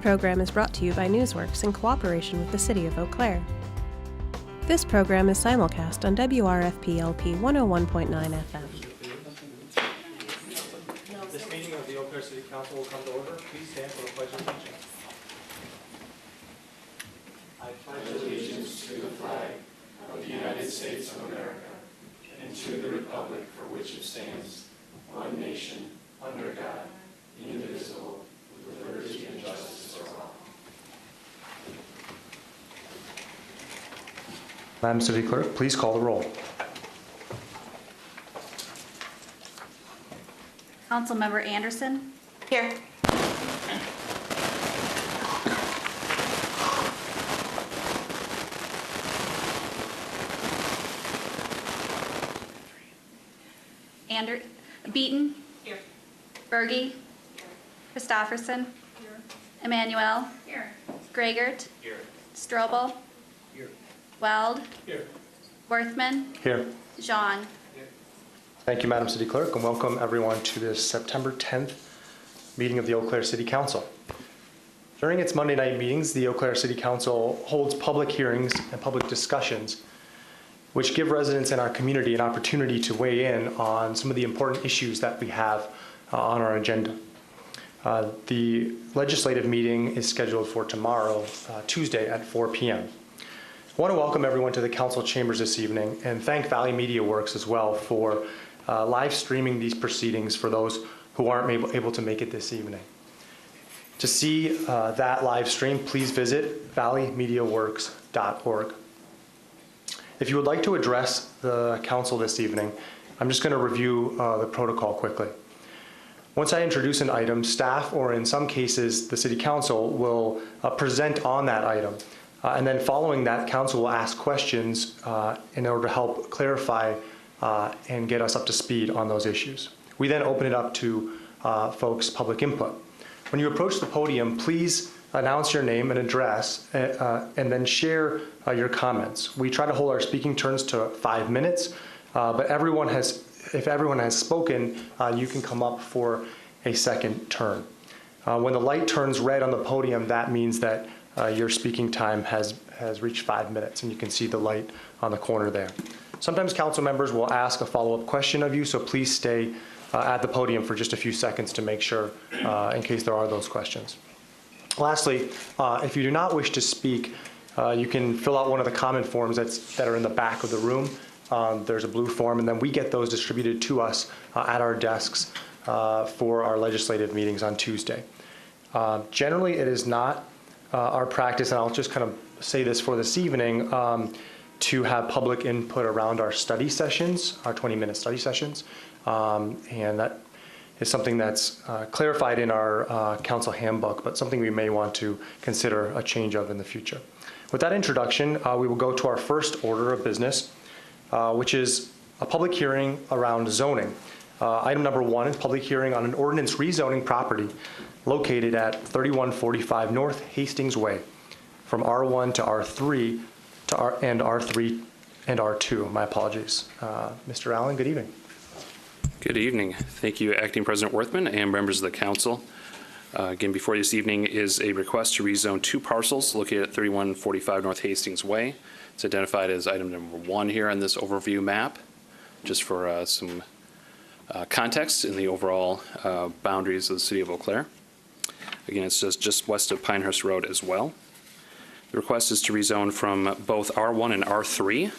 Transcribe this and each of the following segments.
program is brought to you by Newsworks in cooperation with the City of Eau Claire. This program is simulcast on WRFP-LP 101.9 FM. This meeting of the Eau Claire City Council will come to order. Please stand for the Pledge of Allegiance. I pledge allegiance to the flag of the United States of America and to the republic for which it stands, one nation, under God, indivisible, with liberty and justice for all. Madam City Clerk, please call the roll. Councilmember Anderson? Here. Beaton? Here. Berge? Christofferson? Here. Emmanuel? Here. Gregert? Here. Strobel? Here. Weld? Here. Worthman? Here. Jean? Thank you, Madam City Clerk, and welcome everyone to this September 10th meeting of the Eau Claire City Council. During its Monday night meetings, the Eau Claire City Council holds public hearings and public discussions which give residents in our community an opportunity to weigh in on some of the important issues that we have on our agenda. The legislative meeting is scheduled for tomorrow, Tuesday at 4 p.m. I want to welcome everyone to the council chambers this evening and thank Valley Media Works as well for live streaming these proceedings for those who aren't able to make it this evening. To see that live stream, please visit valleymediaworks.org. If you would like to address the council this evening, I'm just going to review the protocol quickly. Once I introduce an item, staff, or in some cases, the City Council, will present on that item. And then following that, council will ask questions in order to help clarify and get us up to speed on those issues. We then open it up to folks' public input. When you approach the podium, please announce your name and address and then share your comments. We try to hold our speaking turns to 5 minutes, but if everyone has spoken, you can come up for a second turn. When the light turns red on the podium, that means that your speaking time has reached 5 minutes, and you can see the light on the corner there. Sometimes council members will ask a follow-up question of you, so please stay at the podium for just a few seconds to make sure in case there are those questions. Lastly, if you do not wish to speak, you can fill out one of the comment forms that are in the back of the room. There's a blue form, and then we get those distributed to us at our desks for our legislative meetings on Tuesday. Generally, it is not our practice, and I'll just kind of say this for this evening, to have public input around our study sessions, our 20-minute study sessions, and that is something that's clarified in our council handbook, but something we may want to consider a change of in the future. With that introduction, we will go to our first order of business, which is a public hearing around zoning. Item number 1 is public hearing on an ordinance rezoning property located at 3145 North Hastings Way from R1 to R3 and R3 and R2. My apologies. Mr. Allen, good evening. Good evening. Thank you, Acting President Worthman and members of the council. Again, before you this evening is a request to rezone 2 parcels located at 3145 North Hastings Way. It's identified as item number 1 here on this overview map, just for some context in the overall boundaries of the city of Eau Claire. Again, it's just west of Pinehurst Road as well. The request is to rezone from both R1 and R3,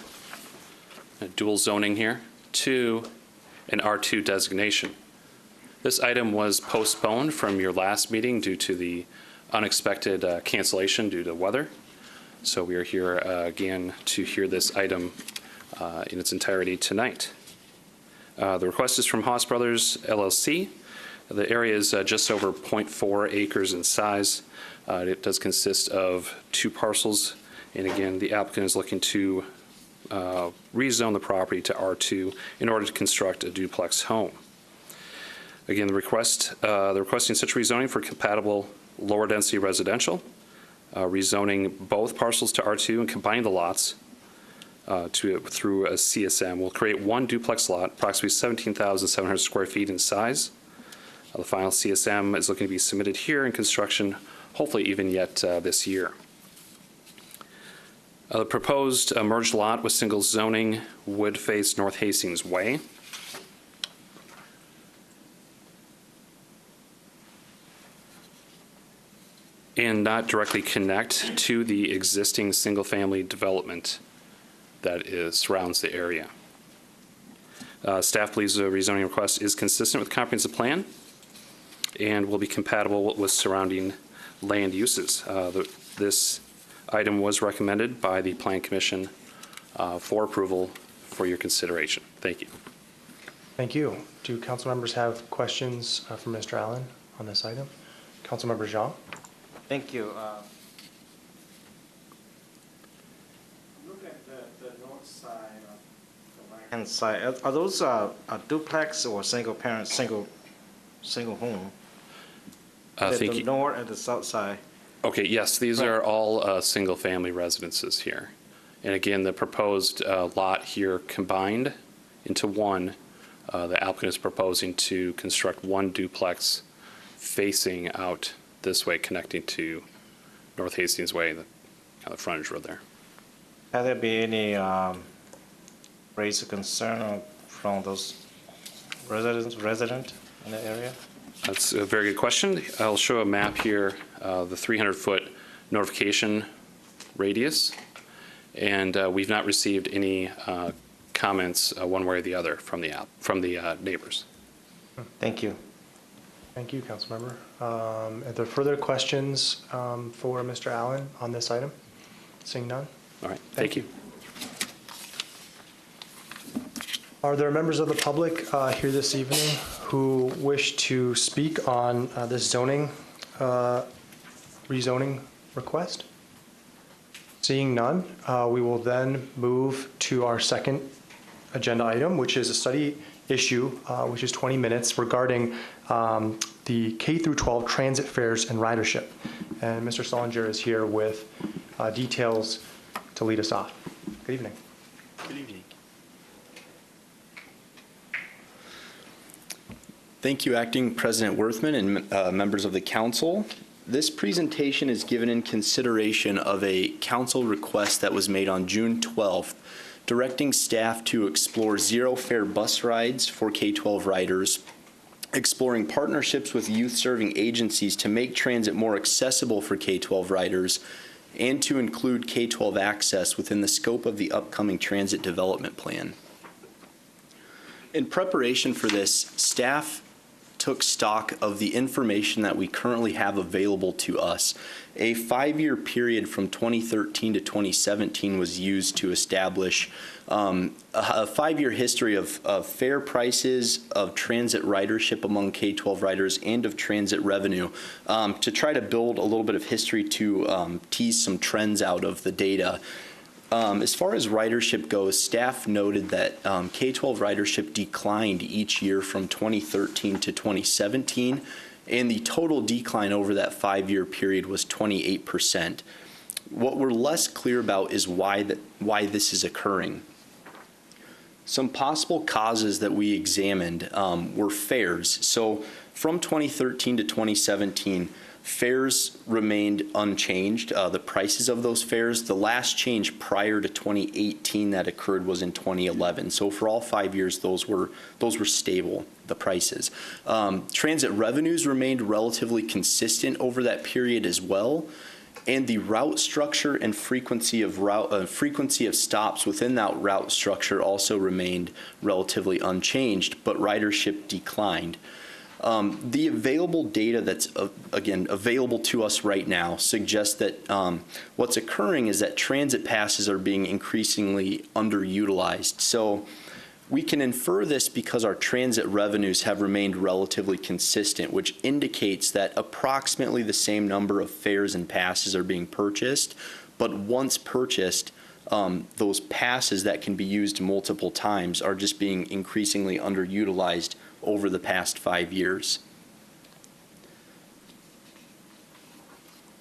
dual zoning here, to an R2 designation. This item was postponed from your last meeting due to the unexpected cancellation due to weather. So we are here again to hear this item in its entirety tonight. The request is from Haas Brothers LLC. The area is just over 0.4 acres in size. It does consist of 2 parcels. And again, the applicant is looking to rezone the property to R2 in order to construct a duplex home. Again, the requesting such rezoning for compatible lower density residential, rezoning both parcels to R2 and combining the lots through a CSM will create 1 duplex lot, approximately 17,700 square feet in size. The final CSM is looking to be submitted here, and construction hopefully even yet this year. The proposed merged lot with single zoning would face North Hastings Way. And not directly connect to the existing single-family development that surrounds the area. Staff believes the rezoning request is consistent with the comprehensive plan and will be compatible with surrounding land uses. This item was recommended by the Plan Commission for approval for your consideration. Thank you. Thank you. Do council members have questions for Mr. Allen on this item? Councilmember Jean? Thank you. Look at the north side of the right-hand side. Are those a duplex or single parent, single home? Thank The you. north and the south side. Okay, yes, these Right. are all single-family residences here. And again, the proposed lot here combined into one, the applicant is proposing to construct one duplex facing out this way, connecting to North Hastings Way, the kind of frontage road there. Have there been any raised concern from those resident in the area? That's a very good question. I'll show a map here, the 300-foot notification radius, and we've not received any comments one way or the other from the neighbors. Thank you. Thank you, Councilmember. Are there further questions for Mr. Allen on this item? Seeing none? All right, thank you. Are there members of the public here this evening who wish to speak on this rezoning request? Seeing none, we will then move to our second agenda item, which is a study issue, which is 20 minutes regarding the K through 12 transit fares and ridership. And Mr. Solinger is here with details to lead us off. Good evening. Good evening. Thank you, Acting President Worthman and members of the council. This presentation is given in consideration of a council request that was made on June 12th, directing staff to explore zero-fare bus rides for K-12 riders, exploring partnerships with youth-serving agencies to make transit more accessible for K-12 riders, and to include K-12 access within the scope of the upcoming transit development plan. In preparation for this, staff took stock of the information that we currently have available to us. A 5-year period from 2013 to 2017 was used to establish a 5-year history of fare prices, of transit ridership among K-12 riders, and of transit revenue to try to build a little bit of history to tease some trends out of the data. As far as ridership goes, staff noted that K-12 ridership declined each year from 2013 to 2017, and the total decline over that 5-year period was 28%. What we're less clear about is why this is occurring. Some possible causes that we examined were fares. So from 2013 to 2017, fares remained unchanged. The prices of those fares, the last change prior to 2018 that occurred was in 2011. So for all 5 years, those were stable, the prices. Transit revenues remained relatively consistent over that period as well. And the route structure and frequency of stops within that route structure also remained relatively unchanged, but ridership declined. The available data that's, again, available to us right now suggests that what's occurring is that transit passes are being increasingly underutilized. So we can infer this because our transit revenues have remained relatively consistent, which indicates that approximately the same number of fares and passes are being purchased, but once purchased, those passes that can be used multiple times are just being increasingly underutilized over the past 5 years.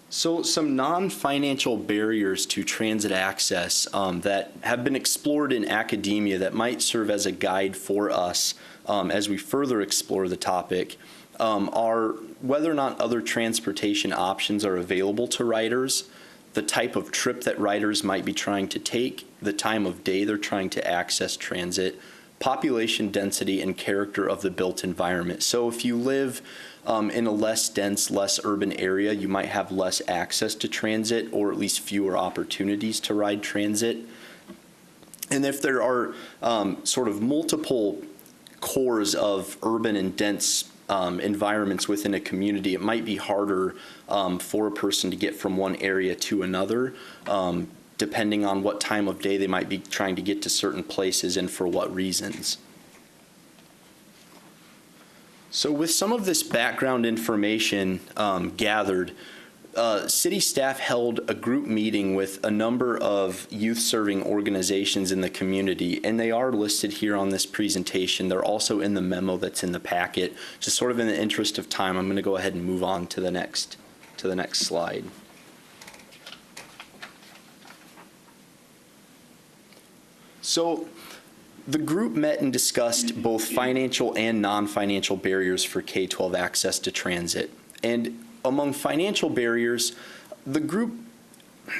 So some non-financial barriers to transit access that have been explored in academia that might serve as a guide for us as we further explore the topic are whether or not other transportation options are available to riders, the type of trip that riders might be trying to take, the time of day they're trying to access transit, population density, and character of the built environment. So if you live in a less dense, less urban area, you might have less access to transit or at least fewer opportunities to ride transit. And if there are sort of multiple cores of urban and dense environments within a community, it might be harder for a person to get from one area to another, depending on what time of day they might be trying to get to certain places and for what reasons. So with some of this background information gathered, city staff held a group meeting with a number of youth-serving organizations in the community, and they are listed here on this presentation. They're also in the memo that's in the packet. Just sort of in the interest of time, I'm going to go ahead and move on to the next slide. So the group met and discussed both financial and non-financial barriers for K-12 access to transit. And among financial barriers, the group,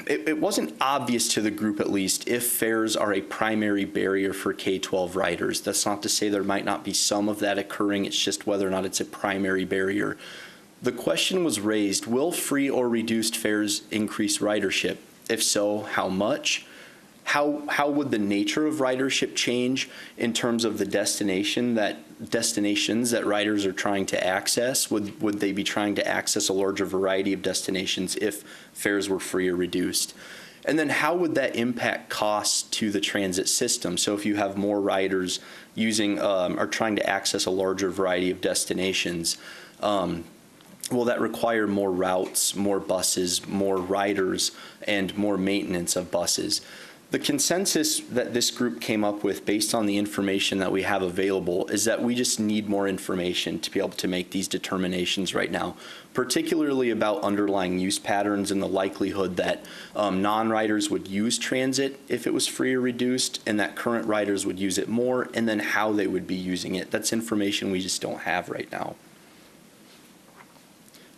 it wasn't obvious to the group at least if fares are a primary barrier for K-12 riders. That's not to say there might not be some of that occurring, it's just whether or not it's a primary barrier. The question was raised, will free or reduced fares increase ridership? If so, how much? How would the nature of ridership change in terms of the destinations that riders are trying to access? Would they be trying to access a larger variety of destinations if fares were free or reduced? And then how would that impact costs to the transit system? So if you have more riders using or trying to access a larger variety of destinations, will that require more routes, more buses, more riders, and more maintenance of buses? The consensus that this group came up with based on the information that we have available is that we just need more information to be able to make these determinations right now, particularly about underlying use patterns and the likelihood that non-riders would use transit if it was free or reduced, and that current riders would use it more, and then how they would be using it. That's information we just don't have right now.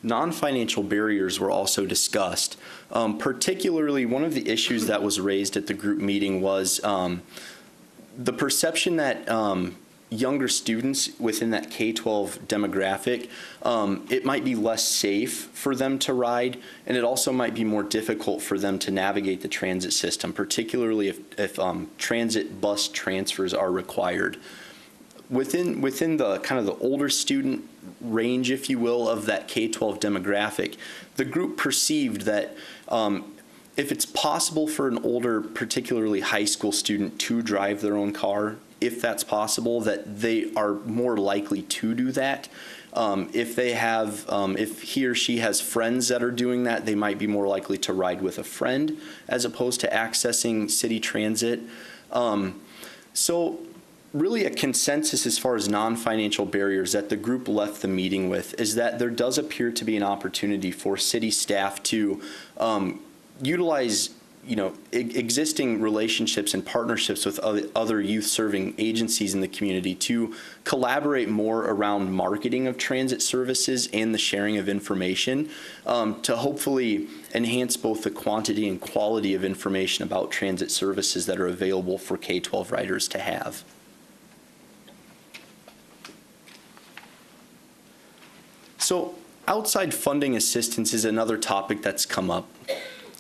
Non-financial barriers were also discussed. Particularly, one of the issues that was raised at the group meeting was the perception that younger students within that K-12 demographic, it might be less safe for them to ride, and it also might be more difficult for them to navigate the transit system, particularly if transit bus transfers are required. Within the kind of the older student range, if you will, of that K-12 demographic, the group perceived that if it's possible for an older, particularly high school student to drive their own car, if that's possible, that they are more likely to do that. If he or she has friends that are doing that, they might be more likely to ride with a friend as opposed to accessing city transit. So really a consensus as far as non-financial barriers that the group left the meeting with is that there does appear to be an opportunity for city staff to utilize existing relationships and partnerships with other youth-serving agencies in the community to collaborate more around marketing of transit services and the sharing of information to hopefully enhance both the quantity and quality of information about transit services that are available for K-12 riders to have. So outside funding assistance is another topic that's come up.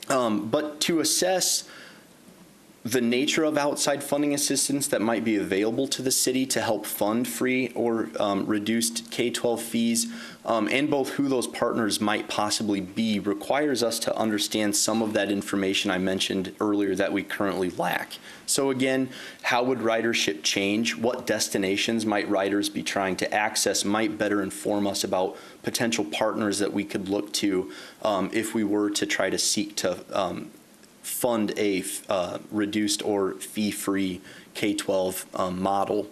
But to assess the nature of outside funding assistance that might be available to the city to help fund free or reduced K-12 fees, and both who those partners might possibly be, requires us to understand some of that information I mentioned earlier that we currently lack. So again, how would ridership change? What destinations might riders be trying to access might better inform us about potential partners that we could look to if we were to try to seek to fund a reduced or fee-free K-12 model.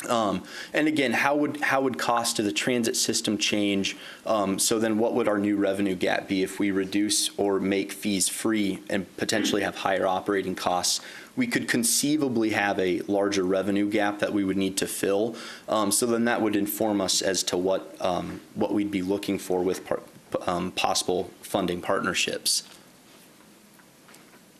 And again, how would cost to the transit system change? So then what would our new revenue gap be if we reduce or make fees free and potentially have higher operating costs? We could conceivably have a larger revenue gap that we would need to fill. So then that would inform us as to what we'd be looking for with possible funding partnerships.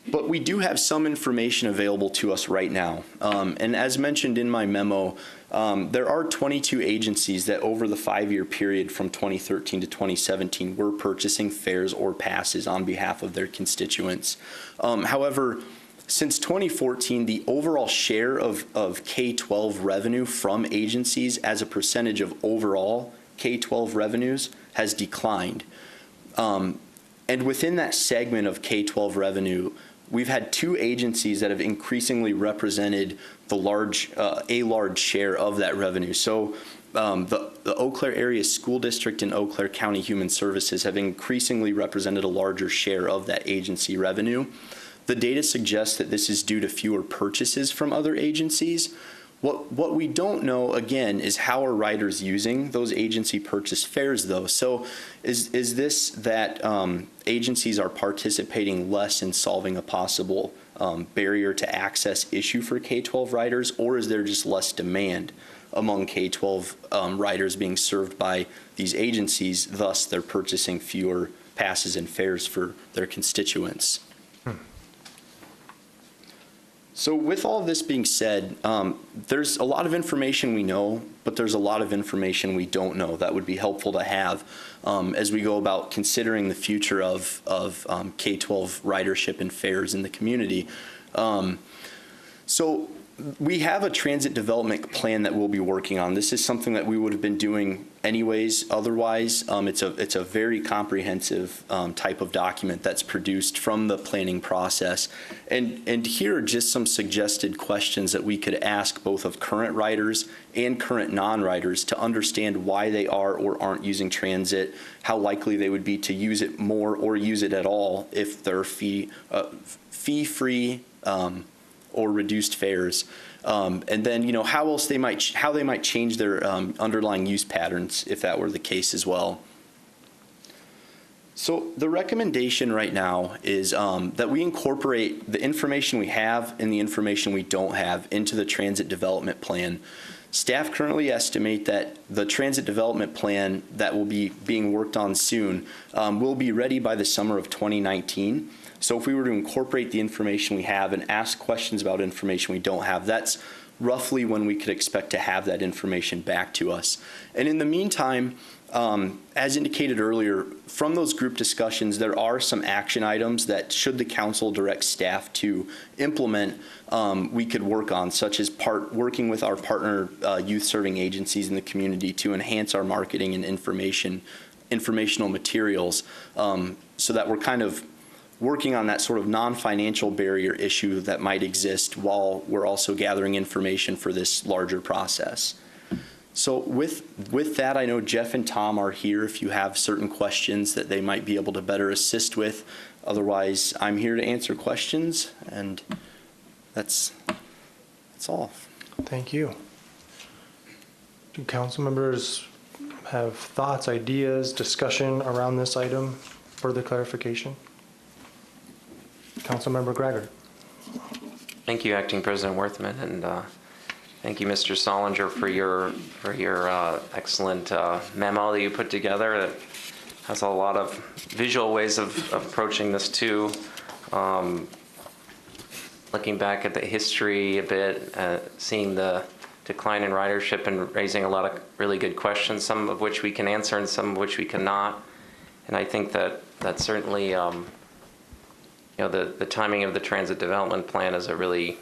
But we do have some information available to us right now. And as mentioned in my memo, there are 22 agencies that over the 5-year period from 2013 to 2017 were purchasing fares or passes on behalf of their constituents. However, since 2014, the overall share of K-12 revenue from agencies as a percentage of overall K-12 revenues has declined. And within that segment of K-12 revenue, we've had 2 agencies that have increasingly represented a large share of that revenue. So the Eau Claire Area School District and Eau Claire County Human Services have increasingly represented a larger share of that agency revenue. The data suggests that this is due to fewer purchases from other agencies. What we don't know, again, is how are riders using those agency purchase fares, though? So is this that agencies are participating less in solving a possible barrier to access issue for K-12 riders, or is there just less demand among K-12 riders being served by these agencies, thus they're purchasing fewer passes and fares for their constituents? So with all of this being said, there's a lot of information we know, but there's a lot of information we don't know that would be helpful to have as we go about considering the future of K-12 ridership and fares in the community. So we have a transit development plan that we'll be working on. This is something that we would have been doing anyways. Otherwise, it's a very comprehensive type of document that's produced from the planning process. And here are just some suggested questions that we could ask both of current riders and current non-riders to understand why they are or aren't using transit, how likely they would be to use it more or use it at all if they're fee-free or reduced fares, and then how they might change their underlying use patterns if that were the case as well. So the recommendation right now is that we incorporate the information we have and the information we don't have into the transit development plan. Staff currently estimate that the transit development plan that will be being worked on soon will be ready by the summer of 2019. So if we were to incorporate the information we have and ask questions about information we don't have, that's roughly when we could expect to have that information back to us. And in the meantime, as indicated earlier, from those group discussions, there are some action items that, should the council direct staff to implement, we could work on, such as working with our partner youth serving agencies in the community to enhance our marketing and informational materials, so that we're kind of working on that sort of non-financial barrier issue that might exist while we're also gathering information for this larger process. So with that, I know Jeff and Tom are here if you have certain questions that they might be able to better assist with. Otherwise, I'm here to answer questions, and that's all. Thank you. Do council members have thoughts, ideas, discussion around this item, further clarification? Councilmember Gregor. Thank you, Acting President Worthman, and thank you, Mr. Solinger, for your excellent memo that you put together. That has a lot of visual ways of approaching this too. Looking back at the history a bit, seeing the decline in ridership and raising a lot of really good questions, some of which we can answer and some of which we cannot. And I think that certainly the timing of the transit development plan is a really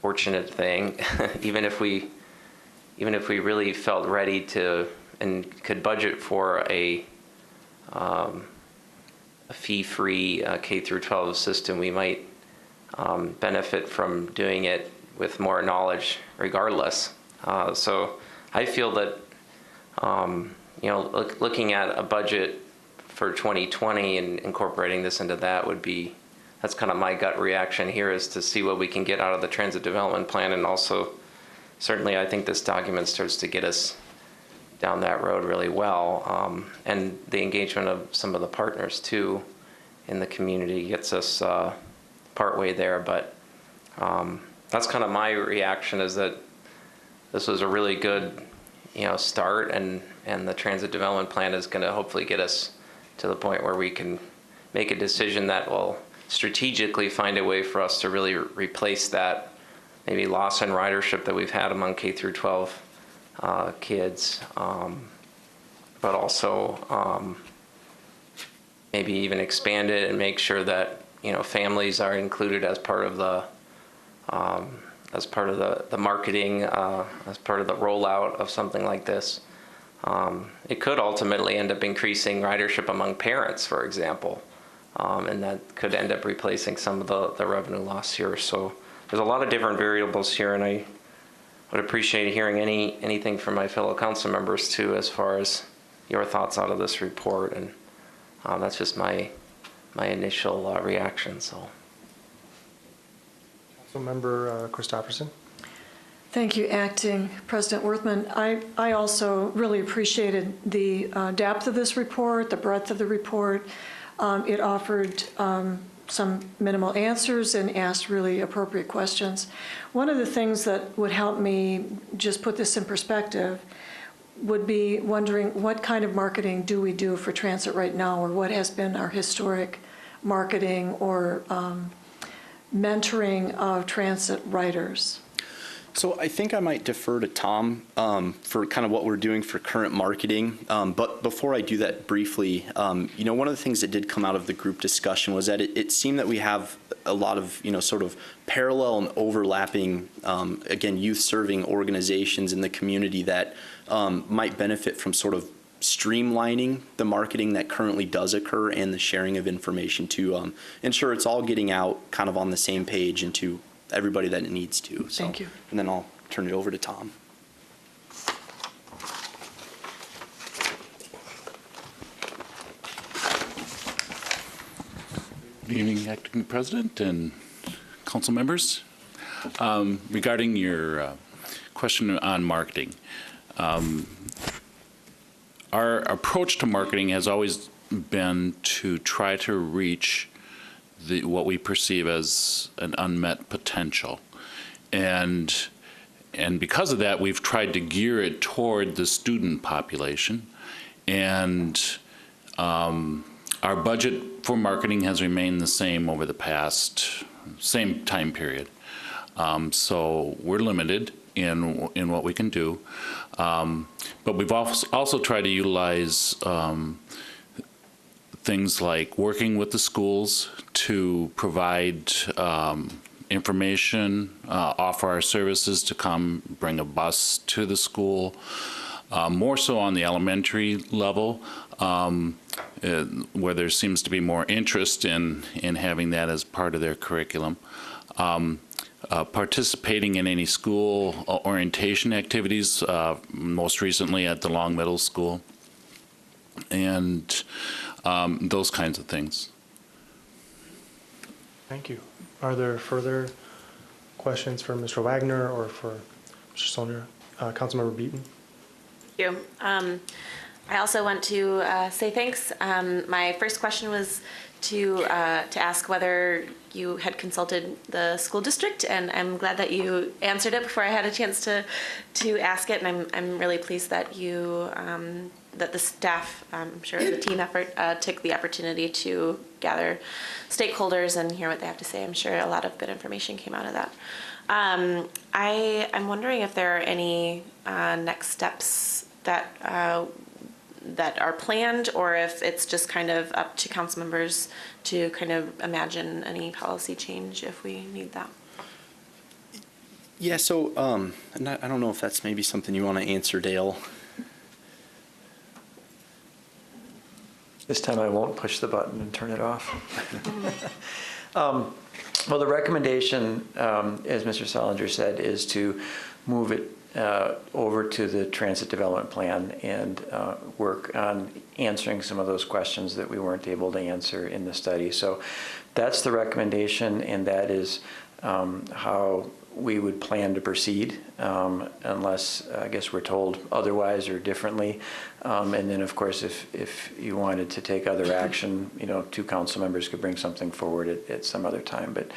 fortunate thing. even if we really felt ready to and could budget for a fee-free K through 12 system, we might benefit from doing it with more knowledge regardless. So I feel that looking at a budget for 2020 and incorporating this into that that's kind of my gut reaction here, is to see what we can get out of the transit development plan, and also certainly I think this document starts to get us down that road really well. And the engagement of some of the partners too in the community gets us partway there. But that's kind of my reaction, is that this was a really good, start, and the transit development plan is going to hopefully get us to the point where we can make a decision that will strategically find a way for us to really replace that maybe loss in ridership that we've had among K through 12 kids, but also maybe even expand it and make sure that families are included as part of the marketing, as part of the rollout of something like this. It could ultimately end up increasing ridership among parents, for example, and that could end up replacing some of the revenue loss here. So there's a lot of different variables here, and I would appreciate hearing anything from my fellow council members too, as far as your thoughts out of this report. And that's just my initial reaction. So, Councilmember Christopherson. Thank you, Acting President Worthman. I also really appreciated the depth of this report, the breadth of the report. It offered some minimal answers and asked really appropriate questions. One of the things that would help me just put this in perspective would be wondering what kind of marketing do we do for transit right now, or what has been our historic marketing or mentoring of transit riders. So I think I might defer to Tom for kind of what we're doing for current marketing. But before I do that briefly, one of the things that did come out of the group discussion was that it seemed that we have a lot of, sort of parallel and overlapping, again, youth-serving organizations in the community that might benefit from sort of streamlining the marketing that currently does occur and the sharing of information to ensure it's all getting out kind of on the same page and to everybody that it needs to. So, thank you. And then I'll turn it over to Tom. Good evening, Acting President and council members. Regarding your question on marketing, our approach to marketing has always been to try to reach what we perceive as an unmet potential. And because of that, we've tried to gear it toward the student population. And our budget for marketing has remained the same over the same time period. So we're limited in what we can do. But we've also tried to utilize things like working with the schools to provide information, offer our services to come bring a bus to the school, more so on the elementary level, where there seems to be more interest in having that as part of their curriculum. Participating in any school orientation activities, most recently at the Long Middle School, and those kinds of things. Thank you. Are there further questions for Mr. Wagner or for Mr. Soldier? Councilmember Beaton. Thank you. I also want to say thanks. My first question was to ask whether you had consulted the school district, and I'm glad that you answered it before I had a chance to ask it. And I'm really pleased that you that the staff, I'm sure it was a team effort, took the opportunity to gather stakeholders and hear what they have to say. I'm sure a lot of good information came out of that. I'm wondering if there are any next steps that are planned, or if it's just kind of up to council members to kind of imagine any policy change if we need that. Yeah, so and I don't know if that's maybe something you want to answer, Dale. This time I won't push the button and turn it off. Well, the recommendation, as Mr. Solinger said, is to move it over to the transit development plan and work on answering some of those questions that we weren't able to answer in the study. So that's the recommendation, and that is how we would plan to proceed, unless, I guess, we're told otherwise or differently. And then, of course, if you wanted to take other action, 2 council members could bring something forward at some other time. But,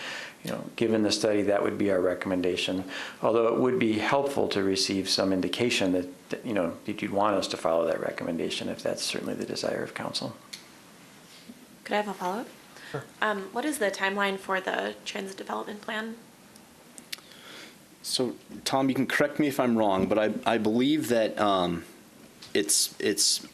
given the study, that would be our recommendation. Although it would be helpful to receive some indication that you'd want us to follow that recommendation, if that's certainly the desire of council. Could I have a follow-up? Sure. What is the timeline for the transit development plan? So, Tom, you can correct me if I'm wrong, but I believe that it's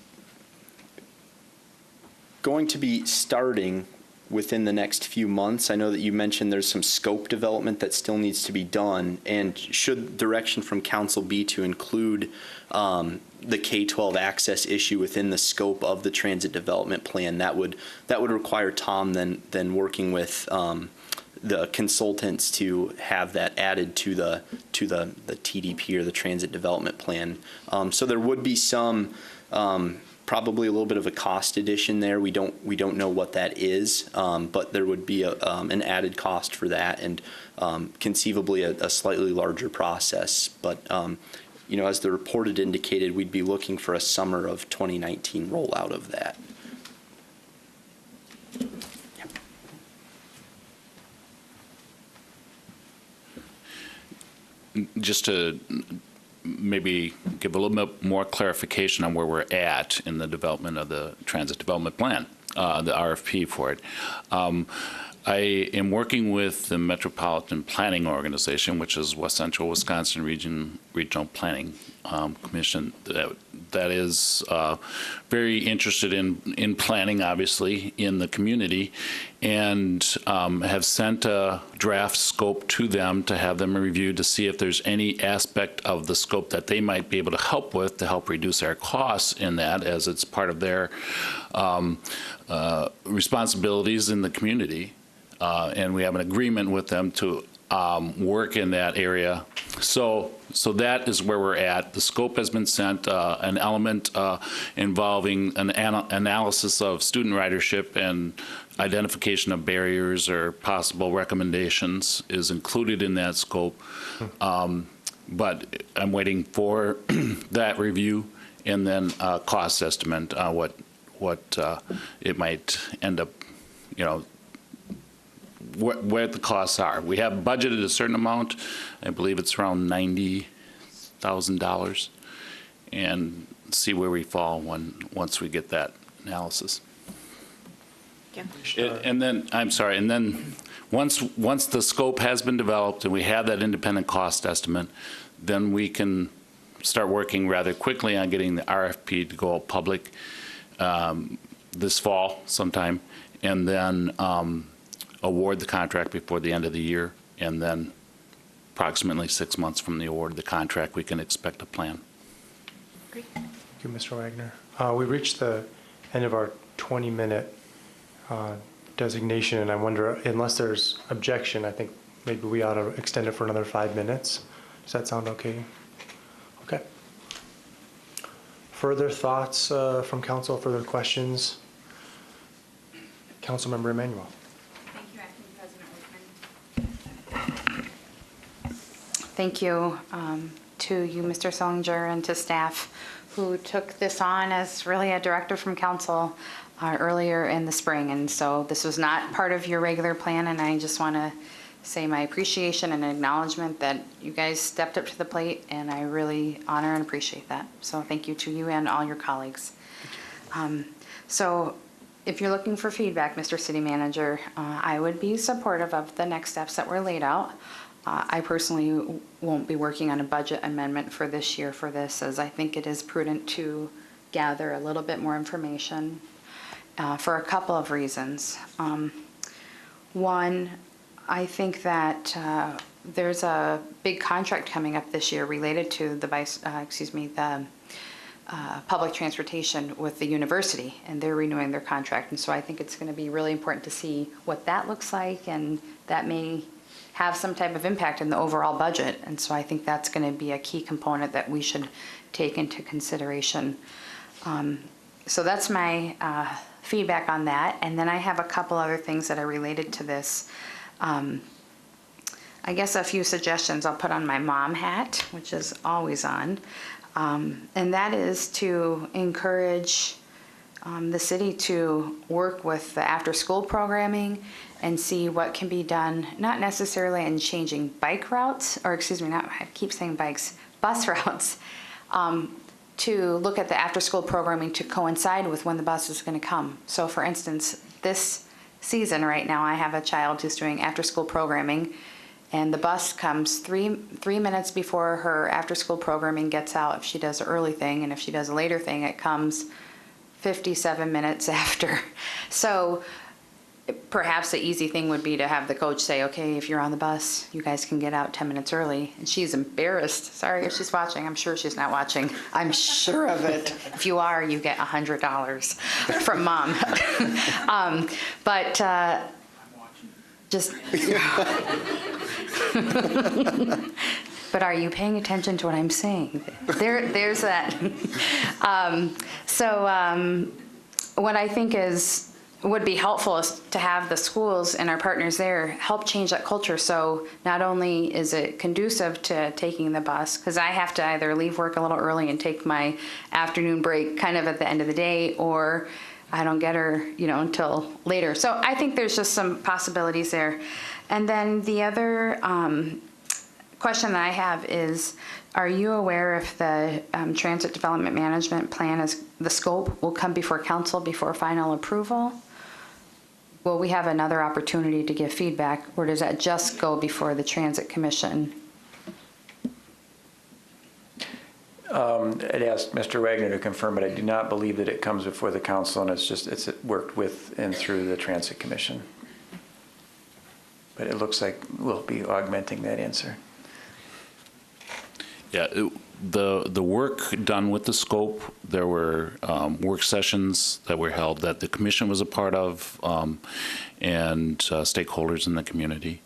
going to be starting within the next few months. I know that you mentioned there's some scope development that still needs to be done, and should direction from council be to include the K-12 access issue within the scope of the transit development plan, that would require Tom then working with the consultants to have that added to the TDP, or the transit development plan. So there would be some probably a little bit of a cost addition there. We don't know what that is, but there would be an added cost for that, and conceivably a slightly larger process. But as the report had indicated, we'd be looking for a summer of 2019 rollout of that. Just to maybe give a little bit more clarification on where we're at in the development of the transit development plan, the RFP for it. I am working with the Metropolitan Planning Organization, which is West Central Wisconsin Regional Planning Commission, that is very interested in planning, obviously, in the community, and have sent a draft scope to them to have them reviewed to see if there's any aspect of the scope that they might be able to help with to help reduce our costs in that, as it's part of their responsibilities in the community. And we have an agreement with them to work in that area. So that is where we're at. The scope has been sent. An element involving an analysis of student ridership and identification of barriers or possible recommendations is included in that scope. But I'm waiting for that review and then a cost estimate, what it might end up, where the costs are. We have budgeted a certain amount. I believe it's around $90,000, and see where we fall once we get that analysis. And then, I'm sorry, and then once the scope has been developed and we have that independent cost estimate, then we can start working rather quickly on getting the RFP to go public this fall sometime, and then award the contract before the end of the year, and then approximately 6 months from the award of the contract, we can expect a plan. Great. Thank you, Mr. Wagner. We reached the end of our 20-minute designation, and I wonder, unless there's objection, I think maybe we ought to extend it for another 5 minutes. Does that sound okay? Okay. Further thoughts from council, further questions? Councilmember Emanuel. Thank you to you, Mr. Solinger, and to staff who took this on as really a director from council earlier in the spring. And so this was not part of your regular plan, and I just want to say my appreciation and acknowledgement that you guys stepped up to the plate, and I really honor and appreciate that. So thank you to you and all your colleagues. So if you're looking for feedback, Mr. City Manager, I would be supportive of the next steps that were laid out. I personally won't be working on a budget amendment for this year for this, as I think it is prudent to gather a little bit more information for a couple of reasons. One, I think that there's a big contract coming up this year related to the public transportation with the university, and they're renewing their contract. And so I think it's going to be really important to see what that looks like, and that may have some type of impact in the overall budget. And so I think that's going to be a key component that we should take into consideration. So that's my feedback on that. And then I have a couple other things that are related to this. I guess a few suggestions I'll put on my mom hat, which is always on. And that is to encourage the city to work with the after-school programming and see what can be done, not necessarily in changing bike routes, or excuse me, I keep saying bikes, bus routes, to look at the after-school programming to coincide with when the bus is going to come. So for instance, this season right now, I have a child who's doing after-school programming, and the bus comes three minutes before her after-school programming gets out if she does an early thing, and if she does a later thing, it comes 57 minutes after. So perhaps the easy thing would be to have the coach say, okay, if you're on the bus, you guys can get out 10 minutes early. And she's embarrassed. Sorry if she's watching. I'm sure she's not watching. I'm sure of it. If you are, you get $100 from mom. But just... But are you paying attention to what I'm saying? There's that. What I think would be helpful is to have the schools and our partners there help change that culture. So not only is it conducive to taking the bus, because I have to either leave work a little early and take my afternoon break kind of at the end of the day, or I don't get her, until later. So I think there's just some possibilities there. And then the other question that I have is, are you aware if the Transit Development Management Plan, the scope will come before council before final approval? Will we have another opportunity to give feedback, or does that just go before the Transit Commission? I'd ask Mr. Wagner to confirm, but I do not believe that it comes before the council, and it's worked with and through the Transit Commission. But it looks like we'll be augmenting that answer. Yeah, the work done with the scope, there were work sessions that were held that the commission was a part of, and stakeholders in the community.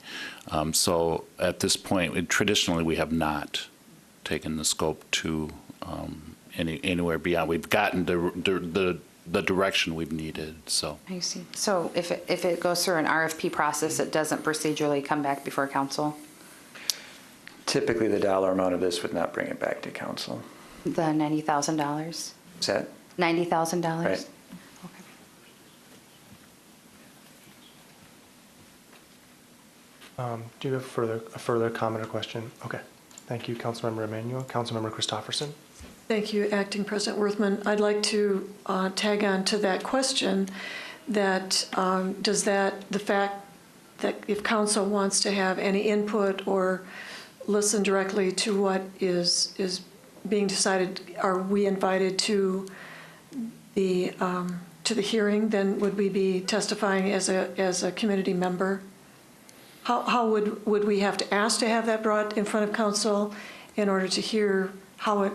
So at this point, traditionally, we have not taken the scope to anywhere beyond. We've gotten the direction we've needed. So I see. So if it goes through an RFP process, it doesn't procedurally come back before council? Typically, the dollar amount of this would not bring it back to council. The $90,000? Is that? $90,000? Right. Do you have a further comment or question? Okay. Thank you, Councilmember Emanuel. Councilmember Christopherson. Thank you, Acting President Worthman. I'd like to tag on to that question that the fact that if council wants to have any input or listen directly to what is being decided, are we invited to the hearing? Then would we be testifying as a community member? How would we have to ask to have that brought in front of council in order to hear how it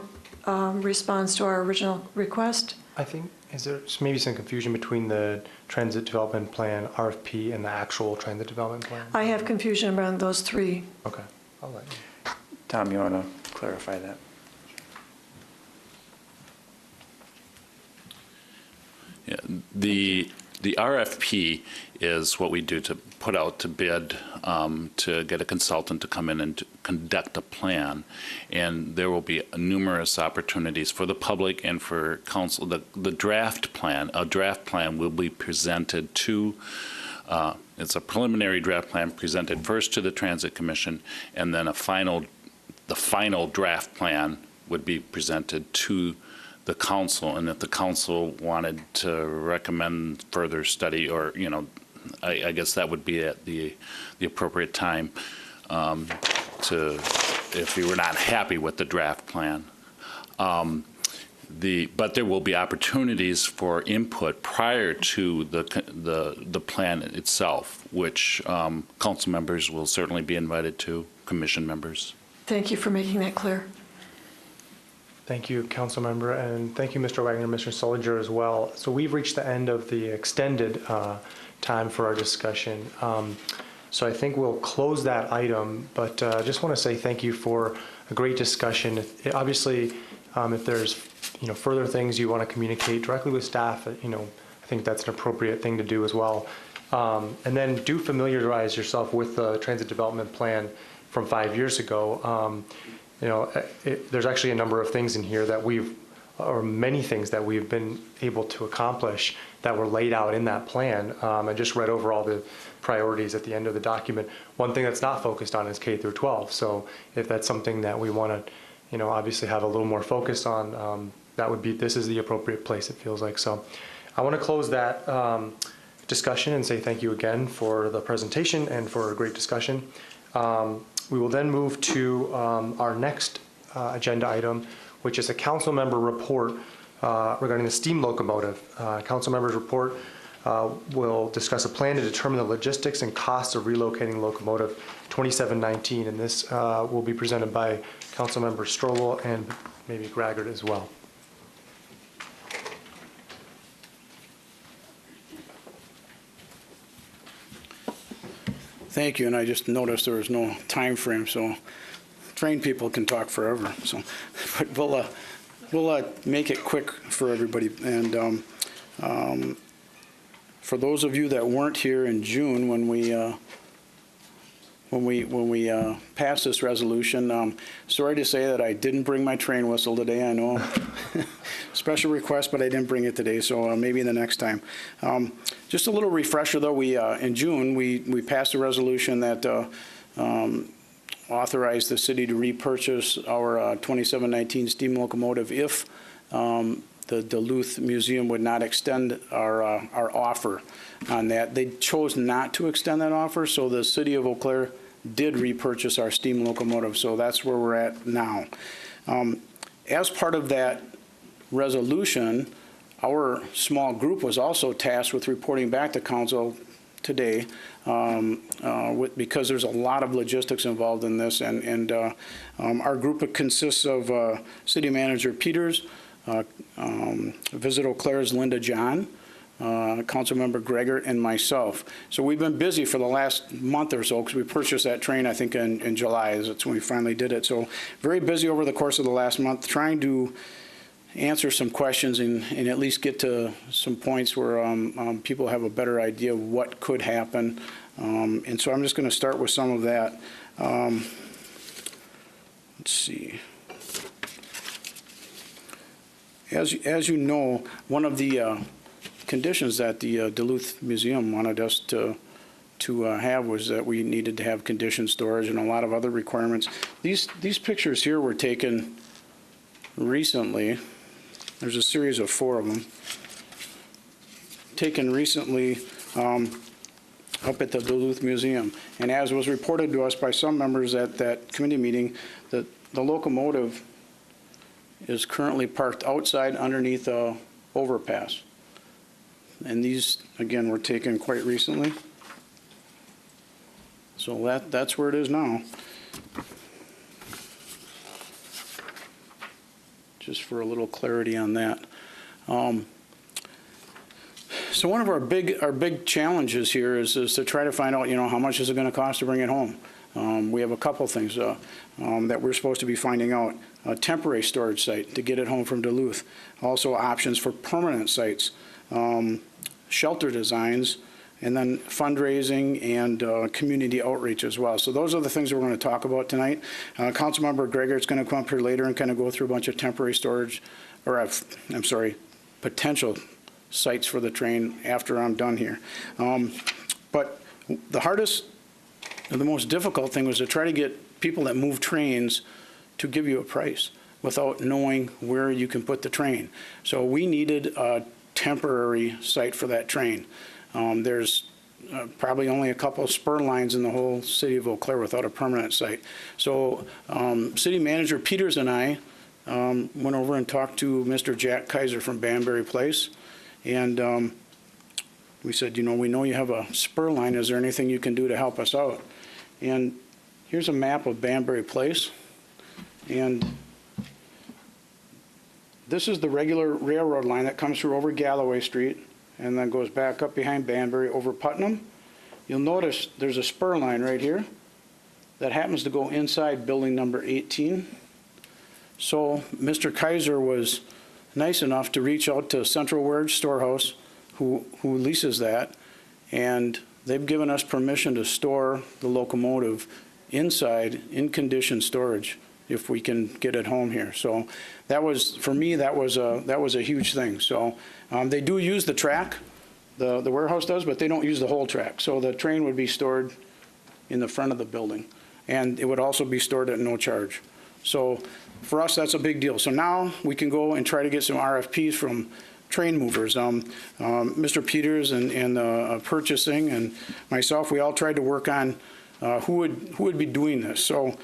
responds to our original request? I think, is there maybe some confusion between the Transit Development Plan, RFP, and the actual Transit Development Plan? I have confusion around those three. Okay, I'll let you. Tom, you want to clarify that? yeah, the RFP is what we do to put out to bid to get a consultant to come in and to conduct a plan. And there will be numerous opportunities for the public and for council. The draft plan, a draft plan will be presented to, it's a preliminary draft plan presented first to the Transit Commission, and then the final draft plan would be presented to the council. And if the council wanted to recommend further study, or, I guess that would be at the appropriate time if you were not happy with the draft plan. But there will be opportunities for input prior to the plan itself, which council members will certainly be invited to, commission members. Thank you for making that clear. Thank you, Council Member, and thank you, Mr. Wagner and Mr. Sullinger as well. So we've reached the end of the extended time for our discussion. So I think we'll close that item, but I just want to say thank you for a great discussion. Obviously, if there's further things you want to communicate directly with staff, I think that's an appropriate thing to do as well. And then do familiarize yourself with the Transit Development Plan from 5 years ago. There's actually a number of things in here that many things that we've been able to accomplish that were laid out in that plan. I just read over all the priorities at the end of the document. One thing that's not focused on is K through 12. So if that's something that we want to, obviously have a little more focus on, this is the appropriate place, it feels like. So I want to close that discussion and say thank you again for the presentation and for a great discussion. We will then move to our next agenda item, which is a council member report regarding the steam locomotive. Council member's report will discuss a plan to determine the logistics and costs of relocating locomotive 2719, and this will be presented by Council member Strobel and maybe Graggart as well. Thank you, and I just noticed there was no time frame, so trained people can talk forever. So, but we'll make it quick for everybody. And for those of you that weren't here in June when we passed this resolution, sorry to say that I didn't bring my train whistle today. I know, special request, but I didn't bring it today. So maybe the next time. Just a little refresher, though. In June we passed a resolution that authorized the city to repurchase our 2719 steam locomotive if the Duluth Museum would not extend our offer on that. They chose not to extend that offer, so the city of Eau Claire did repurchase our steam locomotive. So that's where we're at now. As part of that resolution, our small group was also tasked with reporting back to council today because there's a lot of logistics involved in this, and our group consists of City Manager Peters, Visit Eau Claire's Linda John, Councilmember Graggart, and myself. So we've been busy for the last month or so because we purchased that train, I think, in July. That's when we finally did it. So very busy over the course of the last month trying to answer some questions and at least get to some points where people have a better idea of what could happen. And so I'm just going to start with some of that. Let's see. As you know, one of the conditions that the Duluth Museum wanted us to have was that we needed to have conditioned storage and a lot of other requirements. These pictures here were taken recently. There's a series of 4 of them taken recently up at the Duluth Museum. And as was reported to us by some members at that committee meeting, the locomotive is currently parked outside underneath a overpass. And these, again, were taken quite recently. So that's where it is now. Just for a little clarity on that. So one of our big challenges here is to try to find out, how much is it going to cost to bring it home. We have a couple things that we're supposed to be finding out. A temporary storage site to get it home from Duluth. Also options for permanent sites, shelter designs, and then fundraising and community outreach as well. So those are the things that we're going to talk about tonight. Councilmember Gregor's going to come up here later and kind of go through a bunch of temporary storage, or potential sites for the train after I'm done here. But the hardest and the most difficult thing was to try to get people that move trains to give you a price without knowing where you can put the train. So we needed a temporary site for that train. There's probably only a couple of spur lines in the whole city of Eau Claire without a permanent site. So City Manager Peters and I went over and talked to Mr. Jack Kaiser from Banbury Place, and we said, we know you have a spur line. Is there anything you can do to help us out? And here's a map of Banbury Place, and this is the regular railroad line that comes through over Galloway Street and then goes back up behind Banbury over Putnam. You'll notice there's a spur line right here that happens to go inside building number 18. So Mr. Kaiser was nice enough to reach out to Central Warehouse Storehouse, who leases that, and they've given us permission to store the locomotive inside, in-condition storage if we can get it home here. So that was, for me, that was a huge thing. So they do use the track, the warehouse does, but they don't use the whole track. So the train would be stored in the front of the building, and it would also be stored at no charge. So for us, that's a big deal. So now we can go and try to get some RFPs from train movers. Mr. Peters and purchasing and myself, we all tried to work on who would be doing this. So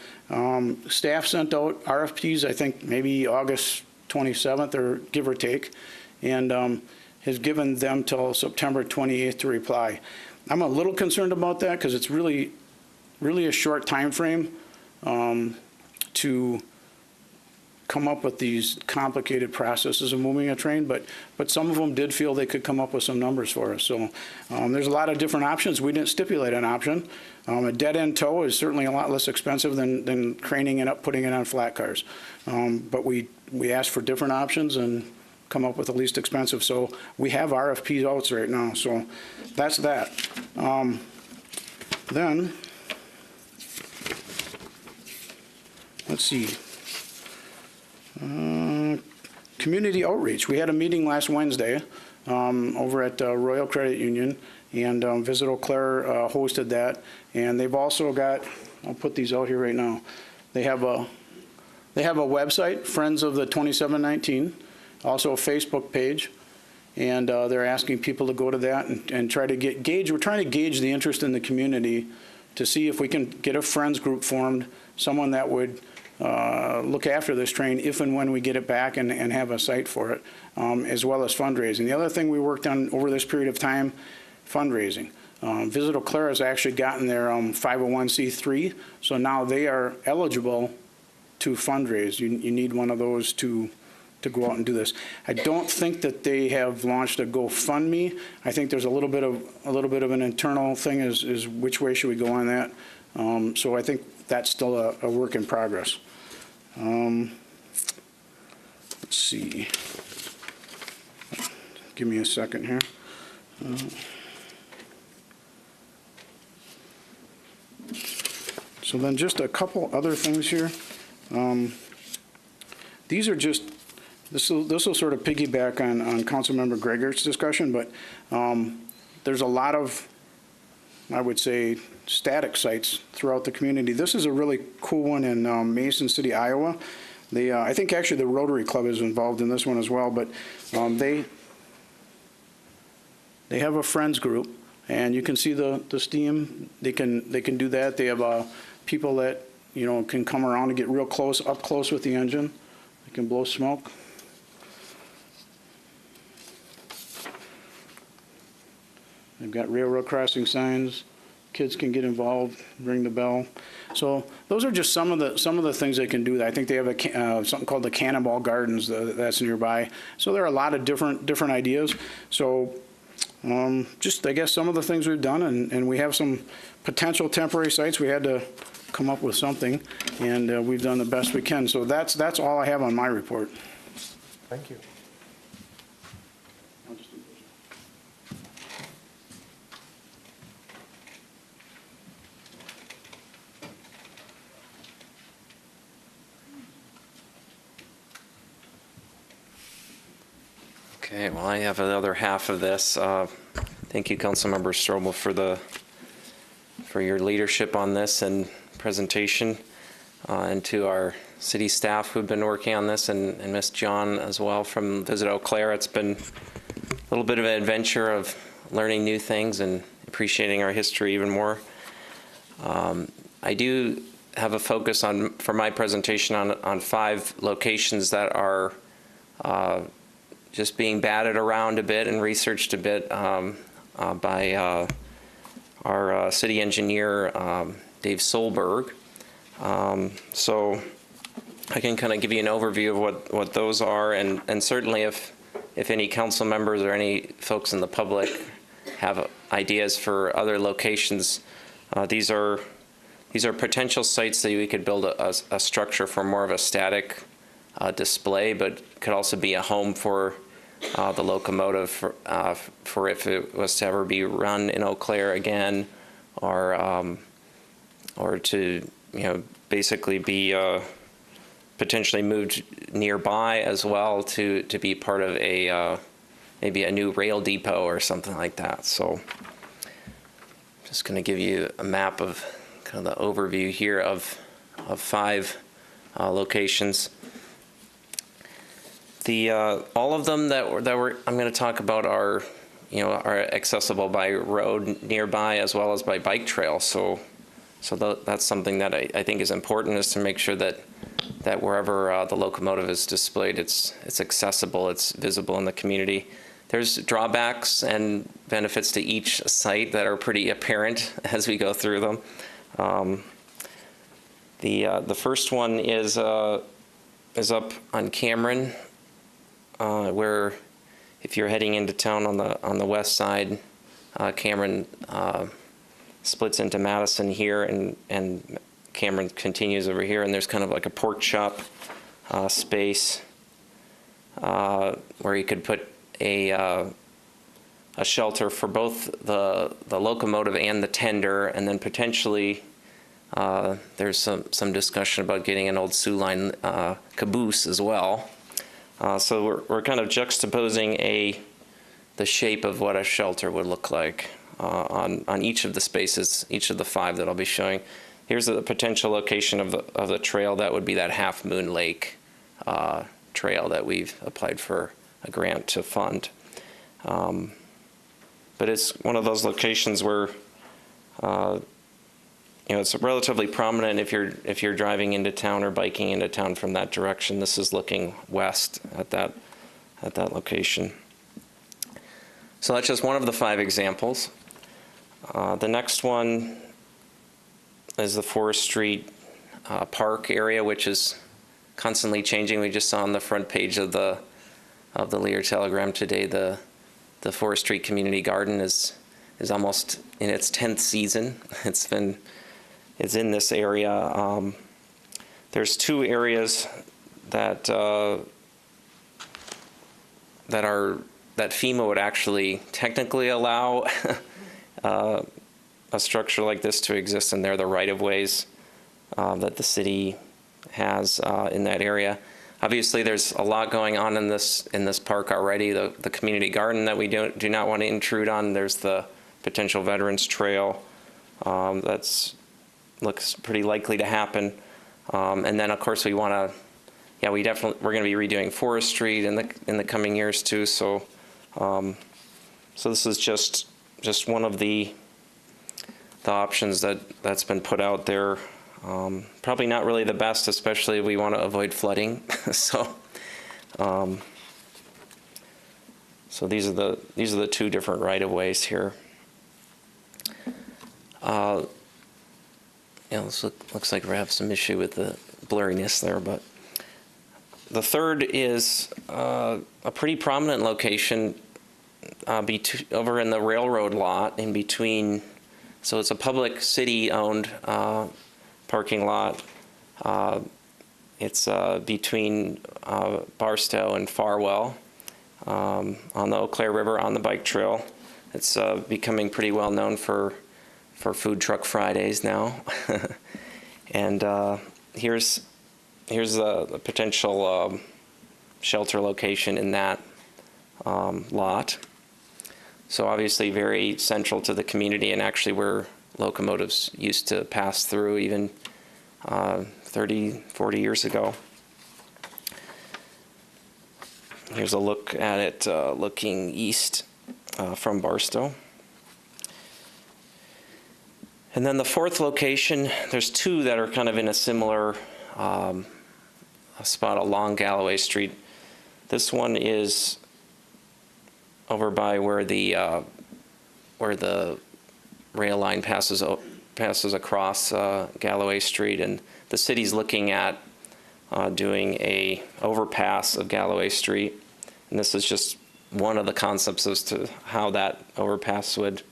staff sent out RFPs, I think maybe August 27th or give or take, and has given them till September 28th to reply. I'm a little concerned about that because it's really a short time frame to come up with these complicated processes of moving a train, but some of them did feel they could come up with some numbers for us. So there's a lot of different options. We didn't stipulate an option. A dead-end tow is certainly a lot less expensive than craning it up, putting it on flat cars. But we asked for different options and come up with the least expensive. So we have RFPs out right now. So that's that. Then, let's see. Community outreach. We had a meeting last Wednesday over at Royal Credit Union, and Visit Eau Claire hosted that. And they've also got, I'll put these out here right now. They have a website, Friends of the 2719, also a Facebook page, and they're asking people to go to that and try to gauge. We're trying to gauge the interest in the community to see if we can get a friends group formed, someone that would look after this train if and when we get it back and have a site for it, as well as fundraising. The other thing we worked on over this period of time, fundraising. Visit Eau Claire has actually gotten their 501c3, so now they are eligible to fundraise. You need one of those to go out and do this. I don't think that they have launched a GoFundMe. I think there's a little bit of an internal thing is which way should we go on that. So I think that's still a work in progress. Let's see. Give me a second here. So then just a couple other things here. These are just, this will sort of piggyback on Councilmember Greger's discussion, but there's a lot of, I would say, static sites throughout the community. This is a really cool one in Mason City, Iowa. I think actually the Rotary Club is involved in this one as well, but they have a friends group, and you can see the steam. They can do that. They have people that can come around and get real close, up close with the engine. They can blow smoke. They've got railroad crossing signs. Kids can get involved, ring the bell. So those are just some of the things they can do. I think they have something called the Cannonball Gardens that's nearby. So there are a lot of different ideas. So just I guess some of the things we've done, and we have some potential temporary sites. We had to come up with something, and we've done the best we can. So that's all I have on my report. Thank you. Okay, well, I have another half of this. Thank you, Councilmember Strobel, for your leadership on this and presentation, and to our city staff who've been working on this, and Miss John as well from Visit Eau Claire. It's been a little bit of an adventure of learning new things and appreciating our history even more. I do have a focus for my presentation on 5 locations that are just being batted around a bit and researched a bit by our city engineer, Dave Solberg. So I can kind of give you an overview of what those are, and certainly if any council members or any folks in the public have ideas for other locations, these are potential sites that we could build a structure for more of a static display, but could also be a home for the locomotive for if it was to ever be run in Eau Claire again, or to basically be potentially moved nearby as well to be part of a maybe a new rail depot or something like that. So just going to give you a map of kind of the overview here of 5 locations. All of them that I'm going to talk about are accessible by road nearby as well as by bike trail. So that's something that I think is important, is to make sure that wherever the locomotive is displayed, it's accessible, it's visible in the community. There's drawbacks and benefits to each site that are pretty apparent as we go through them. The first one is up on Cameron, where if you're heading into town on the west side, Cameron splits into Madison here, and Cameron continues over here, and there's kind of like a pork chop space where you could put a shelter for both the locomotive and the tender, and then potentially there's some discussion about getting an old Sioux Line caboose as well. So we're kind of juxtaposing the shape of what a shelter would look like on each of the spaces, each of the 5 that I'll be showing. Here's the potential location of the trail. That would be that Half Moon Lake trail that we've applied for a grant to fund. But it's one of those locations where it's relatively prominent if you're driving into town or biking into town from that direction. This is looking west at that location. So that's just one of the 5 examples. The next one is the Forest Street Park area, which is constantly changing. We just saw on the front page of the Lear Telegram today, the Forest Street Community Garden is almost in its 10th season. It's in this area. There's 2 areas that FEMA would actually technically allow a structure like this to exist, and they're the right-of-ways that the city has in that area. Obviously, there's a lot going on in this park already. The community garden that we do not want to intrude on. There's the potential Veterans Trail that's looks pretty likely to happen, and then of course we're going to be redoing Forest Street in the coming years too. So this is just one of the options that's been put out there. Probably not really the best, especially if we want to avoid flooding. So these are the 2 different right-of-ways here. This looks like we have some issue with the blurriness there, but the third is a pretty prominent location over in the railroad lot in between. So it's a public city-owned parking lot. It's between Barstow and Farwell on the Eau Claire River on the bike trail. It's becoming pretty well known for Food Truck Fridays now. And here's the potential shelter location in that lot. So obviously very central to the community, and actually where locomotives used to pass through even 30, 40 years ago. Here's a look at it looking east from Barstow. And then the 4th location, there's 2 that are kind of in a similar spot along Galloway Street. This one is over by where the rail line passes across Galloway Street, and the city's looking at doing a overpass of Galloway Street, and this is just one of the concepts as to how that overpass would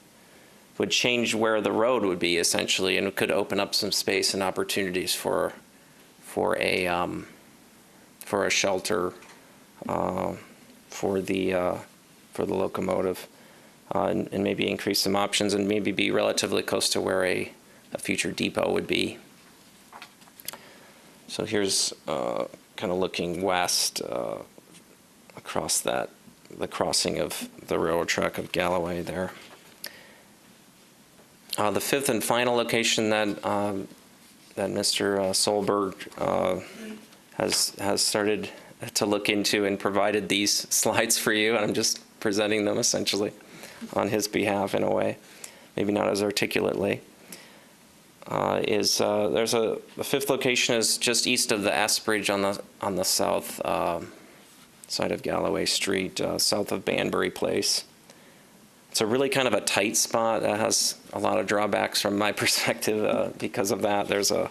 change where the road would be, essentially, and it could open up some space and opportunities for a shelter for the locomotive, and maybe increase some options, and maybe be relatively close to where a future depot would be. So here's kind of looking west across the crossing of the railroad track of Galloway there. The fifth and final location that Mr. Solberg has started to look into and provided these slides for you, and I'm just presenting them essentially on his behalf in a way, maybe not as articulately. The fifth location is just east of the S Bridge on the south side of Galloway Street, south of Banbury Place. It's a really kind of a tight spot that has a lot of drawbacks from my perspective because of that. There's a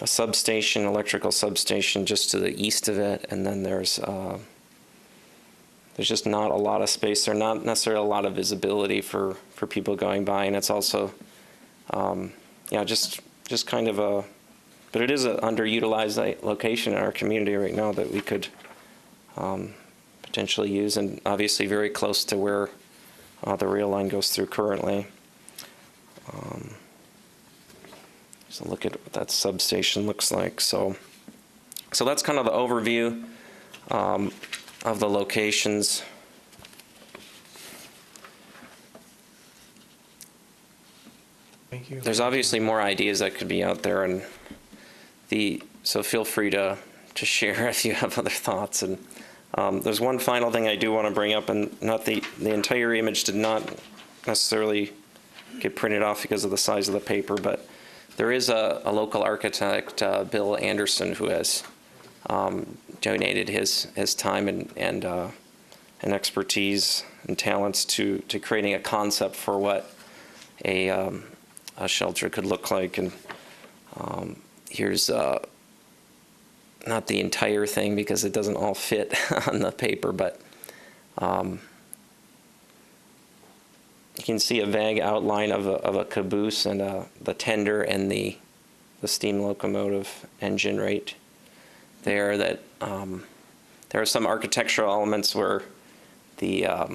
substation, electrical substation, just to the east of it, and then there's just not a lot of space. There's not necessarily a lot of visibility for people going by, and it's also, just kind of a, but it is an underutilized location in our community right now that we could potentially use, and obviously very close to where the rail line goes through currently. So look at what that substation looks like. So that's kind of the overview of the locations. Thank you. There's obviously more ideas that could be out there, and so feel free to share if you have other thoughts. And there's one final thing I do want to bring up, and not the entire image did not necessarily get printed off because of the size of the paper, but there is a local architect, Bill Anderson, who has donated his time and expertise and talents to creating a concept for what a shelter could look like. And here's not the entire thing because it doesn't all fit on the paper, but you can see a vague outline of a caboose and the tender and the steam locomotive engine right there. That there are some architectural elements where where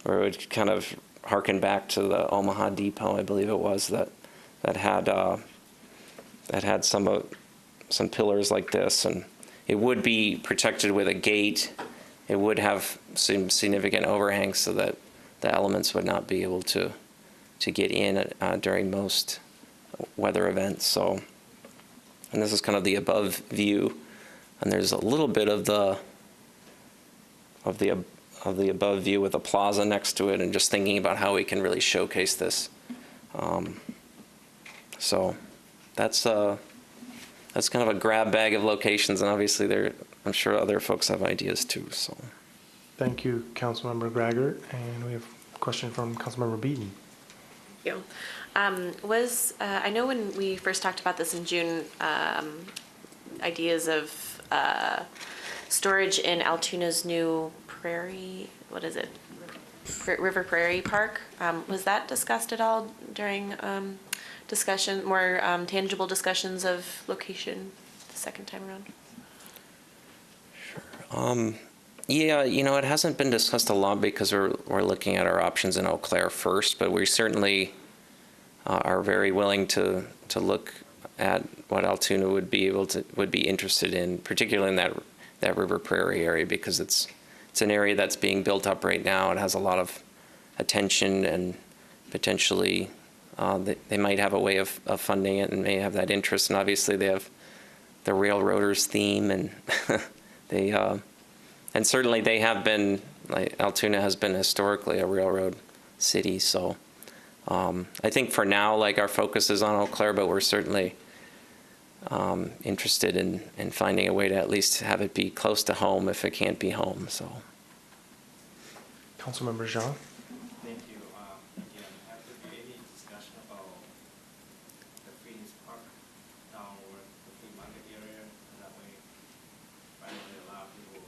it would kind of harken back to the Omaha Depot, I believe it was, that had some pillars like this, and it would be protected with a gate. It would have some significant overhang so that the elements would not be able to get in during most weather events. So, and this is kind of the above view, and there's a little bit of the above view with a plaza next to it, and just thinking about how we can really showcase this. So that's kind of a grab bag of locations, and obviously I'm sure other folks have ideas too. So. Thank you, Councilmember Graggart. And we have a question from Councilmember Beaton. Thank you. I know when we first talked about this in June, ideas of storage in Altoona's new Prairie, what is it? River Prairie Park. Was that discussed at all during more tangible discussions of location the second time around? Sure. Yeah, it hasn't been discussed a lot because we're looking at our options in Eau Claire first, but we certainly are very willing to look at what Altoona would be interested in, particularly in that River Prairie area, because it's an area that's being built up right now. It has a lot of attention, and potentially they might have a way of funding it and may have that interest. And obviously they have the railroaders theme, and and certainly they have been, Altoona has been historically a railroad city. So I think for now, our focus is on Eau Claire, but we're certainly interested in finding a way to at least have it be close to home if it can't be home. So. Councilmember Jean. Thank you. Again, have there been any discussion about the Phoenix Park down where the free market area? That way, finally allow people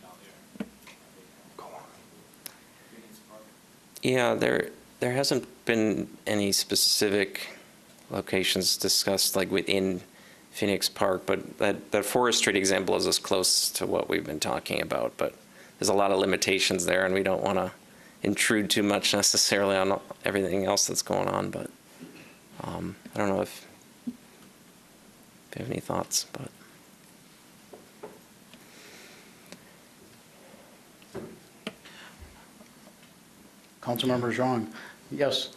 down there. Go on. Phoenix Park. Yeah, there hasn't been any specific locations discussed within Phoenix Park, but that Forest Street example is as close to what we've been talking about. But there's a lot of limitations there, and we don't want to intrude too much necessarily on everything else that's going on. But I don't know if you have any thoughts, but. Councilmember Zhang, yes.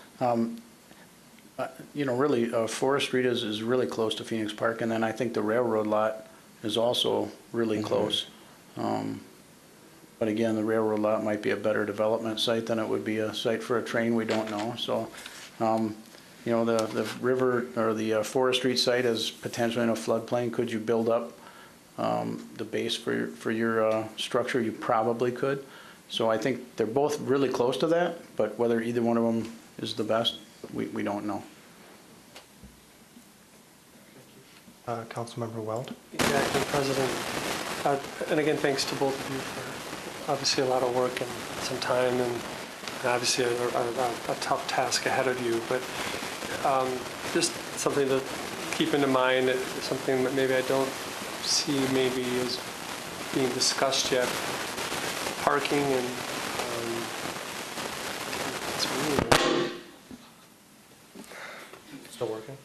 Really, Forest Street is really close to Phoenix Park, and then I think the railroad lot is also really close. But again, the railroad lot might be a better development site than it would be a site for a train, we don't know. So, the river, or the Forest Street site is potentially in a floodplain. Could you build up the base for your structure? You probably could. So I think they're both really close to that, but whether either one of them is the best, we don't know. Councilmember Weld. Acting President. And again, thanks to both of you for obviously a lot of work and some time, and obviously a tough task ahead of you. But just something to keep in mind, something that maybe I don't see maybe is being discussed yet. Parking and it's really Still working?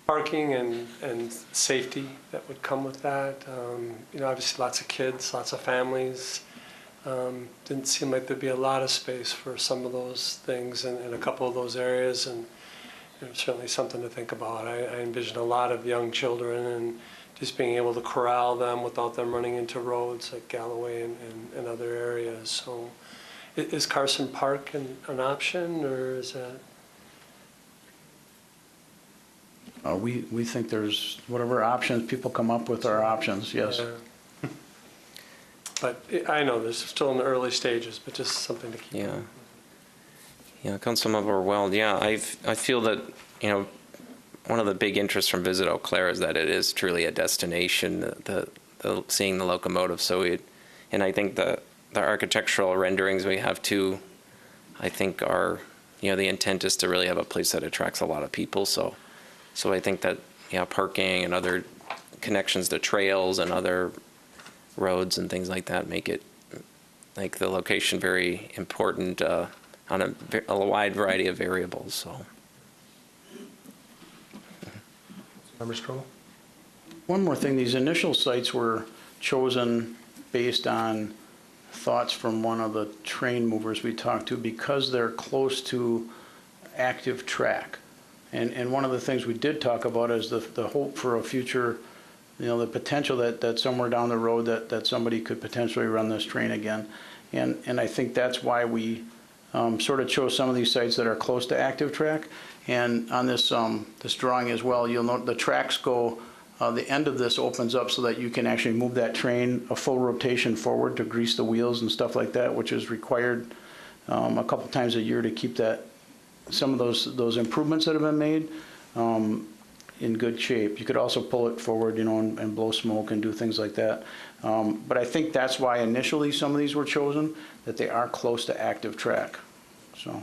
Parking and safety that would come with that. Obviously lots of kids, lots of families. Didn't seem like there'd be a lot of space for some of those things in a couple of those areas, and certainly something to think about. I envision a lot of young children and just being able to corral them without them running into roads like Galloway and other areas. So is Carson Park an option, or is that? We think there's whatever options people come up with are options, yes. Yeah. But I know this is still in the early stages, but just something to keep in mind. Yeah, Councilmember Weld, I feel that, one of the big interests from Visit Eau Claire is that it is truly a destination, the seeing the locomotive. And I think the architectural renderings we have too, I think are, the intent is to really have a place that attracts a lot of people. So I think that, parking and other connections to trails and other roads and things like that make it, like the location very important on a wide variety of variables, so. Member Strobel? One more thing, these initial sites were chosen based on thoughts from one of the train movers we talked to, because they're close to active track. And one of the things we did talk about is the hope for a future, the potential that somewhere down the road that somebody could potentially run this train again. And I think that's why we sort of chose some of these sites that are close to active track. And on this drawing as well, you'll note the tracks go, the end of this opens up so that you can actually move that train a full rotation forward to grease the wheels and stuff like that, which is required a couple times a year to keep some of those improvements that have been made in good shape. You could also pull it forward, and blow smoke and do things like that. But I think that's why initially some of these were chosen, that they are close to active track. So.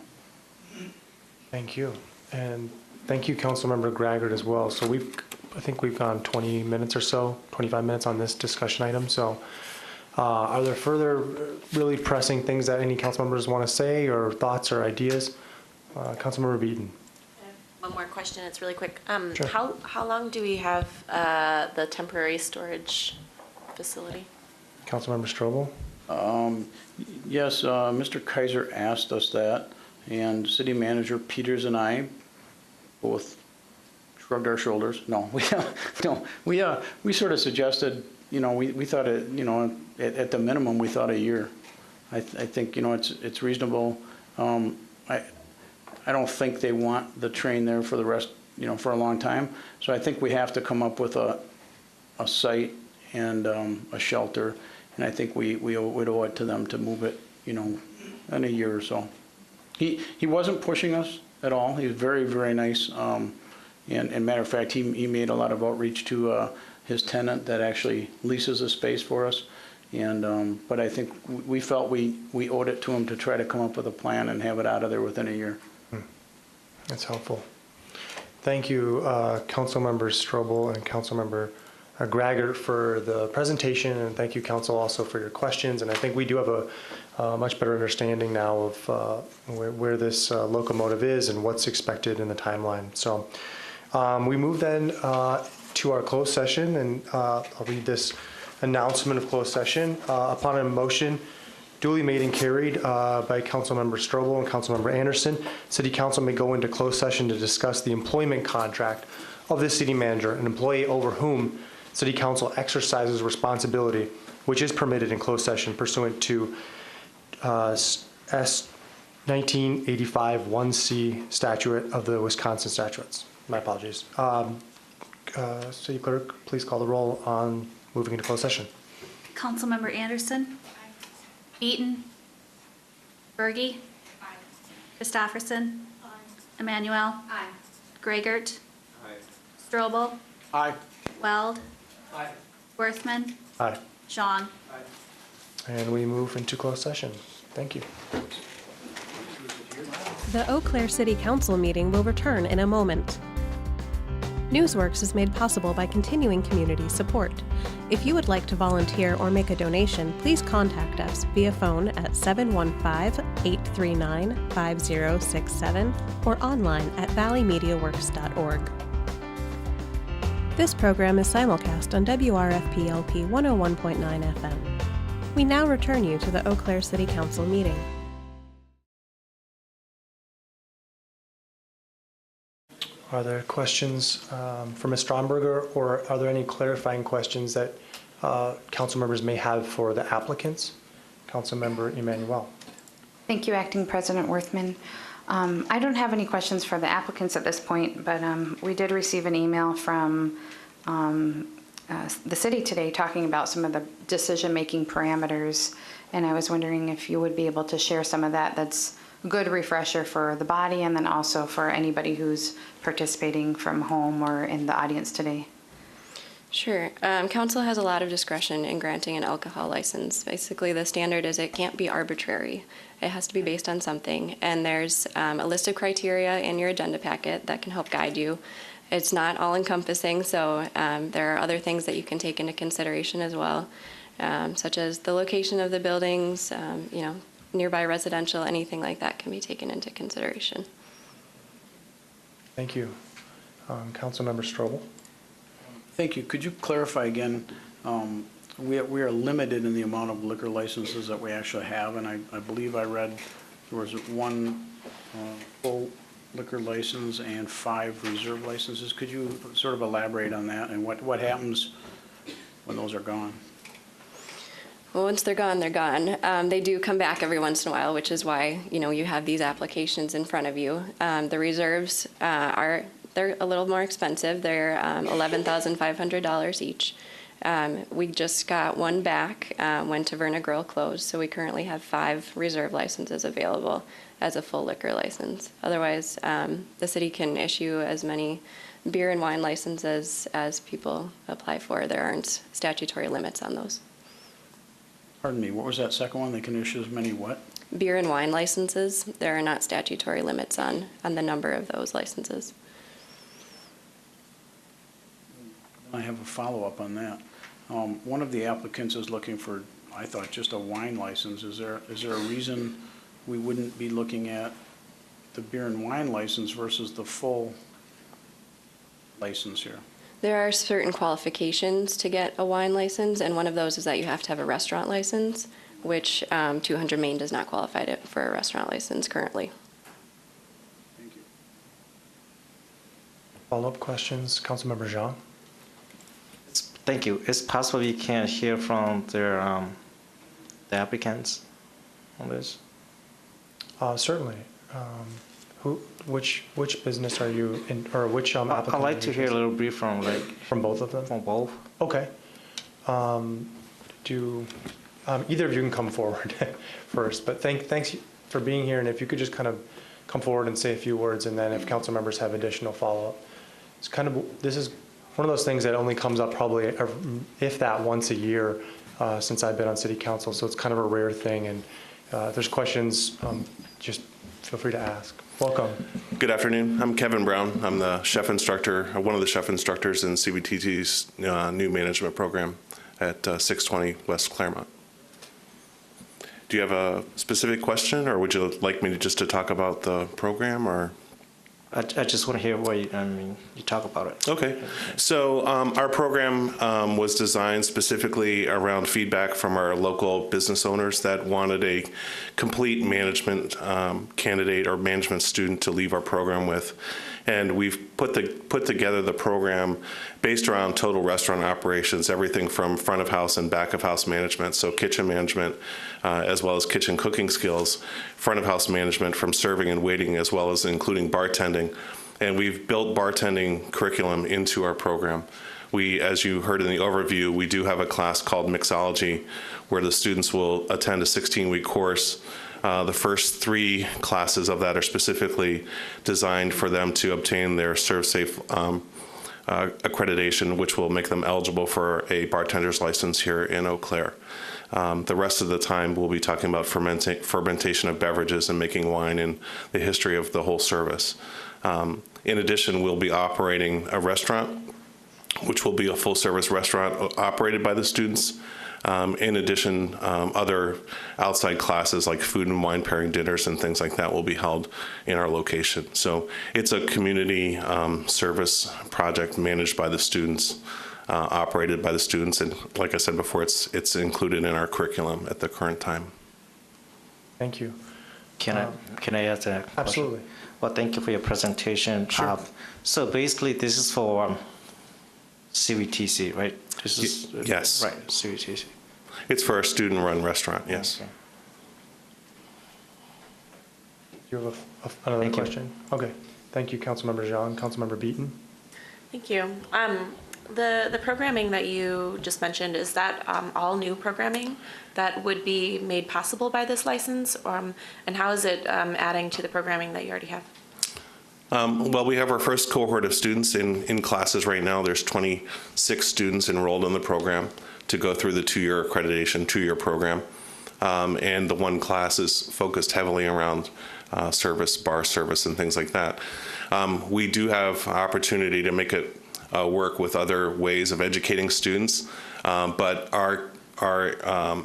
Thank you. And thank you, Councilmember Graggart, as well. So I think we've gone 20 minutes or so, 25 minutes on this discussion item. So are there further really pressing things that any council members want to say, or thoughts or ideas? Councilmember Beaton. One more question, it's really quick. Sure. How long do we have the temporary storage facility? Councilmember Strobel. Yes, Mr. Kaiser asked us that, and City Manager Peters and I both shrugged our shoulders. No, we sort of suggested, we thought at the minimum we thought a year. I think it's reasonable. I don't think they want the train there for the rest, for a long time. So I think we have to come up with a site and a shelter, and I think we would owe it to them to move it, in a year or so. He wasn't pushing us at all. He was very, very nice. And matter of fact, he made a lot of outreach to his tenant that actually leases the space for us. And but I think we felt we owed it to him to try to come up with a plan and have it out of there within a year. That's helpful. Thank you, Councilmember Strobel and Councilmember Graggart for the presentation, and thank you, council, also for your questions. And I think we do have a much better understanding now of where this locomotive is and what's expected in the timeline. So we move then to our closed session, and I'll read this announcement of closed session. Upon a motion duly made and carried by Councilmember Strobel and Councilmember Anderson, City Council may go into closed session to discuss the employment contract of the city manager, an employee over whom City Council exercises responsibility, which is permitted in closed session pursuant to S 1985 1C statute of the Wisconsin statutes. My apologies. City Clerk, please call the roll on moving into closed session. Councilmember Anderson. Eaton. Berge. Christofferson. Emmanuel. Greigert. Strobel. Aye. Weld. Worthman. Aye. Jean. And we move into closed session. Thank you. The Eau Claire City Council meeting will return in a moment. Newsworks is made possible by continuing community support. If you would like to volunteer or make a donation, please contact us via phone at 715-839-5067 or online at valleymediaworks.org. This program is simulcast on WRFP-LP 101.9 FM. We now return you to the Eau Claire City Council meeting. Are there questions for Ms. Stromberger, or are there any clarifying questions that council members may have for the applicants? Councilmember Emmanuel. Thank you, Acting President Worthman. I don't have any questions for the applicants at this point, but we did receive an email from the city today talking about some of the decision-making parameters, and I was wondering if you would be able to share some of that. That's a good refresher for the body and then also for anybody who's participating from home or in the audience today. Sure. Council has a lot of discretion in granting an alcohol license. Basically, the standard is it can't be arbitrary. It has to be based on something. And there's a list of criteria in your agenda packet that can help guide you. It's not all-encompassing, so there are other things that you can take into consideration as well, such as the location of the buildings, nearby residential, anything like that can be taken into consideration. Thank you. Councilmember Strobel. Thank you. Could you clarify again, we are limited in the amount of liquor licenses that we actually have, and I believe I read there was one full liquor license and 5 reserve licenses. Could you sort of elaborate on that and what happens when those are gone? Well, once they're gone, they're gone. They do come back every once in a while, which is why, you have these applications in front of you. The reserves they're a little more expensive. They're $11,500 each. We just got one back when Taverna Grill closed, so we currently have 5 reserve licenses available as a full liquor license. Otherwise, the city can issue as many beer and wine licenses as people apply for. There aren't statutory limits on those. Pardon me, what was that second one? They can issue as many what? Beer and wine licenses. There are not statutory limits on the number of those licenses. I have a follow-up on that. One of the applicants is looking for, I thought, just a wine license. Is there a reason we wouldn't be looking at the beer and wine license versus the full license here? There are certain qualifications to get a wine license, and one of those is that you have to have a restaurant license, which 200 Main does not qualify for a restaurant license currently. Thank you. Follow-up questions, Councilmember Jean. Thank you. It's possible we can hear from the applicants on this. Certainly. Which business are you in, or which applicant? I'd like to hear a little brief from both of them. From both. Okay. Either of you can come forward first, but thanks for being here, and if you could just kind of come forward and say a few words, and then if council members have additional follow-up. This is one of those things that only comes up probably, if that, once a year since I've been on city council, so it's kind of a rare thing, and if there's questions, just feel free to ask. Welcome. Good afternoon. I'm Kevin Brown. I'm the chef instructor, one of the chef instructors in CBTT's new management program at 620 West Claremont. Do you have a specific question, or would you like me to talk about the program, or? I just want to hear what you talk about it. Okay. So our program was designed specifically around feedback from our local business owners that wanted a complete management candidate or management student to leave our program with. And we've put together the program based around total restaurant operations, everything from front of house and back of house management, so kitchen management, as well as kitchen cooking skills, front of house management from serving and waiting, as well as including bartending. And we've built bartending curriculum into our program. We, as you heard in the overview, we do have a class called Mixology, where the students will attend a 16-week course. The first 3 classes of that are specifically designed for them to obtain their ServSafe accreditation, which will make them eligible for a bartender's license here in Eau Claire. The rest of the time, we'll be talking about fermentation of beverages and making wine and the history of the whole service. In addition, we'll be operating a restaurant, which will be a full-service restaurant operated by the students. In addition, other outside classes like food and wine pairing dinners and things like that will be held in our location. So it's a community service project managed by the students, operated by the students, and like I said before, it's included in our curriculum at the current time. Thank you. Can I ask a question? Absolutely. Well, thank you for your presentation. Sure. So basically, this is for CBTC, right? This is yes. Right, CBTC. It's for a student-run restaurant, yes. Okay. Do you have another question? Okay. Thank you, Councilmember Zhang. Councilmember Beaton. Thank you. The programming that you just mentioned, is that all new programming that would be made possible by this license? And how is it adding to the programming that you already have? Well, we have our first cohort of students in classes right now. There's 26 students enrolled in the program to go through the 2-year accreditation, 2-year program. And the one class is focused heavily around service, bar service, and things like that. We do have opportunity to make it work with other ways of educating students, but our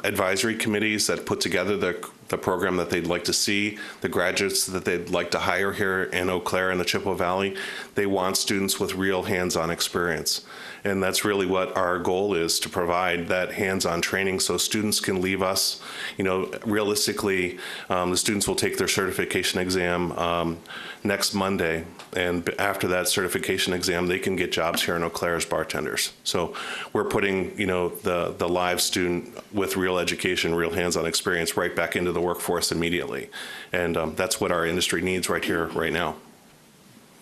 advisory committees that put together the program that they'd like to see, the graduates that they'd like to hire here in Eau Claire and the Chippewa Valley, they want students with real hands-on experience. And that's really what our goal is, to provide that hands-on training so students can leave us. You know, realistically, the students will take their certification exam next Monday, and after that certification exam, they can get jobs here in Eau Claire as bartenders. So we're putting, you know, the live student with real education, real hands-on experience right back into the workforce immediately. And that's what our industry needs right here, right now.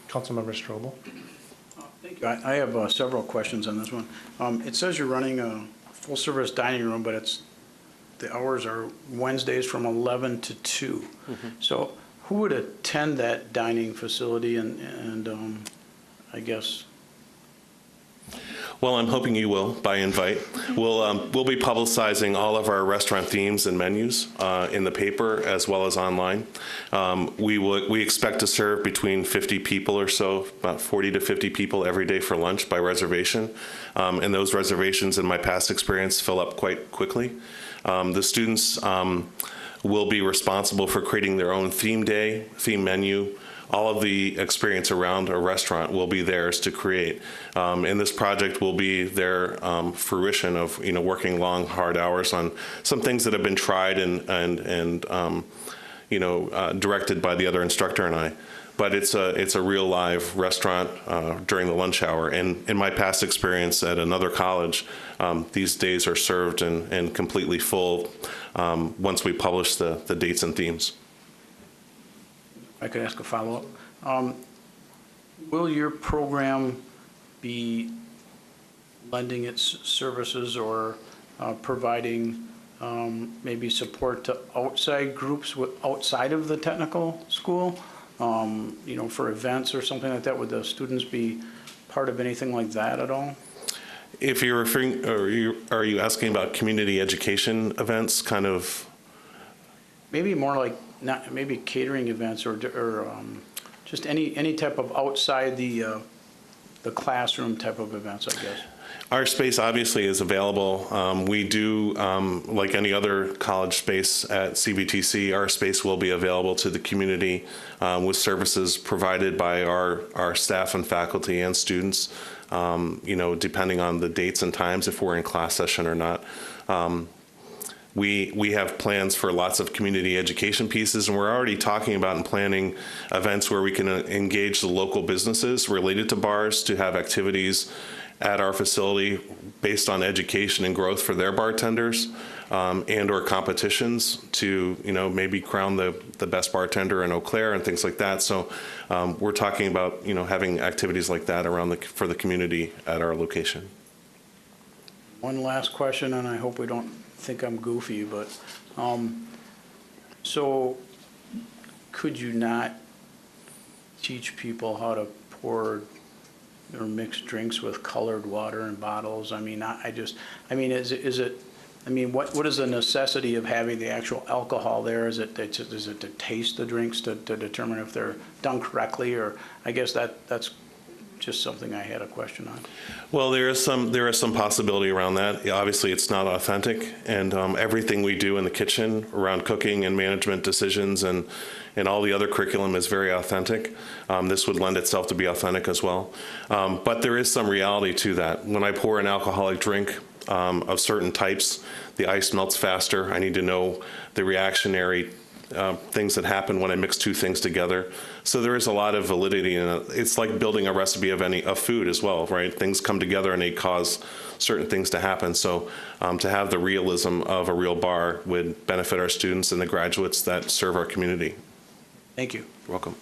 Councilmember Strobel. Thank you. I have several questions on this one. It says you're running a full-service dining room, but the hours are Wednesdays from 11 to 2. Mm-hmm. So who would attend that dining facility and I guess? Well, I'm hoping you will by invite. We'll be publicizing all of our restaurant themes and menus in the paper as well as online. We expect to serve between 50 people or so, about 40 to 50 people every day for lunch by reservation. And those reservations, in my past experience, fill up quite quickly. The students will be responsible for creating their own theme day, theme menu. All of the experience around a restaurant will be theirs to create. And this project will be their fruition of, you know, working long, hard hours on some things that have been tried and you know, directed by the other instructor and I. But it's a real live restaurant during the lunch hour. And in my past experience at another college, these days are served and completely full once we publish the dates and themes. I could ask a follow-up. Will your program be lending its services or providing maybe support to outside groups outside of the technical school? You know, for events or something like that? Would the students be part of anything like that at all? If you're referring, are you asking about community education events, kind of? Maybe more like not, maybe catering events or just any type of outside the classroom type of events, I guess. Our space obviously is available. We do, like any other college space at CVTC, our space will be available to the community with services provided by our staff and faculty and students, depending on the dates and times, if we're in class session or not. We have plans for lots of community education pieces, and we're already talking about and planning events where we can engage the local businesses related to bars to have activities at our facility based on education and growth for their bartenders, and or competitions to maybe crown the best bartender in Eau Claire and things like that. So we're talking about having activities like that for the community at our location. One last question, and I hope we don't think I'm goofy, but so could you not teach people how to pour or mix drinks with colored water in bottles? I mean, what is the necessity of having the actual alcohol there? Is it to taste the drinks to determine if they're done correctly? Or I guess that's just something I had a question on. Well, there is some possibility around that. Obviously, it's not authentic, and everything we do in the kitchen around cooking and management decisions and all the other curriculum is very authentic. This would lend itself to be authentic as well. But there is some reality to that. When I pour an alcoholic drink of certain types, the ice melts faster. I need to know the reactionary things that happen when I mix two things together. So there is a lot of validity in it. It's like building a recipe of food as well, right? Things come together and they cause certain things to happen. So to have the realism of a real bar would benefit our students and the graduates that serve our community. Thank you. You're welcome.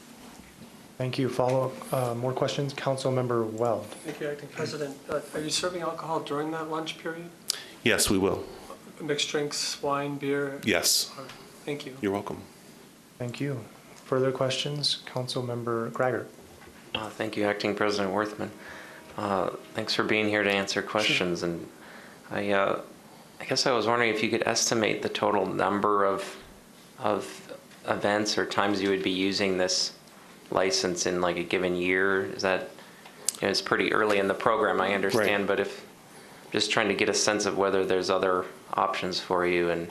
Thank you. Follow-up, more questions? Councilmember Weld. Thank you, Acting President. Are you serving alcohol during that lunch period? Yes, we will. Mixed drinks, wine, beer? Yes. Thank you. You're welcome. Thank you. Further questions? Councilmember Greigert. Thank you, Acting President Worthman. Thanks for being here to answer questions. Sure. And I guess I was wondering if you could estimate the total number of events or times you would be using this license in like a given year. Is that, it's pretty early in the program, I understand, right. But if just trying to get a sense of whether there's other options for you and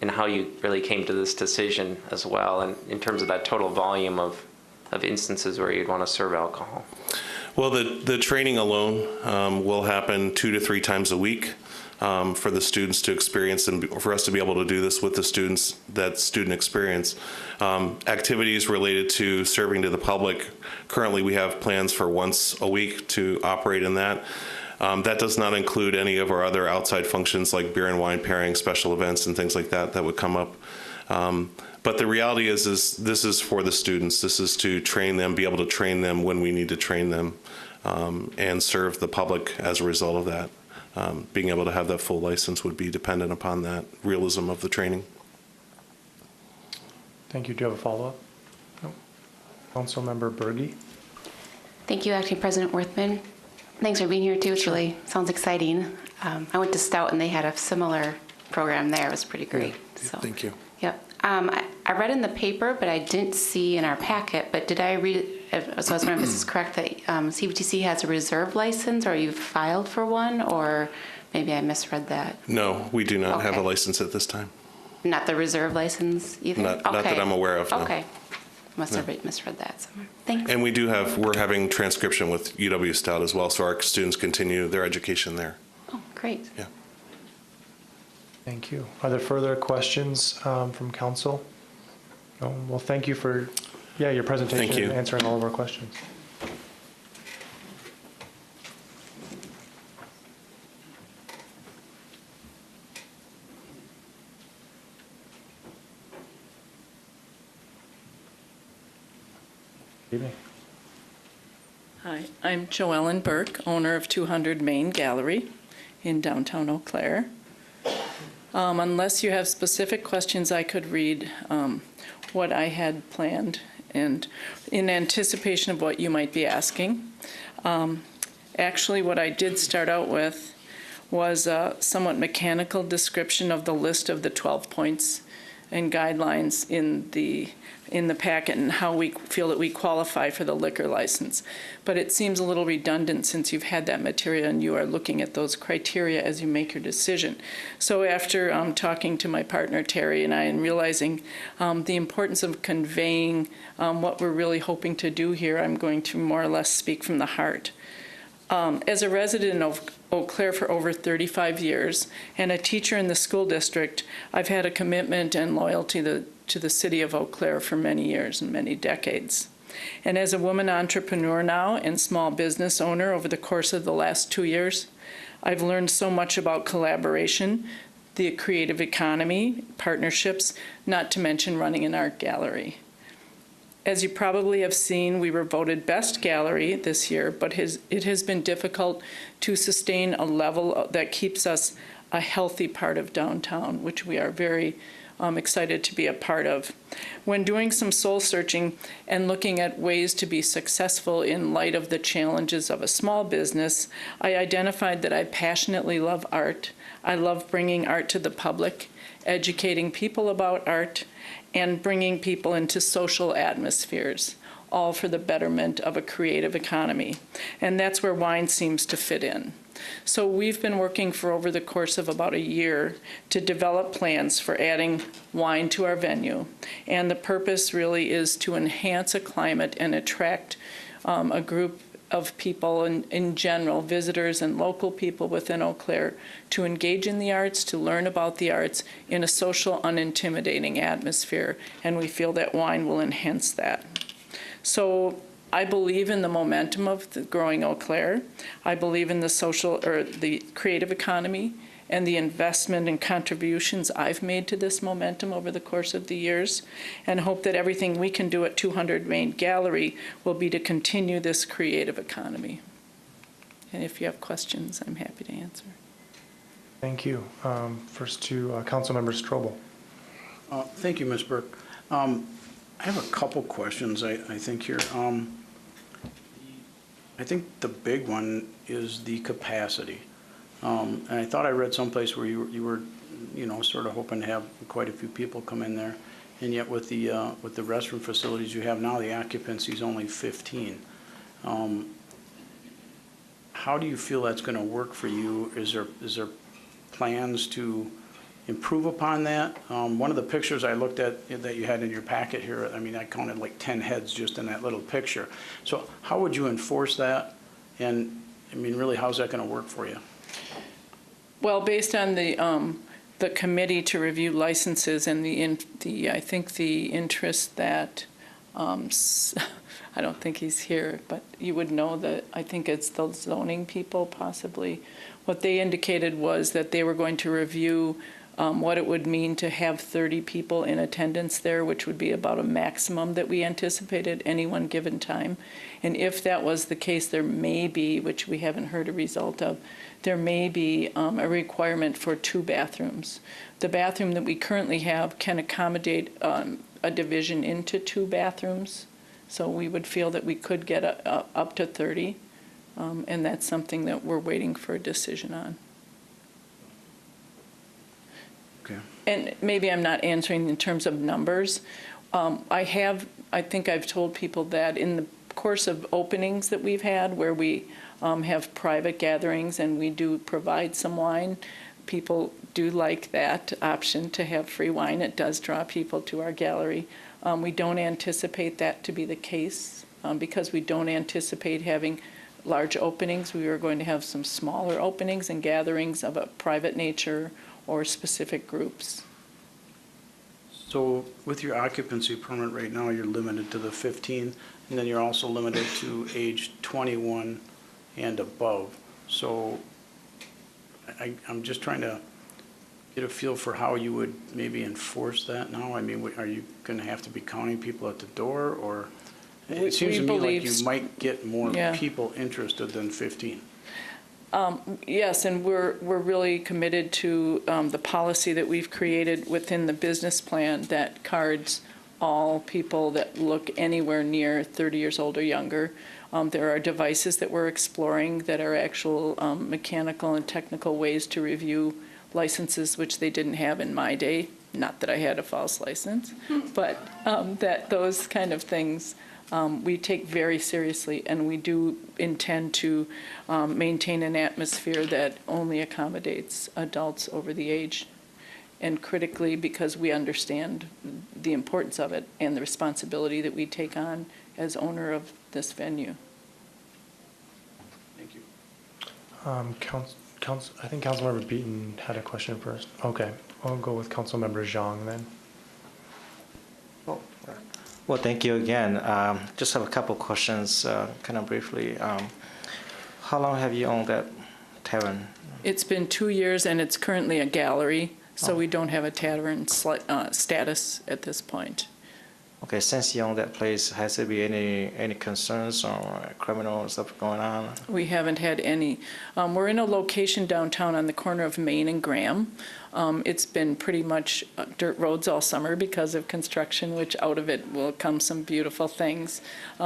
how you really came to this decision as well, and in terms of that total volume of instances where you'd want to serve alcohol. Well, the training alone will happen 2 to 3 times a week for the students to experience and for us to be able to do this with the students, that student experience. Activities related to serving to the public, currently we have plans for once a week to operate in that. That does not include any of our other outside functions like beer and wine pairing, special events, and things like that would come up. But the reality is this is for the students. This is to train them, be able to train them when we need to train them, and serve the public as a result of that. Being able to have that full license would be dependent upon that realism of the training. Thank you. Do you have a follow-up? No. Councilmember Berge. Thank you, Acting President Worthman. Thanks for being here too. It really sounds exciting. I went to Stout and they had a similar program there. It was pretty great. Yeah. So, thank you. Yep. I read in the paper, but I didn't see in our packet. But did I read? So I was wondering if this is correct that CVTC has a reserve license, or you've filed for one, or maybe I misread that. No, we do not have a license at this time. Not the reserve license either. Not that I'm aware of. No. Okay. Must have misread that somewhere. Thanks. And we're having transcription with UW Stout as well, so our students continue their education there. Oh, great. Yeah. Thank you. Are there further questions from council? No? Well, thank you for your presentation and answering all of our questions. Good evening. Hi, I'm Joellen Burke, owner of 200 Main Gallery in downtown Eau Claire. Unless you have specific questions, I could read what I had planned and in anticipation of what you might be asking. Actually, what I did start out with was a somewhat mechanical description of the list of the 12 points and guidelines in the packet and how we feel that we qualify for the liquor license. But it seems a little redundant since you've had that material and you are looking at those criteria as you make your decision. So after talking to my partner Terry and I and realizing the importance of conveying what we're really hoping to do here, I'm going to more or less speak from the heart. As a resident of Eau Claire for over 35 years and a teacher in the school district, I've had a commitment and loyalty to the city of Eau Claire for many years and many decades. And as a woman entrepreneur now and small business owner over the course of the last 2 years, I've learned so much about collaboration, the creative economy, partnerships, not to mention running an art gallery. As you probably have seen, we were voted Best Gallery this year, but it has been difficult to sustain a level that keeps us a healthy part of downtown, which we are very excited to be a part of. When doing some soul searching and looking at ways to be successful in light of the challenges of a small business, I identified that I passionately love art. I love bringing art to the public, educating people about art, and bringing people into social atmospheres, all for the betterment of a creative economy. And that's where wine seems to fit in. So we've been working for over the course of about a year to develop plans for adding wine to our venue. And the purpose really is to enhance a climate and attract a group of people in general, visitors and local people within Eau Claire, to engage in the arts, to learn about the arts in a social, unintimidating atmosphere. And we feel that wine will enhance that. So I believe in the momentum of the growing Eau Claire. I believe in the social or the creative economy and the investment and contributions I've made to this momentum over the course of the years, and hope that everything we can do at 200 Main Gallery will be to continue this creative economy. And if you have questions, I'm happy to answer. Thank you. First to Councilmember Strobel. Thank you, Ms. Burke. I have a couple questions, I think, here. I think the big one is the capacity. And I thought I read someplace where you were, sort of hoping to have quite a few people come in there, and yet with the restroom facilities you have now, the occupancy is only 15. How do you feel that's going to work for you? Is there plans to improve upon that? One of the pictures I looked at that you had in your packet here, I mean, I counted like 10 heads just in that little picture. So how would you enforce that? And I mean, really, how's that going to work for you? Well, based on the committee to review licenses and I think the interest that I don't think he's here, but you would know that I think it's the zoning people possibly. What they indicated was that they were going to review what it would mean to have 30 people in attendance there, which would be about a maximum that we anticipated any one given time. And if that was the case, there may be, which we haven't heard a result of, there may be a requirement for 2 bathrooms. The bathroom that we currently have can accommodate a division into 2 bathrooms. So we would feel that we could get up to 30. And that's something that we're waiting for a decision on. Okay. And maybe I'm not answering in terms of numbers. I think I've told people that in the course of openings that we've had where we have private gatherings and we do provide some wine, people do like that option to have free wine. It does draw people to our gallery. We don't anticipate that to be the case because we don't anticipate having large openings. We are going to have some smaller openings and gatherings of a private nature or specific groups. So with your occupancy permit right now, you're limited to the 15, and then you're also limited to age 21 and above. So I'm just trying to get a feel for how you would maybe enforce that now. I mean, are you going to have to be counting people at the door, or it seems to me like you might get more people interested than 15. Yes, and we're really committed to the policy that we've created within the business plan that cards all people that look anywhere near 30 years old or younger. There are devices that we're exploring that are actual mechanical and technical ways to review licenses, which they didn't have in my day. not that I had a false license, but that those kind of things we take very seriously, and we do intend to maintain an atmosphere that only accommodates adults over the age, and critically because we understand the importance of it and the responsibility that we take on as owner of this venue. Thank you. I think Councilmember Beaton had a question first. Okay, I'll go with Councilmember Zhang then. Well, thank you again. Just have a couple questions, kind of briefly. How long have you owned that tavern? It's been 2 years, and it's currently a gallery, so we don't have a tavern status at this point. Okay, since you own that place, has there been any concerns or criminal stuff going on? We haven't had any. We're in a location downtown on the corner of Main and Graham. It's been pretty much dirt roads all summer because of construction, which out of it will come some beautiful things.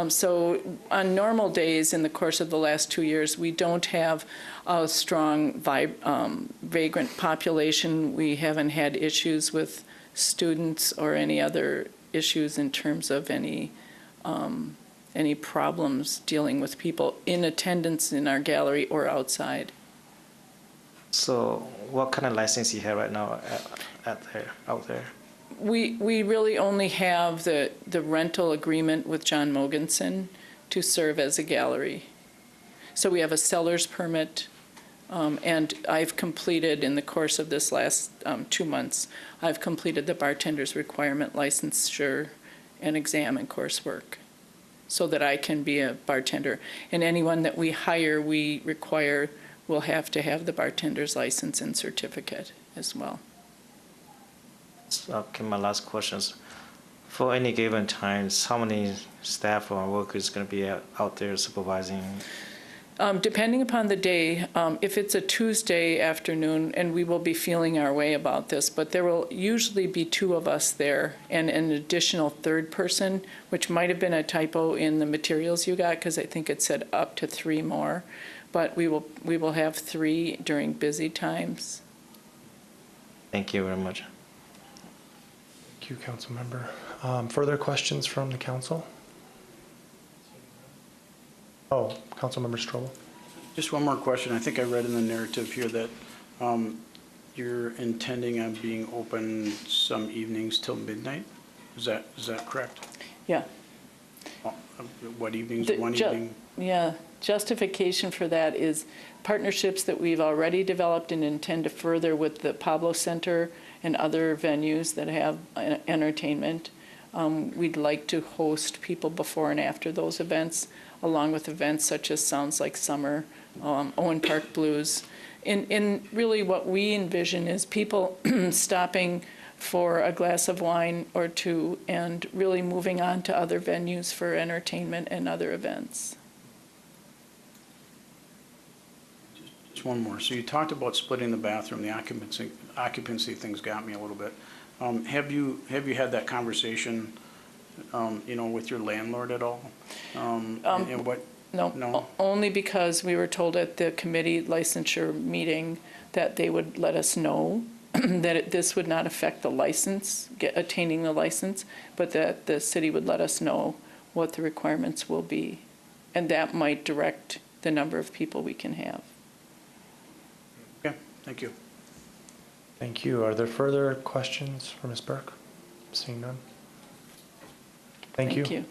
So on normal days in the course of the last 2 years, we don't have a strong vagrant population. We haven't had issues with students or any other issues in terms of any problems dealing with people in attendance in our gallery or outside. So what kind of license you have right now out there? We really only have the rental agreement with John Mogensen to serve as a gallery. So we have a seller's permit, and I've completed in the course of this last 2 months, I've completed the bartender's requirement licensure and exam and coursework so that I can be a bartender. And anyone that we hire, we require will have to have the bartender's license and certificate as well. Okay, my last questions. For any given times, how many staff or workers going to be out there supervising? Depending upon the day, if it's a Tuesday afternoon, and we will be feeling our way about this, but there will usually be 2 of us there and an additional 3rd person, which might have been a typo in the materials you got because I think it said up to 3 more. But we will have 3 during busy times. Thank you very much. Thank you, Councilmember. Further questions from the council? Oh, Councilmember Strobel. Just one more question. I think I read in the narrative here that you're intending on being open some evenings till midnight. Is that correct? Yeah. What evenings? One evening? Yeah. Justification for that is partnerships that we've already developed and intend to further with the Pablo Center and other venues that have entertainment. We'd like to host people before and after those events, along with events such as Sounds Like Summer, Owen Park Blues. And really what we envision is people stopping for a glass of wine or 2 and really moving on to other venues for entertainment and other events. Just one more. So you talked about splitting the bathroom, the occupancy things got me a little bit. Have you had that conversation, with your landlord at all? And what? No, only because we were told at the committee licensure meeting that they would let us know that this would not affect the license, attaining the license, but that the city would let us know what the requirements will be. And that might direct the number of people we can have. Okay, thank you. Thank you. Are there further questions for Ms. Burke? Seeing none. Thank you.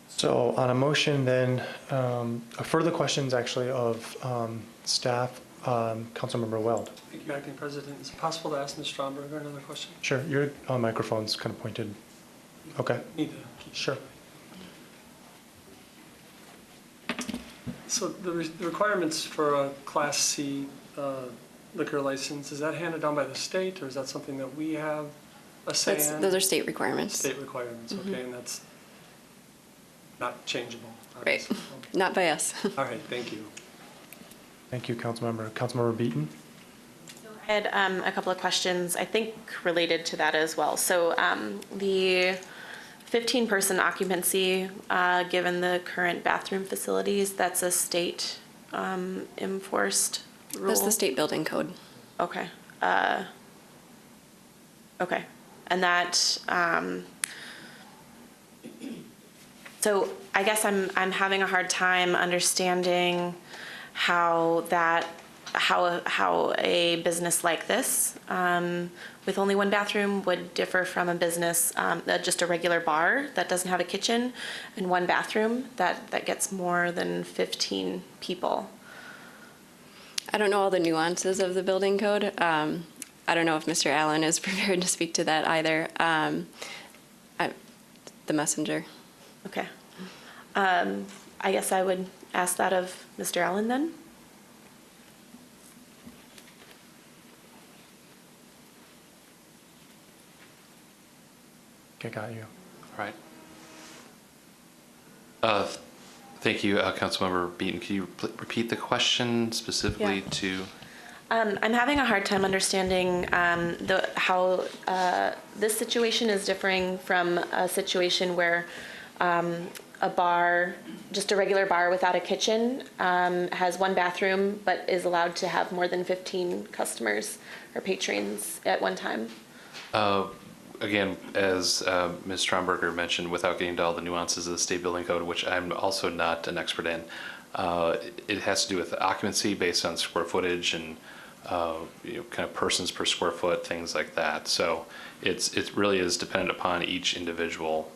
So on a motion then, further questions actually of staff, Councilmember Weld. Thank you, Acting President. Is it possible to ask Ms. Stromberger another question? Sure, your microphone's kind of pointed. Okay. Need to keep Sure. So the requirements for a Class C liquor license, is that handed down by the state, or is that something that we have a say in? Those are state requirements. State requirements, okay, and that's not changeable. Right, not by us. All right, thank you. Thank you, Councilmember. Councilmember Beaton? I had a couple of questions, I think, related to that as well. So the 15-person occupancy, given the current bathroom facilities, that's a state enforced rule? That's the state building code. Okay. Okay. And that, so I guess I'm having a hard time understanding how a business like this, with only one bathroom, would differ from a business, just a regular bar that doesn't have a kitchen and one bathroom that gets more than 15 people. I don't know all the nuances of the building code. I don't know if Mr. Allen is prepared to speak to that either. The messenger. Okay. I guess I would ask that of Mr. Allen then. Okay, got you. All right. Thank you, Councilmember Beaton. Can you repeat the question specifically to? I'm having a hard time understanding how this situation is differing from a situation where a bar, just a regular bar without a kitchen, has one bathroom but is allowed to have more than 15 customers or patrons at one time. Again, as Ms. Stromberger mentioned, without getting to all the nuances of the state building code, which I'm also not an expert in, it has to do with occupancy based on square footage and kind of persons per square foot, things like that. So it really is dependent upon each individual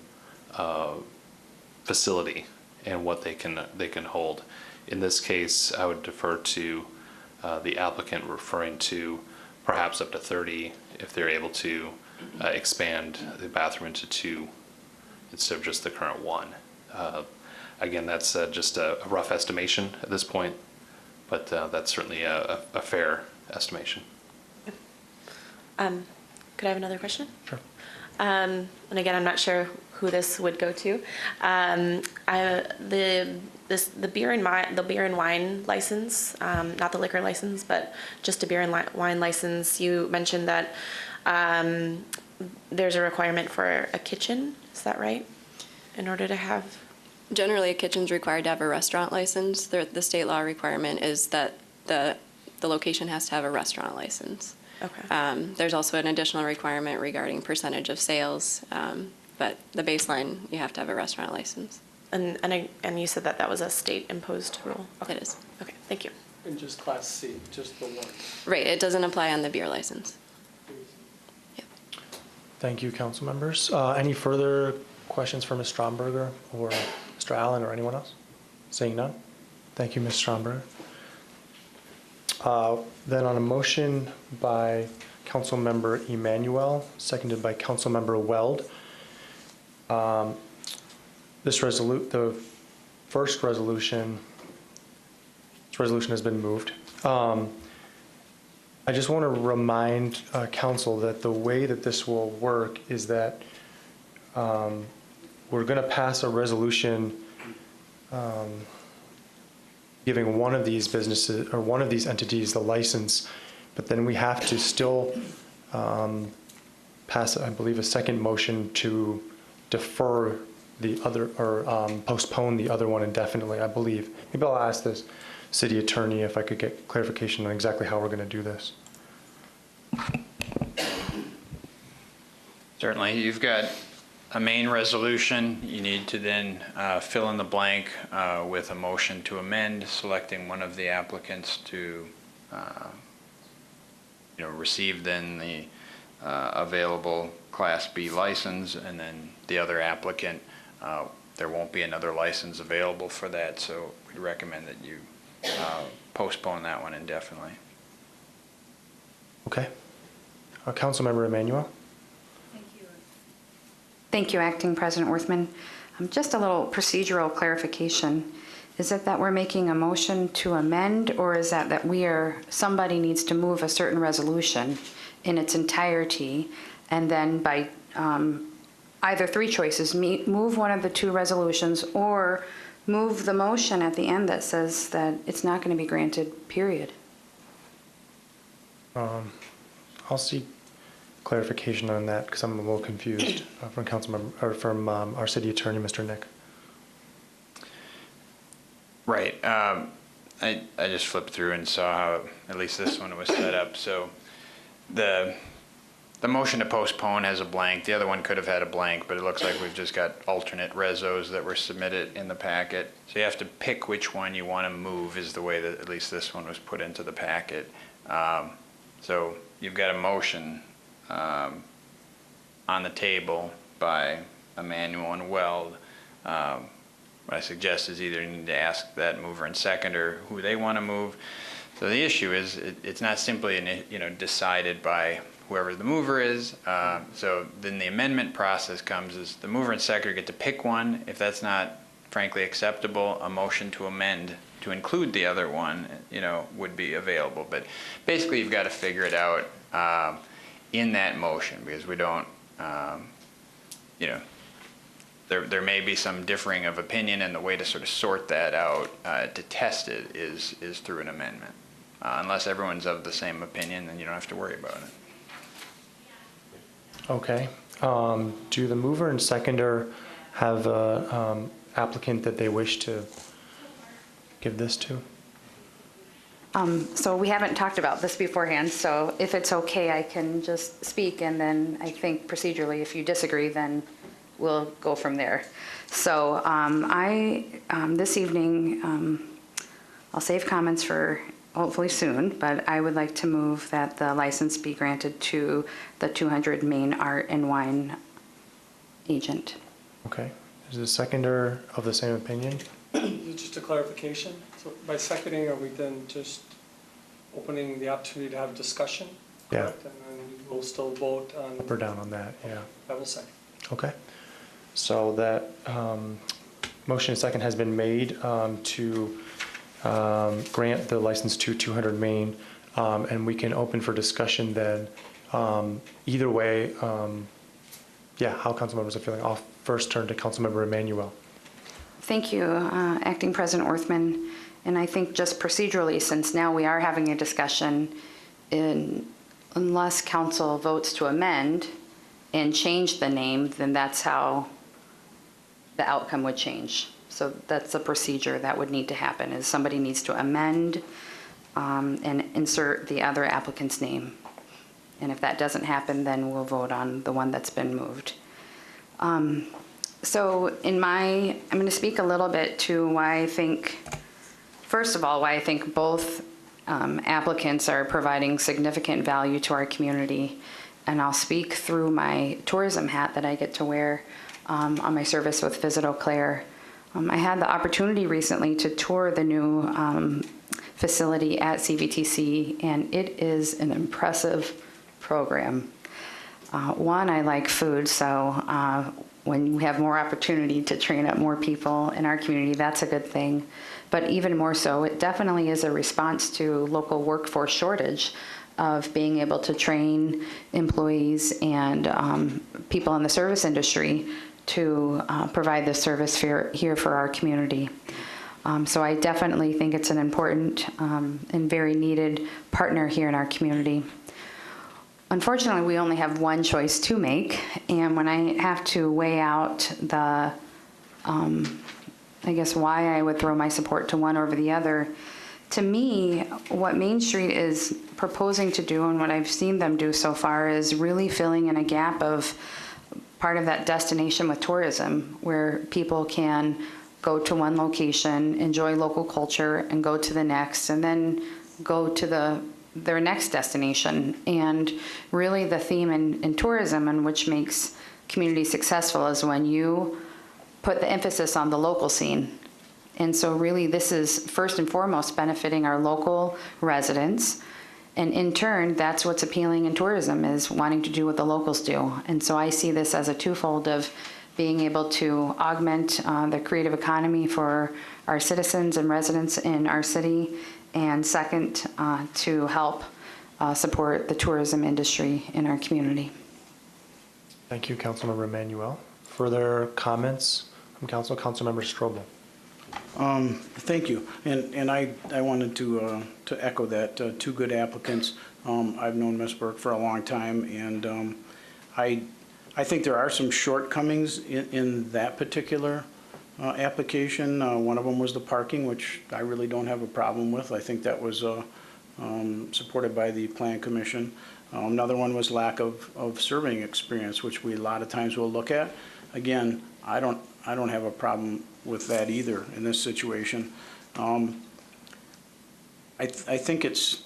facility and what they can hold. In this case, I would defer to the applicant referring to perhaps up to 30 if they're able to expand the bathroom into 2 instead of just the current 1. Again, that's just a rough estimation at this point, but that's certainly a fair estimation. Could I have another question? Sure. And again, I'm not sure who this would go to. The beer and wine license, not the liquor license, but just a beer and wine license. You mentioned that there's a requirement for a kitchen. Is that right? In order to have. Generally, a kitchen's required to have a restaurant license. The state law requirement is that the location has to have a restaurant license. Okay. There's also an additional requirement regarding percentage of sales, but the baseline, you have to have a restaurant license. And you said that was a state-imposed rule? Okay. It is. Okay, thank you. And just Class C, just the one. Right, it doesn't apply on the beer license. Thank you, council members. Any further questions for Ms. Stromberger or Mr. Allen or anyone else? Seeing none. Thank you, Ms. Stromberger. Then on a motion by Councilmember Emanuel, seconded by Councilmember Weld, the first resolution has been moved. I just want to remind council that the way that this will work is that we're going to pass a resolution giving one of these businesses or one of these entities the license, but then we have to still pass, I believe, a second motion to defer the other or postpone the other one indefinitely, I believe. Maybe I'll ask the city attorney if I could get clarification on exactly how we're going to do this. Certainly. You've got a main resolution. You need to then fill in the blank with a motion to amend, selecting one of the applicants to receive then the available Class B license, and then the other applicant, there won't be another license available for that, so we recommend that you postpone that one indefinitely. Okay. Councilmember Emanuel. Thank you, Acting President Worthman. Just a little procedural clarification. Is it that we're making a motion to amend, or is that somebody needs to move a certain resolution in its entirety, and then by either 3 choices, move one of the 2 resolutions, or move the motion at the end that says that it's not going to be granted, period? I'll seek clarification on that because I'm a little confused from Councilmember or from our city attorney, Mr. Nick. Right. I just flipped through and saw how at least this one was set up. So the The motion to postpone has a blank. The other one could have had a blank, but it looks like we've just got alternate rezos that were submitted in the packet. So you have to pick which one you want to move is the way that at least this one was put into the packet. So you've got a motion on the table by Emmanuel and Weld. What I suggest is either you need to ask that mover and seconder who they want to move. So the issue is it's not simply decided by whoever the mover is. So then the amendment process comes is the mover and seconder get to pick one. If that's not frankly acceptable, a motion to amend to include the other one, would be available. But basically you've got to figure it out in that motion because we don't, there may be some differing of opinion, and the way to sort of sort that out to test it is through an amendment. Unless everyone's of the same opinion, then you don't have to worry about it. Okay. Do the mover and seconder have a applicant that they wish to give this to? So we haven't talked about this beforehand, so if it's okay, I can just speak, and then I think procedurally, if you disagree, then we'll go from there. So this evening, I'll save comments for hopefully soon, but I would like to move that the license be granted to the 200 Main Art and Wine agent. Okay. Is the seconder of the same opinion? Just a clarification. So by seconding, are we then just opening the opportunity to have discussion? Yeah. Correct? And then we'll still vote on. Up or down on that, yeah. I will second. Okay. So that motion and second has been made to grant the license to 200 Main, and we can open for discussion then. Either way, how council members are feeling. I'll first turn to Councilmember Emmanuel. Thank you, Acting President Orthman. And I think just procedurally, since now we are having a discussion, unless council votes to amend and change the name, then that's how the outcome would change. So that's a procedure that would need to happen, is somebody needs to amend and insert the other applicant's name. And if that doesn't happen, then we'll vote on the one that's been moved. So I'm going to speak a little bit to why I think, first of all, why I think both applicants are providing significant value to our community. And I'll speak through my tourism hat that I get to wear on my service with Visit Eau Claire. I had the opportunity recently to tour the new facility at CVTC, and it is an impressive program. One, I like food, so when we have more opportunity to train up more people in our community, that's a good thing. But even more so, it definitely is a response to local workforce shortage of being able to train employees and people in the service industry to provide this service here for our community. So I definitely think it's an important and very needed partner here in our community. Unfortunately, we only have one choice to make, and when I have to weigh out the, I guess, why I would throw my support to one over the other, to me, what Main Street is proposing to do and what I've seen them do so far is really filling in a gap of part of that destination with tourism, where people can go to one location, enjoy local culture, and go to the next, and then go to their next destination. And really the theme in tourism, and which makes community successful, is when you put the emphasis on the local scene. And so really this is first and foremost benefiting our local residents. And in turn, that's what's appealing in tourism, is wanting to do what the locals do. And so I see this as a twofold of being able to augment the creative economy for our citizens and residents in our city, and second, to help support the tourism industry in our community. Thank you, Councilmember Emmanuel. Further comments from Council? Councilmember Strobel. Thank you. And I wanted to echo that. Two good applicants. I've known Ms. Burke for a long time, and I think there are some shortcomings in that particular application. One of them was the parking, which I really don't have a problem with. I think that was supported by the Plan Commission. Another one was lack of serving experience, which we a lot of times will look at. Again, I don't have a problem with that either in this situation. I think it's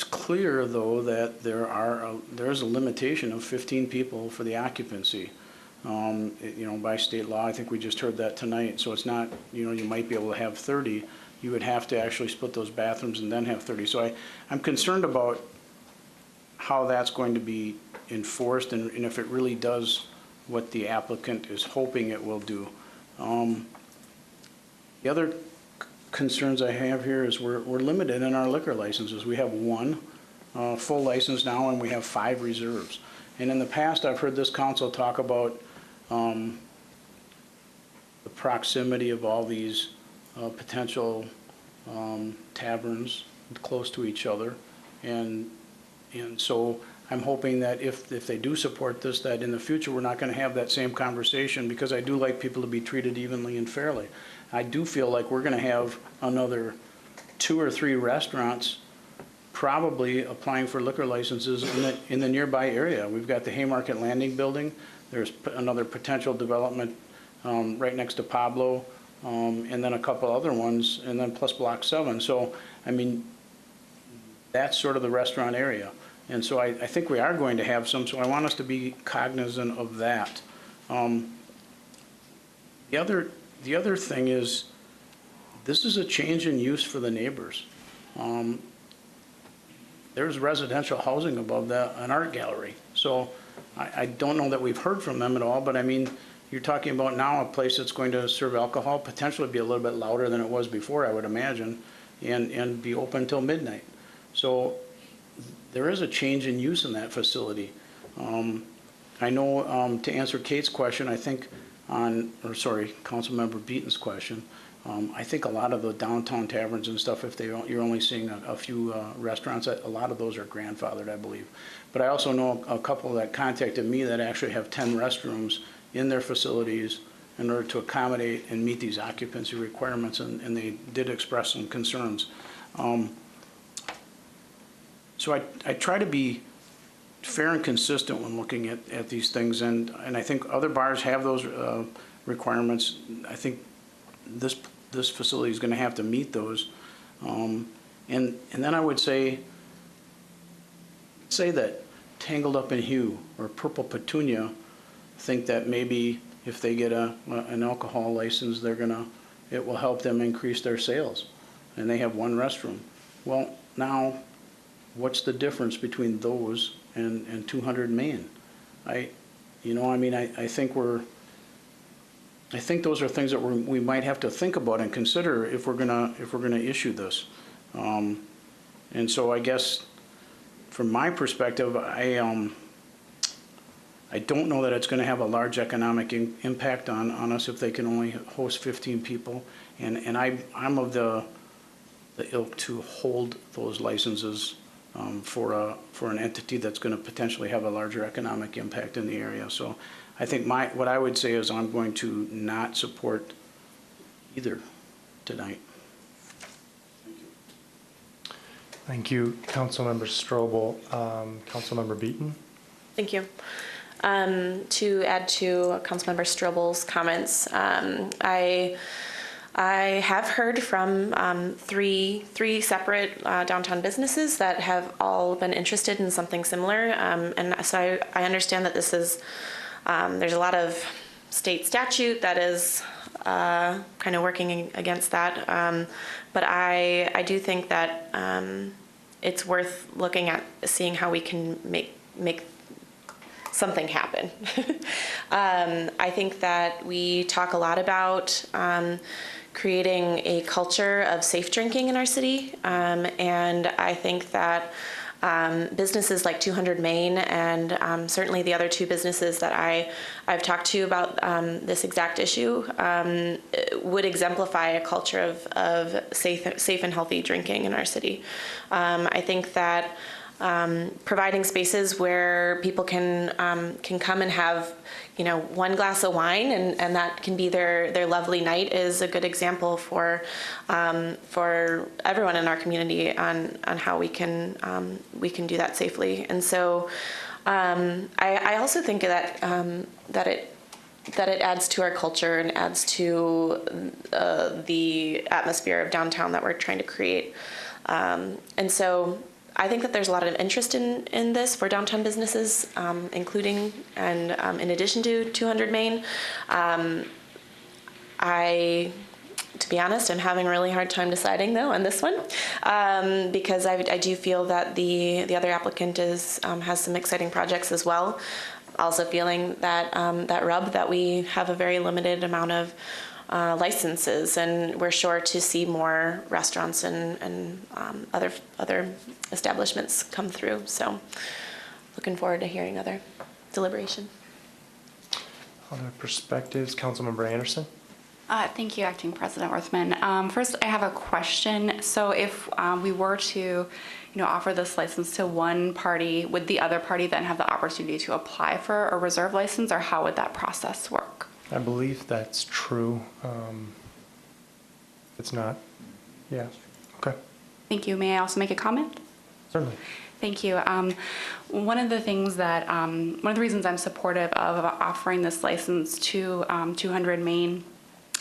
clear, though, that there is a limitation of 15 people for the occupancy. By state law, I think we just heard that tonight. So it's not, you might be able to have 30. You would have to actually split those bathrooms and then have 30. So I'm concerned about how that's going to be enforced and if it really does what the applicant is hoping it will do. The other concerns I have here is we're limited in our liquor licenses. We have one full license now and we have 5 reserves. And in the past, I've heard this council talk about the proximity of all these potential taverns close to each other. And so I'm hoping that if they do support this, that in the future we're not going to have that same conversation, because I do like people to be treated evenly and fairly. I do feel like we're going to have another 2 or 3 restaurants probably applying for liquor licenses in the nearby area. We've got the Haymarket Landing building. There's another potential development right next to Pablo, and then a couple other ones, and then plus Block 7. So, I mean, that's sort of the restaurant area. And so I think we are going to have some, so I want us to be cognizant of that. The other thing is, this is a change in use for the neighbors. There's residential housing above that, an art gallery. So I don't know that we've heard from them at all, but I mean, you're talking about now a place that's going to serve alcohol, potentially be a little bit louder than it was before, I would imagine, and be open until midnight. So there is a change in use in that facility. I know, to answer Kate's question, I think Councilmember Beaton's question, I think a lot of the downtown taverns and stuff, if you're only seeing a few restaurants, a lot of those are grandfathered, I believe. But I also know a couple that contacted me that actually have 10 restrooms in their facilities in order to accommodate and meet these occupancy requirements, and they did express some concerns. So I try to be fair and consistent when looking at these things, and I think other bars have those requirements. I think this facility is going to have to meet those. And then I would say that Tangled Up in Hue or Purple Petunia think that maybe if they get an alcohol license, it will help them increase their sales, and they have one restroom. Well, now, what's the difference between those and 200 Main? I think those are things that we might have to think about and consider if we're gonna issue this. And so I guess from my perspective, I don't know that it's going to have a large economic impact on us if they can only host 15 people. And I'm of the ilk to hold those licenses for an entity that's going to potentially have a larger economic impact in the area. So I think what I would say is I'm going to not support either tonight. Thank you, Councilmember Strobel. Councilmember Beaton. Thank you. To add to Councilmember Strobel's comments, I have heard from three separate downtown businesses that have all been interested in something similar, and so I understand that this is there's a lot of state statute that is kind of working against that, but I do think that it's worth looking at, seeing how we can make something happen. I think that we talk a lot about creating a culture of safe drinking in our city, and I think that businesses like 200 Main and certainly the other 2 businesses that I've talked to about this exact issue would exemplify a culture of safe and healthy drinking in our city. I think that providing spaces where people can come and have, one glass of wine, and that can be their lovely night, is a good example for everyone in our community on how we can do that safely. And so I also think that it adds to our culture and adds to the atmosphere of downtown that we're trying to create. And so I think that there's a lot of interest in this for downtown businesses, including and in addition to 200 Main. To be honest, I'm having a really hard time deciding though on this one, because I do feel that the other applicant has some exciting projects as well. Also feeling that that rub that we have a very limited amount of licenses, and we're sure to see more restaurants and other establishments come through. So looking forward to hearing other deliberation. Other perspectives, Councilmember Anderson? Thank you, Acting President Worthman. First, I have a question. So if we were to offer this license to one party, would the other party then have the opportunity to apply for a reserve license, or how would that process work? I believe that's true. It's not. Yeah. Okay. Thank you. May I also make a comment? Certainly. Thank you. One of the reasons I'm supportive of offering this license to 200 Main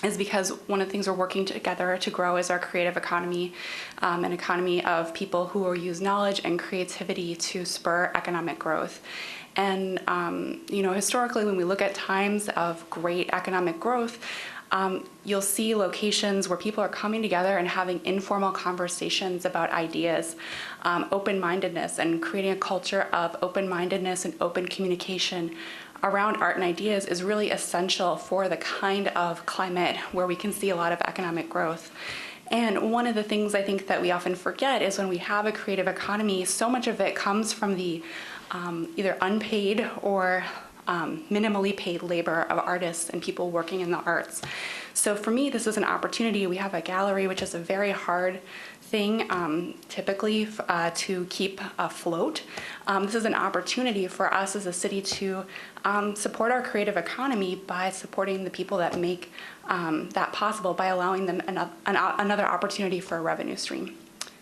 is because one of the things we're working together to grow is our creative economy, an economy of people who will use knowledge and creativity to spur economic growth. And, historically, when we look at times of great economic growth, you'll see locations where people are coming together and having informal conversations about ideas, open-mindedness, and creating a culture of open-mindedness and open communication around art and ideas is really essential for the kind of climate where we can see a lot of economic growth. And one of the things I think that we often forget is when we have a creative economy, so much of it comes from the either unpaid or minimally paid labor of artists and people working in the arts. So for me, this is an opportunity. We have a gallery, which is a very hard thing typically to keep afloat. This is an opportunity for us as a city to support our creative economy by supporting the people that make that possible, by allowing them another opportunity for a revenue stream.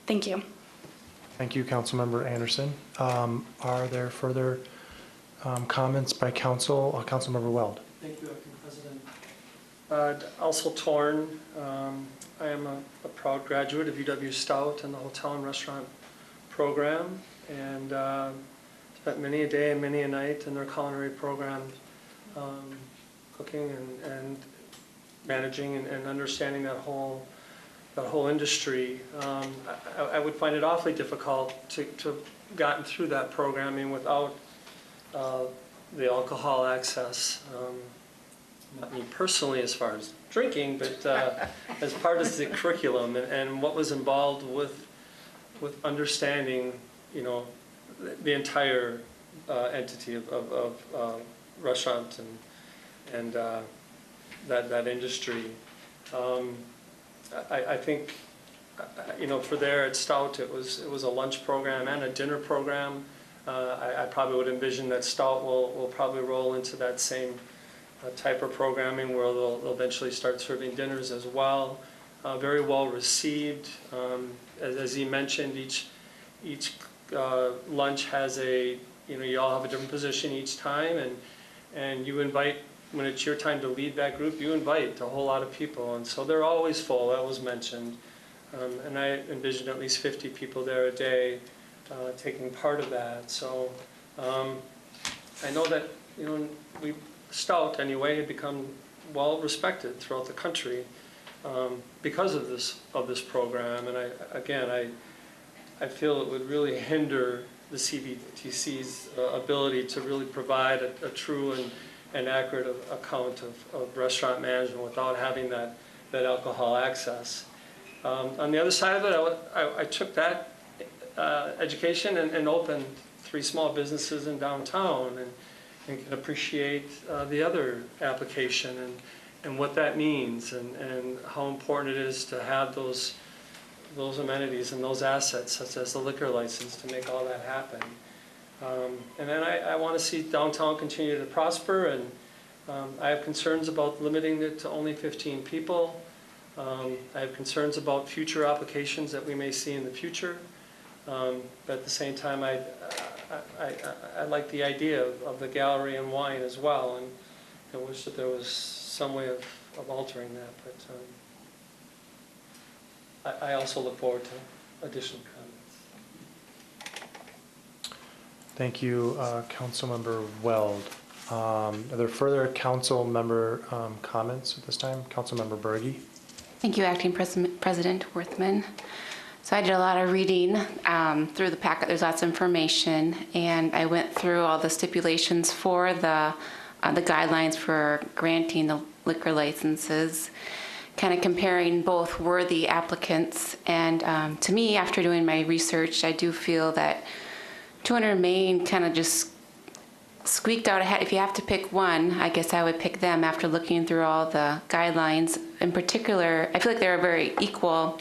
Thank you. Thank you, Councilmember Anderson. Are there further comments by council? Councilmember Weld. Thank you, Acting President. Also torn. I am a proud graduate of UW Stout and the hotel and restaurant program, and spent many a day and many a night in their culinary program, cooking and managing and understanding that whole industry. I would find it awfully difficult to have gotten through that programming without the alcohol access. Not me personally as far as drinking, but as part of the curriculum and what was involved with understanding, the entire entity of restaurant and that industry. I think, for there at Stout, it was a lunch program and a dinner program. I probably would envision that Stout will probably roll into that same type of programming where they'll eventually start serving dinners as well. Very well received. As he mentioned, each lunch has you all have a different position each time, and you invite, when it's your time to lead that group, you invite a whole lot of people, and so they're always full. That was mentioned, and I envisioned at least 50 people there a day taking part of that. So I know that Stout anyway had become well respected throughout the country because of this program, and I feel it would really hinder the CBTC's ability to really provide a true and accurate account of restaurant management without having that alcohol access. On the other side of it, I took that education and opened 3 small businesses in downtown, and can appreciate the other application and what that means, and how important it is to have those those amenities and those assets, such as the liquor license, to make all that happen. And then I want to see downtown continue to prosper, and I have concerns about limiting it to only 15 people. I have concerns about future applications that we may see in the future. But at the same time, I like the idea of the gallery and wine as well, and I wish that there was some way of altering that. But I also look forward to additional comments. Thank you, Councilmember Weld. Are there further council member comments at this time? Councilmember Berge. Thank you, Acting President Worthman. So I did a lot of reading through the packet. There's lots of information, and I went through all the stipulations for the guidelines for granting the liquor licenses, kind of comparing both worthy applicants. And to me, after doing my research, I do feel that 200 Main kind of just squeaked out ahead. If you have to pick one, I guess I would pick them after looking through all the guidelines. In particular, I feel like they're very equal.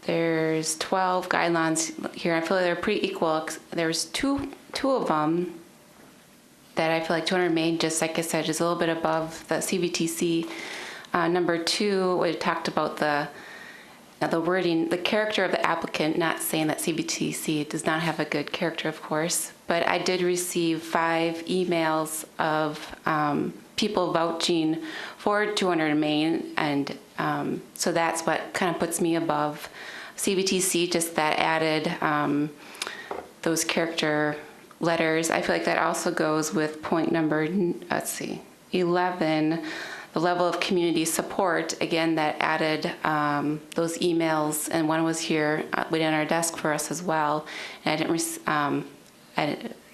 There's 12 guidelines here. I feel like they're pretty equal. There's two of them that I feel like 200 Main, just like I said, is a little bit above the CVTC. Number 2, we talked about the wording, the character of the applicant, not saying that CVTC does not have a good character, of course, but I did receive 5 emails of people vouching for 200 Main, and so that's what kind of puts me above CVTC, just that added those character letters. I feel like that also goes with point number, 11, the level of community support. Again, that added those emails, and one was here waiting on our desk for us as well. And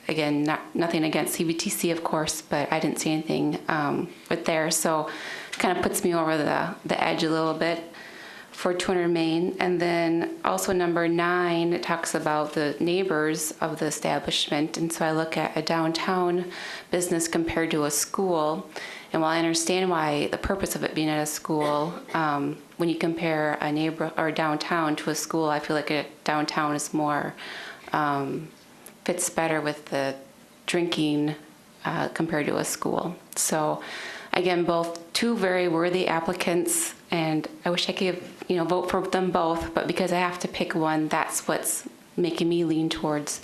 again, nothing against CVTC, of course, but I didn't see anything with there. So it kind of puts me over the edge a little bit for 200 Main. And then also number 9, it talks about the neighbors of the establishment. And so I look at a downtown business compared to a school. And while I understand why the purpose of it being at a school, when you compare a neighbor or downtown to a school, I feel like a downtown is more, fits better with the drinking compared to a school. So again, both 2 very worthy applicants, and I wish I could vote for them both, but because I have to pick one, that's what's making me lean towards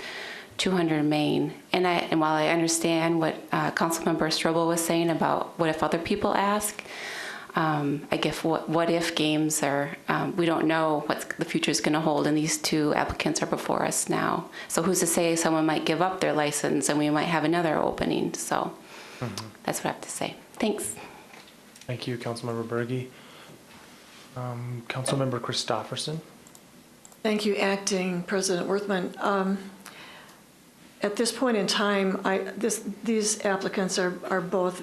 200 Main. And while I understand what Councilmember Strobel was saying about what if other people ask, I guess what if games are, we don't know what the future is going to hold, and these 2 applicants are before us now. So who's to say someone might give up their license and we might have another opening? So that's what I have to say. Thanks. Thank you, Councilmember Berge. Councilmember Christopherson. Thank you, Acting President Worthman. At this point in time, these applicants are both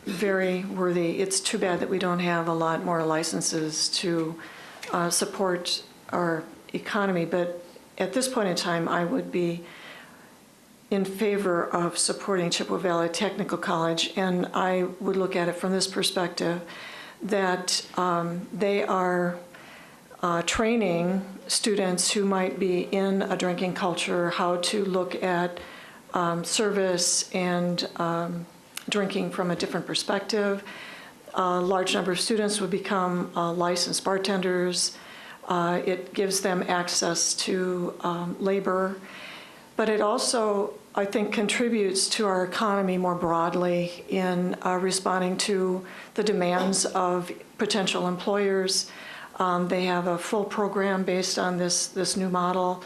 very worthy. It's too bad that we don't have a lot more licenses to support our economy, but at this point in time, I would be in favor of supporting Chippewa Valley Technical College, and I would look at it from this perspective, that they are training students who might be in a drinking culture how to look at service and drinking from a different perspective. A large number of students would become licensed bartenders. It gives them access to labor, but it also, I think, contributes to our economy more broadly in responding to the demands of potential employers. They have a full program based on this new model.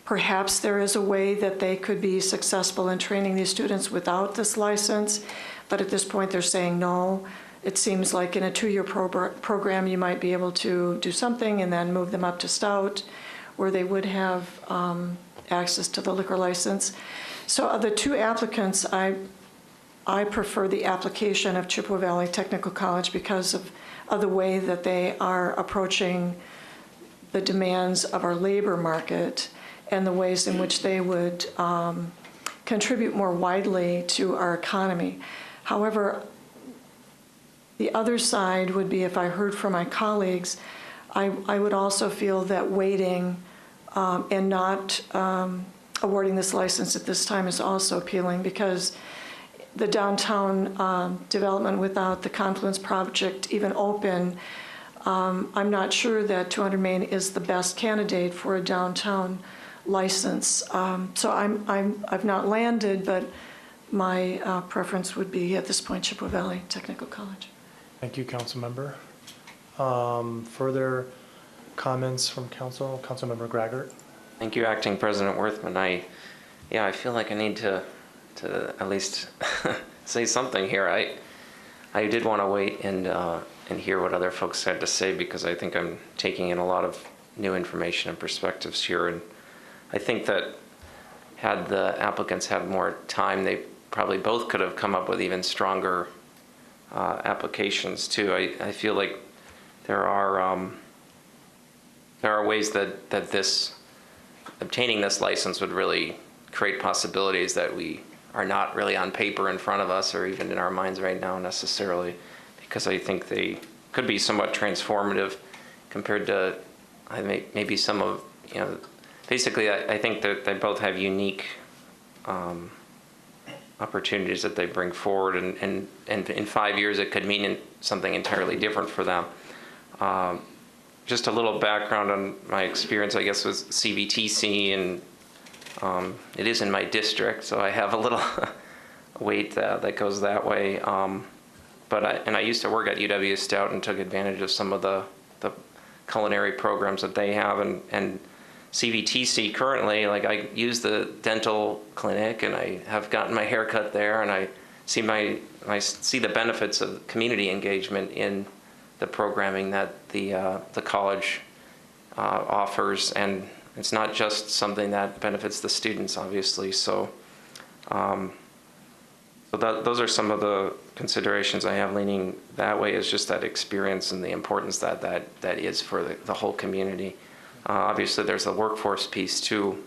Perhaps there is a way that they could be successful in training these students without this license, but at this point they're saying no. It seems like in a 2-year program you might be able to do something and then move them up to Stout, where they would have access to the liquor license. So of the 2 applicants, I prefer the application of Chippewa Valley Technical College because of the way that they are approaching the demands of our labor market and the ways in which they would contribute more widely to our economy. However, the other side would be, if I heard from my colleagues, I would also feel that waiting and not awarding this license at this time is also appealing, because the downtown development without the Confluence project even open, I'm not sure that 200 Main is the best candidate for a downtown license. So I've not landed, but my preference would be at this point Chippewa Valley Technical College. Thank you, Council Member. Further comments from Council? Councilmember Graggart. Thank you, Acting President Worthman. I feel like I need to at least say something here. I did want to wait and hear what other folks had to say, because I think I'm taking in a lot of new information and perspectives here. And I think that had the applicants had more time, they probably both could have come up with even stronger applications too. I feel like there are ways that this obtaining this license would really create possibilities that we are not really on paper in front of us or even in our minds right now necessarily, because I think they could be somewhat transformative compared to maybe some of, basically I think that they both have unique opportunities that they bring forward, and in 5 years it could mean something entirely different for them. Just a little background on my experience, I guess, with CVTC, and it is in my district, so I have a little weight that goes that way. But I used to work at UW Stout and took advantage of some of the culinary programs that they have, and CVTC currently, like, I use the dental clinic and I have gotten my hair cut there, and I see the benefits of community engagement in the programming that the college offers, and it's not just something that benefits the students, obviously. So, those are some of the considerations I have leaning that way, is just that experience and the importance that is for the whole community. Obviously, there's the workforce piece too.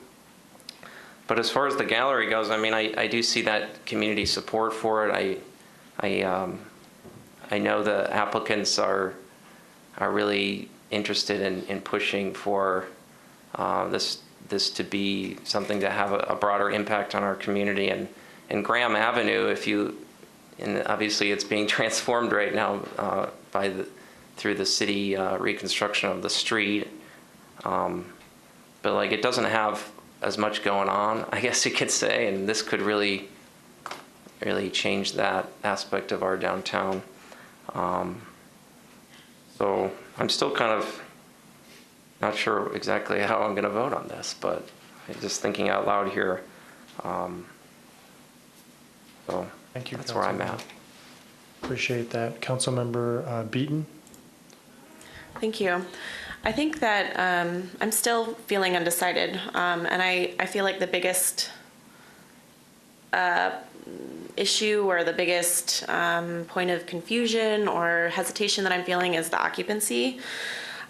But as far as the gallery goes, I mean, I do see that community support for it. I know the applicants are really interested in pushing for this to be something to have a broader impact on our community. And Graham Avenue, and obviously it's being transformed right now through the city reconstruction of the street. But like, it doesn't have as much going on, I guess you could say, and this could really change that aspect of our downtown. So I'm still kind of not sure exactly how I'm going to vote on this, but just thinking out loud here. So thank you. That's where I'm at. Appreciate that. Councilmember Beaton. Thank you. I think that I'm still feeling undecided, and I feel like the biggest issue or the biggest point of confusion or hesitation that I'm feeling is the occupancy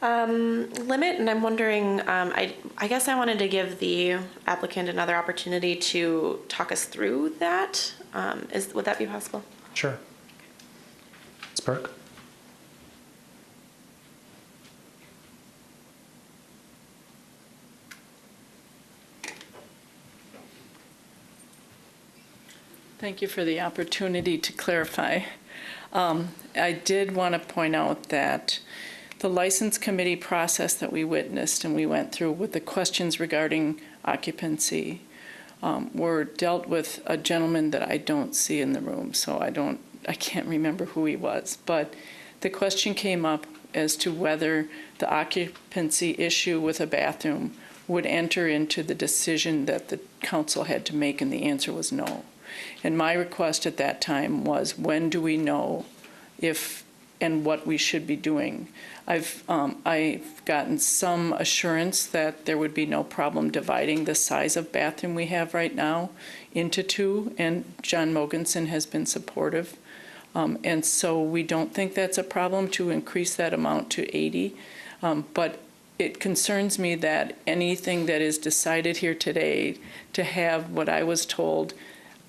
limit, and I'm wondering, I guess I wanted to give the applicant another opportunity to talk us through that. Would that be possible? Sure. Ms. Burke. Thank you for the opportunity to clarify. I did want to point out that the license committee process that we witnessed and we went through with the questions regarding occupancy were dealt with a gentleman that I don't see in the room, so I can't remember who he was. But the question came up as to whether the occupancy issue with a bathroom would enter into the decision that the council had to make, and the answer was no. And my request at that time was, when do we know if and what we should be doing? I've gotten some assurance that there would be no problem dividing the size of bathroom we have right now into two, and John Mogensen has been supportive. And so we don't think that's a problem to increase that amount to 80. But it concerns me that anything that is decided here today to have what I was told,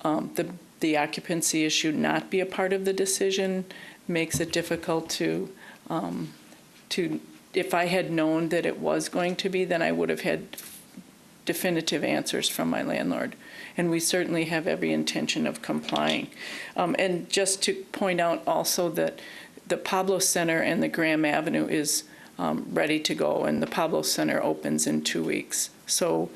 the occupancy issue not be a part of the decision, makes it difficult to if I had known that it was going to be, then I would have had definitive answers from my landlord. And we certainly have every intention of complying. And just to point out also that the Pablo Center and the Graham Avenue is ready to go, and the Pablo Center opens in 2 weeks. So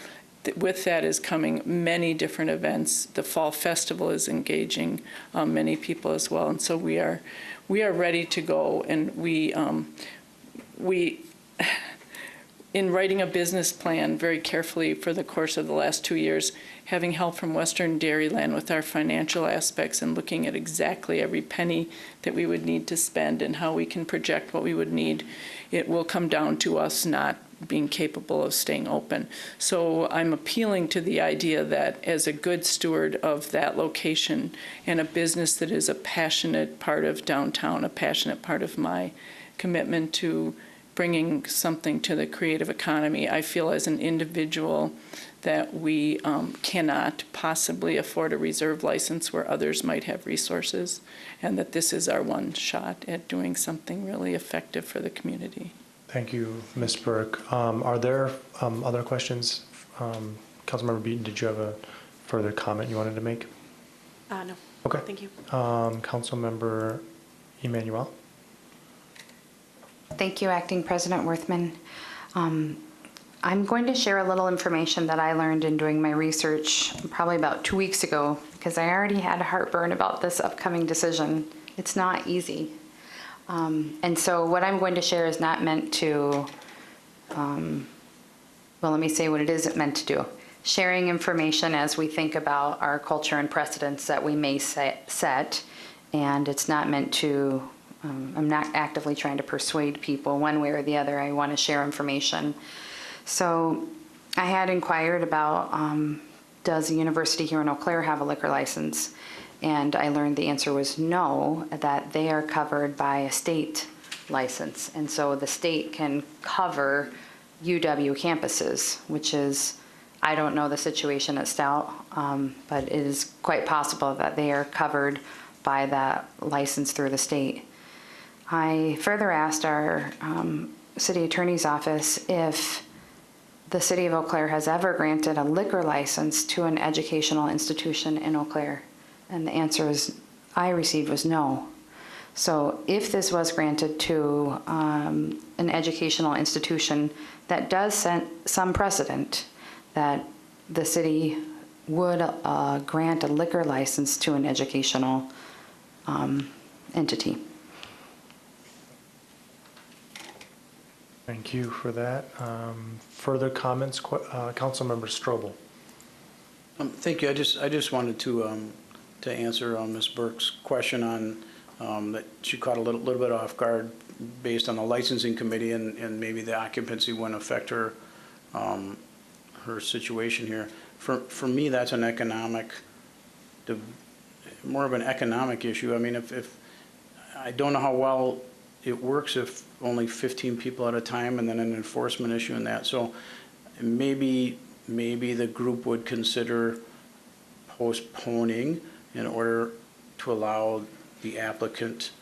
with that is coming many different events. The Fall Festival is engaging many people as well. And so we are ready to go, and we in writing a business plan very carefully for the course of the last 2 years, having help from Western Dairyland with our financial aspects and looking at exactly every penny that we would need to spend and how we can project what we would need, it will come down to us not being capable of staying open. So I'm appealing to the idea that as a good steward of that location and a business that is a passionate part of downtown, a passionate part of my commitment to bringing something to the creative economy, I feel as an individual that we cannot possibly afford a reserve license where others might have resources, and that this is our one shot at doing something really effective for the community. Thank you, Ms. Burke. Are there other questions? Councilmember Beaton, did you have a further comment you wanted to make? No. Okay. Thank you. Councilmember Emmanuel? Thank you, Acting President Worthman. I'm going to share a little information that I learned in doing my research probably about 2 weeks ago, because I already had heartburn about this upcoming decision. It's not easy. And so what I'm going to share is not meant to, well, let me say what it isn't meant to do. Sharing information as we think about our culture and precedents that we may set, and it's not meant to, I'm not actively trying to persuade people one way or the other. I want to share information. So I had inquired about, does the university here in Eau Claire have a liquor license? And I learned the answer was no, that they are covered by a state license. And so the state can cover UW campuses, which is, I don't know the situation at Stout, but it is quite possible that they are covered by that license through the state. I further asked our city attorney's office if the city of Eau Claire has ever granted a liquor license to an educational institution in Eau Claire. And the answer I received was no. So if this was granted to an educational institution, that does set some precedent that the city would grant a liquor license to an educational entity. Thank you for that. Further comments, Councilmember Strobel? Thank you. I just wanted to answer Ms. Burke's question on that she caught a little bit off guard based on the licensing committee, and maybe the occupancy wouldn't affect her her situation here. For me, that's an economic, more of an economic issue. I mean, if I don't know how well it works if only 15 people at a time, and then an enforcement issue in that. So maybe the group would consider postponing in order to allow the applicant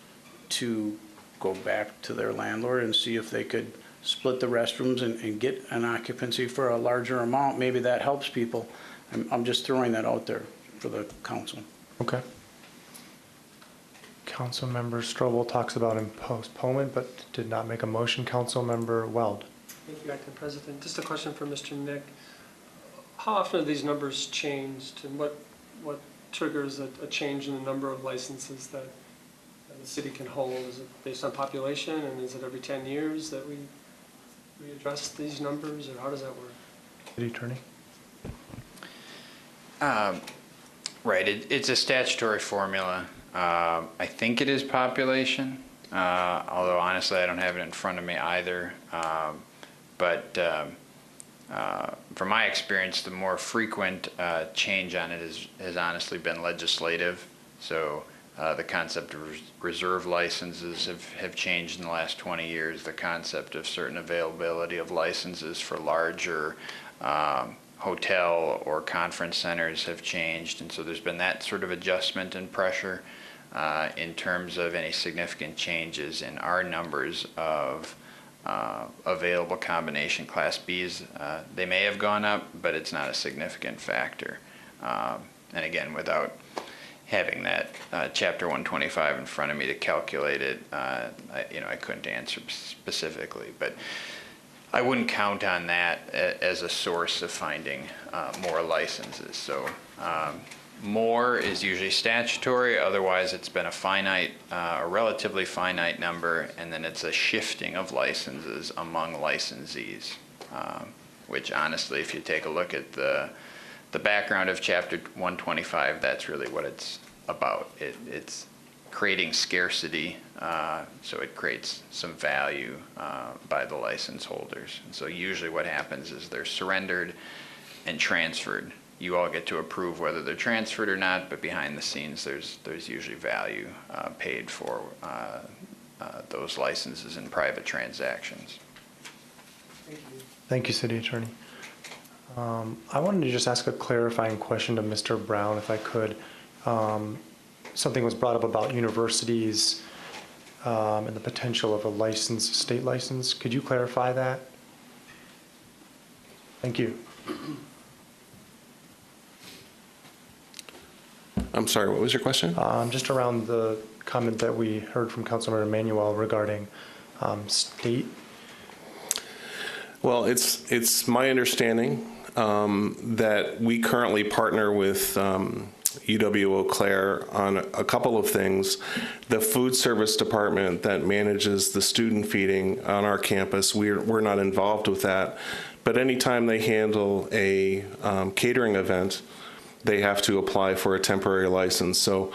to go back to their landlord and see if they could split the restrooms and get an occupancy for a larger amount. Maybe that helps people. I'm just throwing that out there for the council. Okay. Councilmember Strobel talks about postponement, but did not make a motion. Councilmember Weld. Thank you, Acting President. Just a question for Mr. Nick. How often are these numbers changed, and what triggers a change in the number of licenses that the city can hold? Is it based on population, and is it every 10 years that we address these numbers, or how does that work? City Attorney. Right, it's a statutory formula. I think it is population, although honestly I don't have it in front of me either. But from my experience, the more frequent change on it has honestly been legislative. So the concept of reserve licenses have changed in the last 20 years. The concept of certain availability of licenses for larger hotel or conference centers have changed. And so there's been that sort of adjustment and pressure in terms of any significant changes in our numbers of available combination Class Bs. They may have gone up, but it's not a significant factor. And again, without having that Chapter 125 in front of me to calculate it, I couldn't answer specifically. But I wouldn't count on that as a source of finding more licenses. So more is usually statutory. Otherwise, it's been a relatively finite number, and then it's a shifting of licenses among licensees, which honestly, if you take a look at the background of Chapter 125, that's really what it's about. It's creating scarcity, so it creates some value by the license holders. And so usually what happens is they're surrendered and transferred. You all get to approve whether they're transferred or not, but behind the scenes there's usually value paid for those licenses in private transactions. Thank you, City Attorney. I wanted to just ask a clarifying question to Mr. Brown, if I could. Something was brought up about universities and the potential of a state license. Could you clarify that? Thank you. I'm sorry, what was your question? Just around the comment that we heard from Councilmember Emanuel regarding state. Well, it's my understanding that we currently partner with UW Eau Claire on a couple of things. The food service department that manages the student feeding on our campus, we're not involved with that. But anytime they handle a catering event, they have to apply for a temporary license. So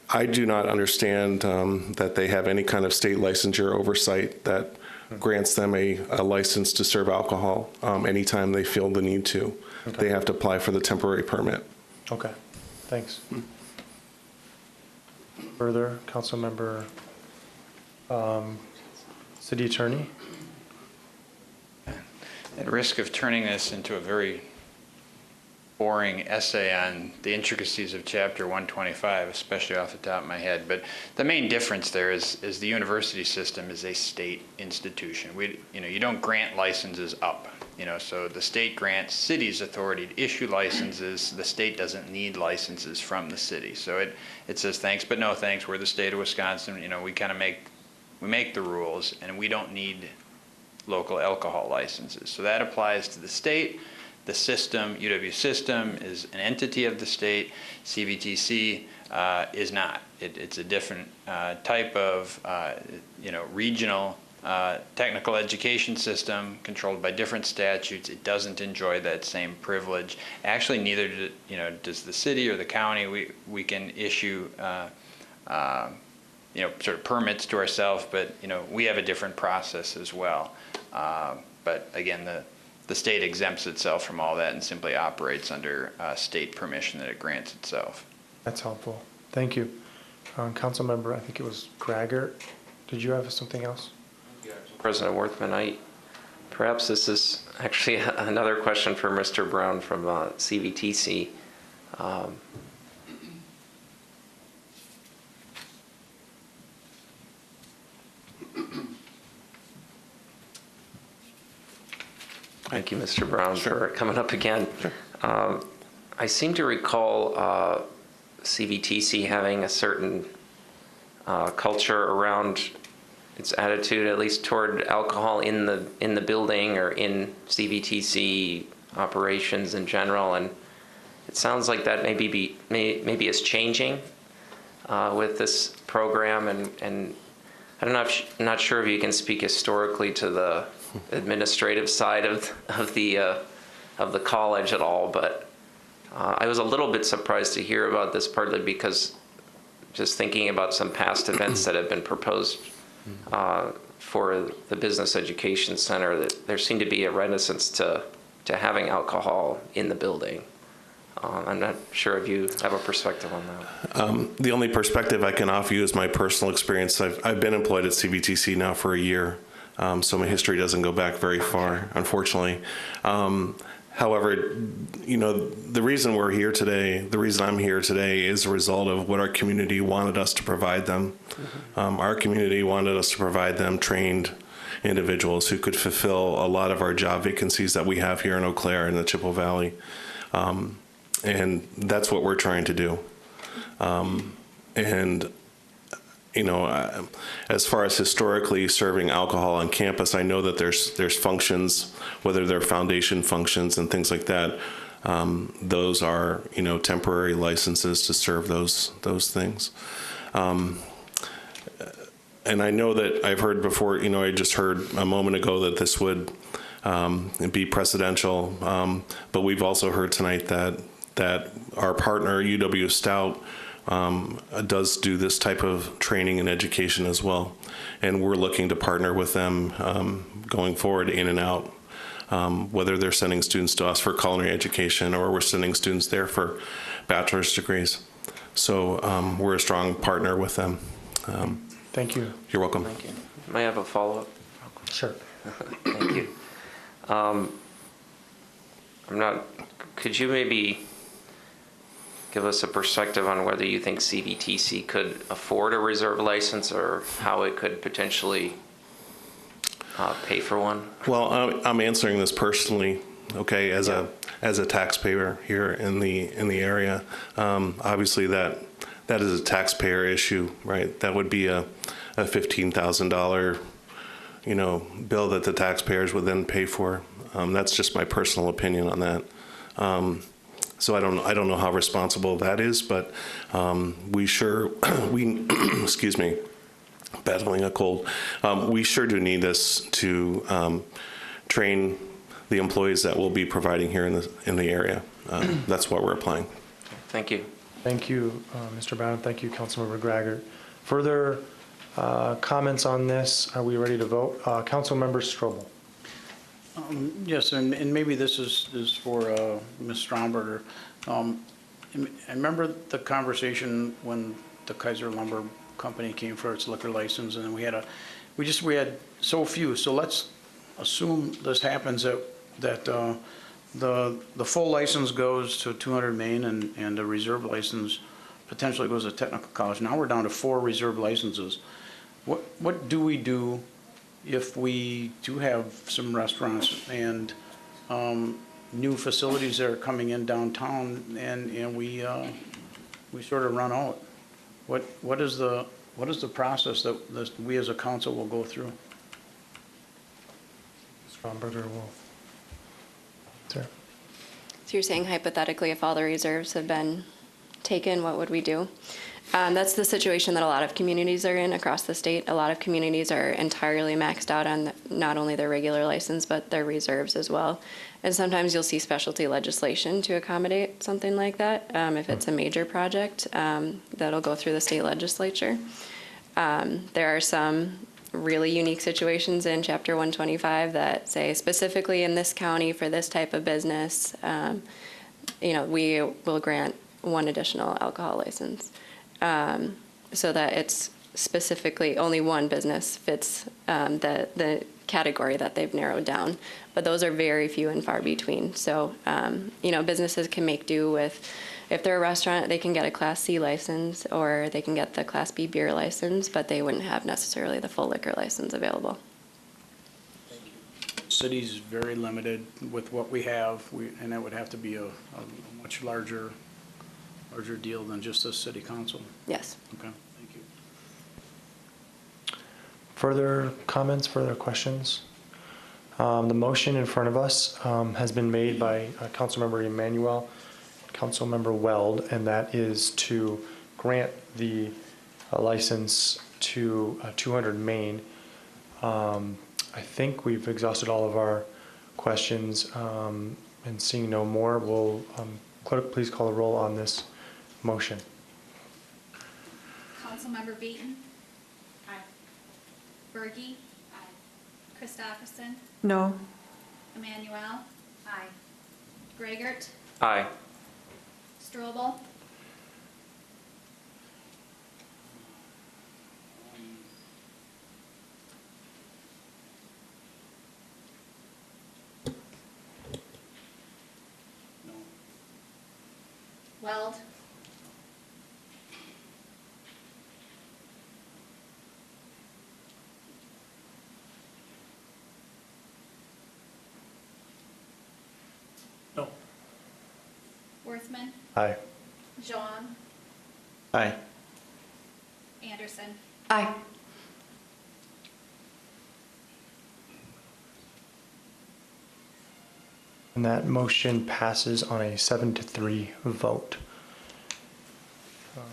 I do not understand that they have any kind of state licensure oversight that grants them a license to serve alcohol anytime they feel the need to. Okay. They have to apply for the temporary permit. Okay, thanks. Further, Councilmember, City Attorney? At risk of turning this into a very boring essay on the intricacies of Chapter 125, especially off the top of my head, but the main difference there is the university system is a state institution. You don't grant licenses up. So the state grants cities authority to issue licenses. The state doesn't need licenses from the city. So it says thanks, but no thanks. We're the state of Wisconsin. We kind of make the rules, and we don't need local alcohol licenses. So that applies to the state. The system, UW system, is an entity of the state. CVTC is not. It's a different type of regional technical education system controlled by different statutes. It doesn't enjoy that same privilege. Actually, neither does the city or the county. We can issue sort of permits to ourselves, but we have a different process as well. But again, the state exempts itself from all that and simply operates under state permission that it grants itself. That's helpful. Thank you. Councilmember, I think it was Graggart. Did you have something else? President Worthman, perhaps this is actually another question for Mr. Brown from CVTC. Thank you, Mr. Brown, for coming up again. I seem to recall CVTC having a certain culture around its attitude, at least toward alcohol in the building or in CVTC operations in general, and it sounds like that maybe is changing with this program, and I'm not sure if you can speak historically to the administrative side of the college at all, but I was a little bit surprised to hear about this, partly because just thinking about some past events that have been proposed for the Business Education Center, that there seemed to be a reticence to having alcohol in the building. I'm not sure if you have a perspective on that. The only perspective I can offer you is my personal experience. I've been employed at CVTC now for a year. So my history doesn't go back very far, unfortunately. However, the reason we're here today, the reason I'm here today is a result of what our community wanted us to provide them. Our community wanted us to provide them trained individuals who could fulfill a lot of our job vacancies that we have here in Eau Claire and the Chippewa Valley. And that's what we're trying to do. And you know, as far as historically serving alcohol on campus, I know that there's functions, whether they're foundation functions and things like that. Those are, you know, temporary licenses to serve those things. And I know that I've heard before, you know, I just heard a moment ago that this would be precedential, but we've also heard tonight that our partner, UW Stout, does do this type of training and education as well. And we're looking to partner with them going forward in and out, whether they're sending students to us for culinary education or we're sending students there for bachelor's degrees. So we're a strong partner with them. Thank you. You're welcome. Thank you. May I have a follow-up? Sure. Thank you. Could you maybe give us a perspective on whether you think CBTC could afford a reserve license or how it could potentially pay for one? Well, I'm answering this personally, okay, as a taxpayer here in the area. Obviously, that is a taxpayer issue, right? That would be a $15,000, you know, bill that the taxpayers would then pay for. That's just my personal opinion on that. So I don't know how responsible that is, but we excuse me, battling a cold. We sure do need this to train the employees that we'll be providing here in the area. That's what we're applying. Thank you. Thank you, Mr. Brown. Thank you, Councilmember Graggart. Further comments on this? Are we ready to vote? Councilmember Strobel. Yes, and maybe this is for Ms. Stromberger. I remember the conversation when the Kaiser Lumber Company came for its liquor license, and we had so few. So let's assume this happens that the full license goes to 200 Main and the reserve license potentially goes to technical college. Now we're down to 4 reserve licenses. What do we do if we do have some restaurants and new facilities that are coming in downtown and we sort of run out? What is the process that we as a council will go through? Stromberger will. Sir. So you're saying hypothetically, if all the reserves have been taken, what would we do? That's the situation that a lot of communities are in across the state. A lot of communities are entirely maxed out on not only their regular license, but their reserves as well. And sometimes you'll see specialty legislation to accommodate something like that. If it's a major project, that'll go through the state legislature. There are some really unique situations in Chapter 125 that say specifically in this county for this type of business, we will grant one additional alcohol license. So that it's specifically only one business fits the category that they've narrowed down. But those are very few and far between. So, businesses can make do with, if they're a restaurant, they can get a Class C license or they can get the Class B beer license, but they wouldn't have necessarily the full liquor license available. City's very limited with what we have, and that would have to be a much larger deal than just a city council. Yes. Okay, thank you. Further comments, further questions? The motion in front of us has been made by Councilmember Emanuel, Councilmember Weld, and that is to grant the license to 200 Main. I think we've exhausted all of our questions, and seeing no more, will clerk please call the roll on this motion. Councilmember Beaton? Aye. Berge? Aye. Christopherson? No. Emmanuel? Aye. Greigert? Aye. Strobel? No. Weld? No. Worthman, Aye. Jean, Aye. Anderson. Aye. And that motion passes on a 7-3 vote.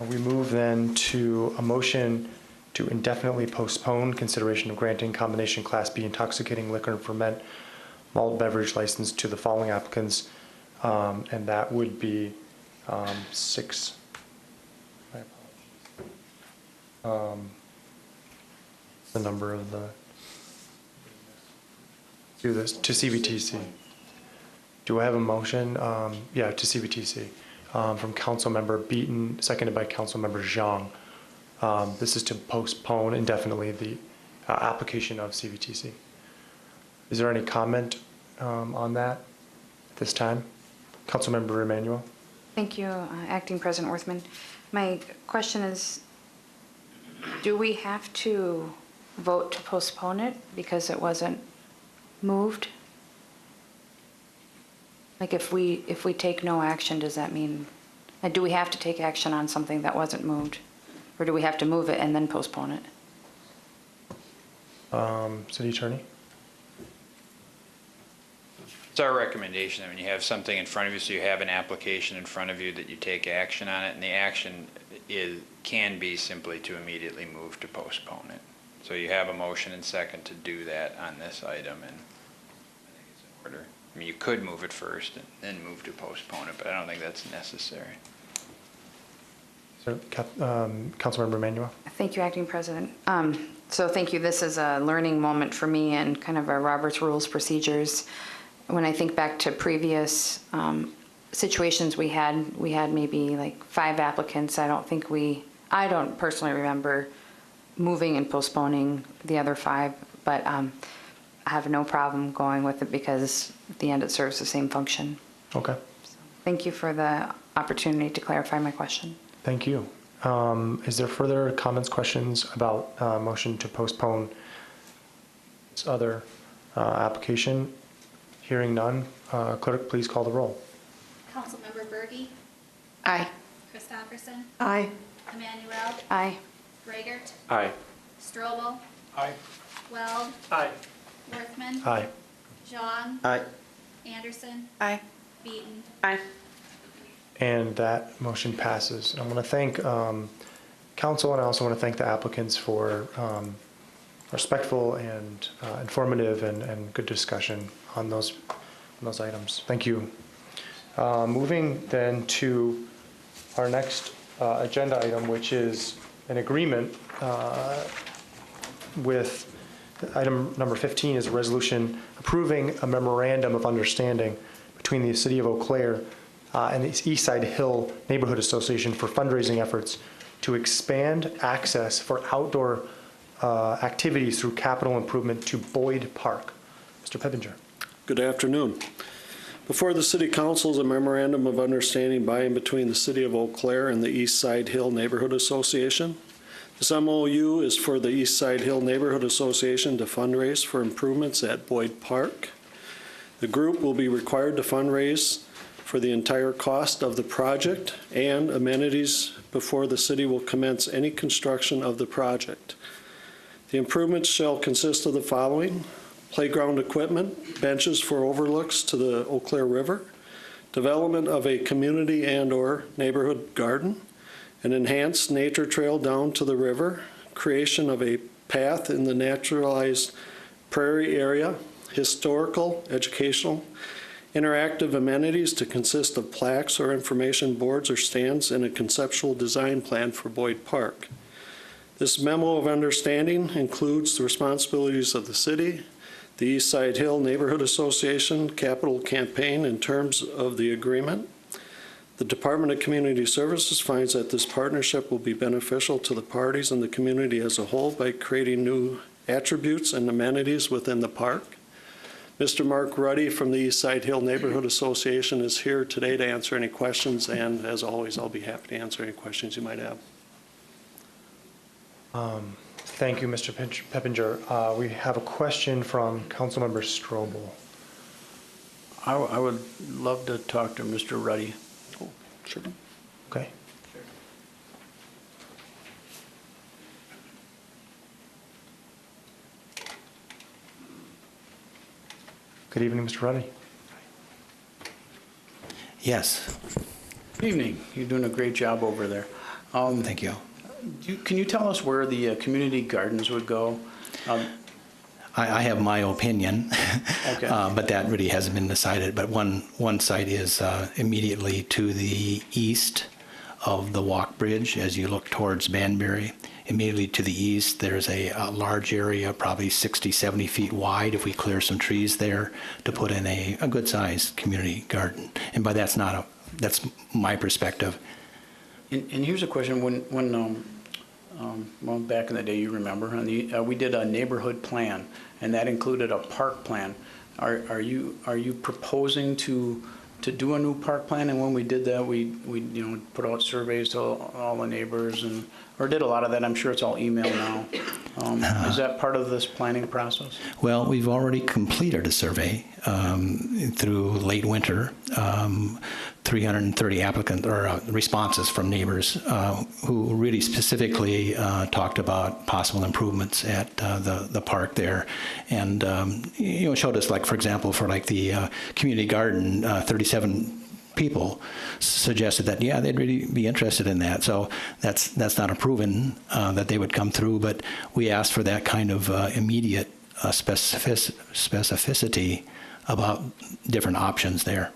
We move then to a motion to indefinitely postpone consideration of granting combination Class B intoxicating liquor and ferment malt beverage license to the following applicants, and that would be 6. My apologies. The number of the to CBTC. Do I have a motion? Yeah, to CBTC from Councilmember Beaton, seconded by Councilmember Zhang. This is to postpone indefinitely the application of CBTC. Is there any comment on that at this time? Councilmember Emanuel? Thank you, Acting President Worthman. My question is, do we have to vote to postpone it because it wasn't moved? Like if we take no action, does that mean, do we have to take action on something that wasn't moved? Or do we have to move it and then postpone it? City Attorney? It's our recommendation that when you have something in front of you, so you have an application in front of you, that you take action on it, and the action can be simply to immediately move to postpone it. So you have a motion and second to do that on this item, and I think it's in order. I mean, you could move it first and then move to postpone it, but I don't think that's necessary. So, Councilmember Emanuel? Thank you, Acting President. So thank you. This is a learning moment for me and kind of our Robert's Rules procedures. When I think back to previous situations we had maybe like 5 applicants. I don't personally remember moving and postponing the other 5, but I have no problem going with it because at the end it serves the same function. Okay. So thank you for the opportunity to clarify my question. Thank you. Is there further comments, questions about motion to postpone this other application? Hearing none, clerk, please call the roll. Councilmember Berge, Aye. Christopherson, Aye. Emmanuel, Aye. Greigert, Aye. Strobel, Aye. Weld, Aye. Worthman, Aye. Jean, Aye. Anderson, Aye. Beaton. Aye. And that motion passes. And I want to thank council, and I also want to thank the applicants for respectful and informative and good discussion on those items. Thank you. Moving then to our next agenda item, which is an agreement with item number 15 is a resolution approving a memorandum of understanding between the City of Eau Claire and the Eastside Hill Neighborhood Association for fundraising efforts to expand access for outdoor activities through capital improvement to Boyd Park. Mr. Peppinger. Good afternoon. Before the City Council is a memorandum of understanding by and between the City of Eau Claire and the Eastside Hill Neighborhood Association. This MOU is for the Eastside Hill Neighborhood Association to fundraise for improvements at Boyd Park. The group will be required to fundraise for the entire cost of the project and amenities before the city will commence any construction of the project. The improvements shall consist of the following: playground equipment, benches for overlooks to the Eau Claire River, development of a community and/or neighborhood garden, an enhanced nature trail down to the river, creation of a path in the naturalized prairie area, historical, educational, interactive amenities to consist of plaques or information boards or stands, and a conceptual design plan for Boyd Park. This memo of understanding includes the responsibilities of the city, the Eastside Hill Neighborhood Association capital campaign in terms of the agreement. The Department of Community Services finds that this partnership will be beneficial to the parties and the community as a whole by creating new attributes and amenities within the park. Mr. Mark Ruddy from the Eastside Hill Neighborhood Association is here today to answer any questions, and as always, I'll be happy to answer any questions you might have. Thank you, Mr. Peppinger. We have a question from Councilmember Strobel. I would love to talk to Mr. Ruddy. Oh, sure. Okay. Good evening, Mr. Ruddy. Yes. Evening. You're doing a great job over there. Thank you. Can you tell us where the community gardens would go? I have my opinion, Okay. But that really hasn't been decided. But one site is immediately to the east of the walk bridge as you look towards Banbury. Immediately to the east, there's a large area, probably 60, 70 feet wide, if we clear some trees there, to put in a good-sized community garden. And by that's my perspective. And here's a question. When well, back in the day, you remember, we did a neighborhood plan, and that included a park plan. Are you proposing to do a new park plan? And when we did that, we put out surveys to all the neighbors, or did a lot of that. I'm sure it's all email now. Is that part of this planning process? Well, we've already completed a survey through late winter, 330 applicants or responses from neighbors who really specifically talked about possible improvements at the park there, and showed us, like, for example, for like the community garden, 37 people suggested that, yeah, they'd really be interested in that. So that's not a proven that they would come through, but we asked for that kind of immediate specificity about different options there.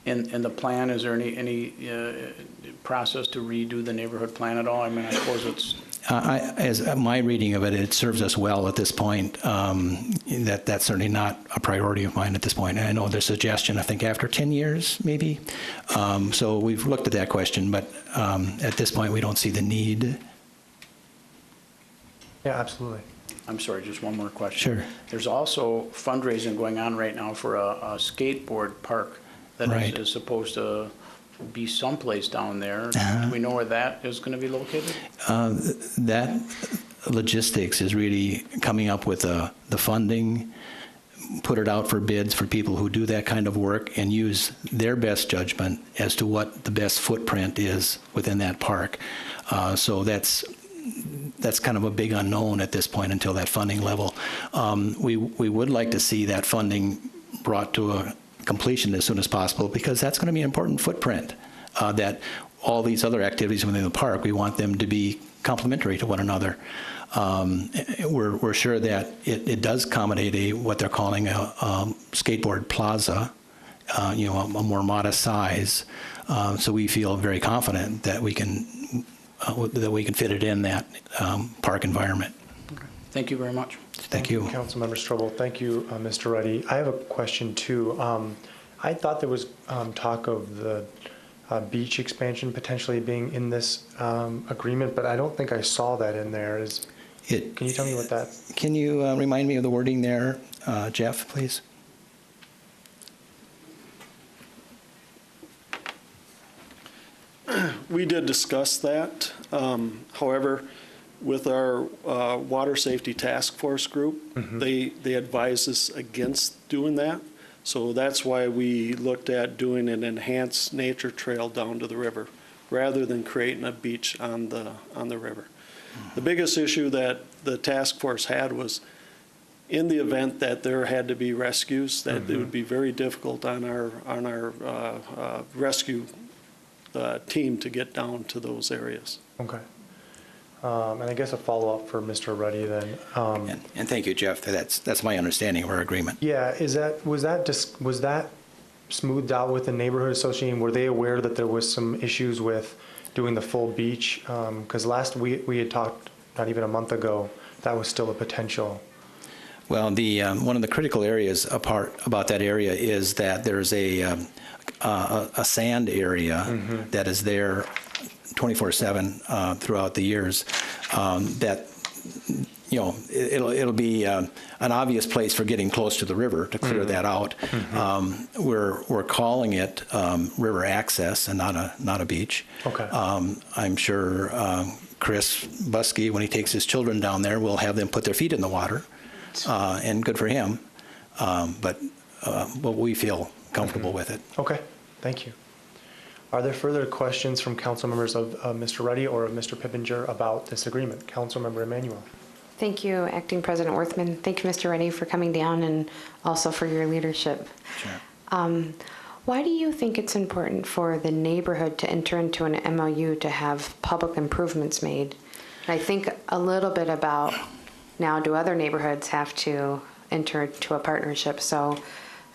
And the plan, is there any process to redo the neighborhood plan at all? I mean, I suppose it's... As my reading of it, it serves us well at this point. That's certainly not a priority of mine at this point. And I know there's a suggestion, I think, after 10 years, maybe. So we've looked at that question, but at this point, we don't see the need. Yeah, absolutely. I'm sorry, just one more question. Sure. There's also fundraising going on right now for a skateboard park that Right. is supposed to be someplace down there. Uh-huh. Do we know where that is going to be located? That logistics is really coming up with the funding, put it out for bids for people who do that kind of work and use their best judgment as to what the best footprint is within that park. So that's kind of a big unknown at this point until that funding level. We would like to see that funding brought to a completion as soon as possible, because that's going to be an important footprint, that all these other activities within the park, we want them to be complementary to one another. We're sure that it does accommodate what they're calling a skateboard plaza, a more modest size. So we feel very confident that we can fit it in that park environment. Thank you very much. Thank you. Councilmember Strobel. Thank you, Mr. Ruddy. I have a question too. I thought there was talk of the beach expansion potentially being in this agreement, but I don't think I saw that in there. Can you tell me what that? Can you remind me of the wording there, Jeff, please? We did discuss that. However, with our water safety task force group, they advised us against doing that. So that's why we looked at doing an enhanced nature trail down to the river, rather than creating a beach on the river. The biggest issue that the task force had was, in the event that there had to be rescues, that it would be very difficult on our rescue team to get down to those areas. Okay. And I guess a follow-up for Mr. Ruddy then. And thank you, Jeff. That's my understanding of our agreement. Yeah, was that smoothed out with the neighborhood association? Were they aware that there was some issues with doing the full beach? Because last we had talked, not even a month ago, that was still a potential. Well, one of the critical areas about that area is that there's a sand area that is there 24/7 throughout the years. That it'll be an obvious place for getting close to the river to clear that out. We're calling it river access and not a beach. Okay. I'm sure Chris Buskey, when he takes his children down there, will have them put their feet in the water, and good for him. But but we feel comfortable with it. Okay, thank you. Are there further questions from council members of Mr. Ruddy or of Mr. Pippinger about this agreement? Councilmember Emmanuel. Thank you, Acting President Worthman. Thank you, Mr. Reddy, for coming down and also for your leadership. Sure. Why do you think it's important for the neighborhood to enter into an MOU to have public improvements made? And I think a little bit about now, do other neighborhoods have to enter into a partnership? So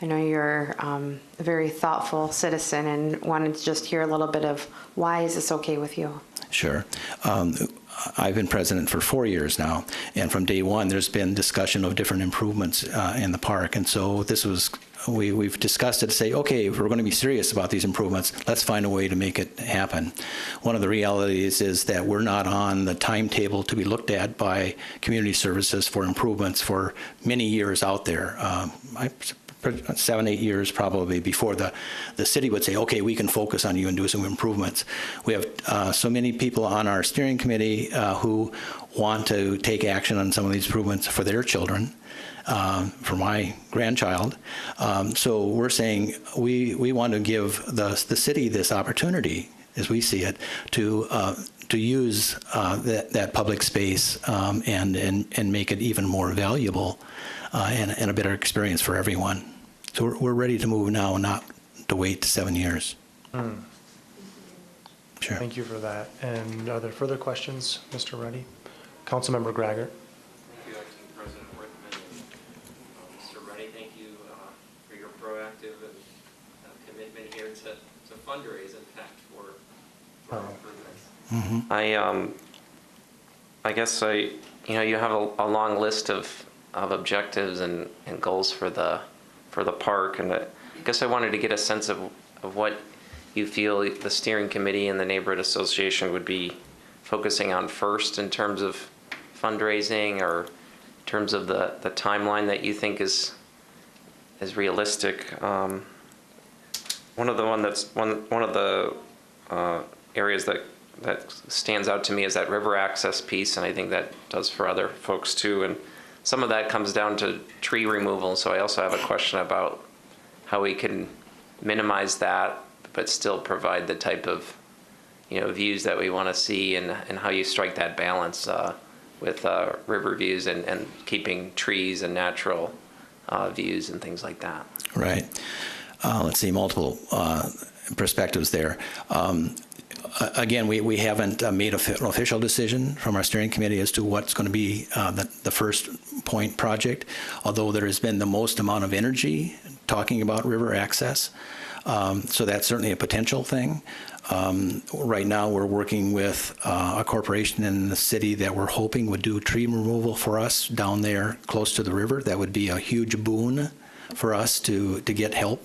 I know you're a very thoughtful citizen and wanted to just hear a little bit of why is this okay with you? Sure. I've been president for 4 years now, and from day one, there's been discussion of different improvements in the park. And so this was, we've discussed it to say, okay, if we're going to be serious about these improvements, let's find a way to make it happen. One of the realities is that we're not on the timetable to be looked at by community services for improvements for many years out there. 7, 8 years probably before the city would say, okay, we can focus on you and do some improvements. We have so many people on our steering committee who want to take action on some of these improvements for their children, for my grandchild. So we're saying we want to give the city this opportunity, as we see it, to use that public space and make it even more valuable and a better experience for everyone. So we're ready to move now, not to wait 7 years. Sure. Thank you for that. And are there further questions, Mr. Ruddy? Councilmember Graggart. Thank you, Acting President Worthman. Mr. Ruddy, thank you for your proactive commitment here to fundraise, in fact, for improvements. Mm-hmm. I guess you have a long list of objectives and goals for the park, and I guess I wanted to get a sense of what you feel the steering committee and the neighborhood association would be focusing on first in terms of fundraising, or in terms of the timeline that you think is realistic. One of the areas that stands out to me is that river access piece, and I think that does for other folks too. And some of that comes down to tree removal, so I also have a question about how we can minimize that, but still provide the type of views that we want to see, and how you strike that balance with river views and keeping trees and natural views and things like that. Right. Let's see, multiple perspectives there. Again, we haven't made an official decision from our steering committee as to what's going to be the first point project, although there has been the most amount of energy talking about river access. So that's certainly a potential thing. Right now, we're working with a corporation in the city that we're hoping would do tree removal for us down there close to the river. That would be a huge boon for us to get help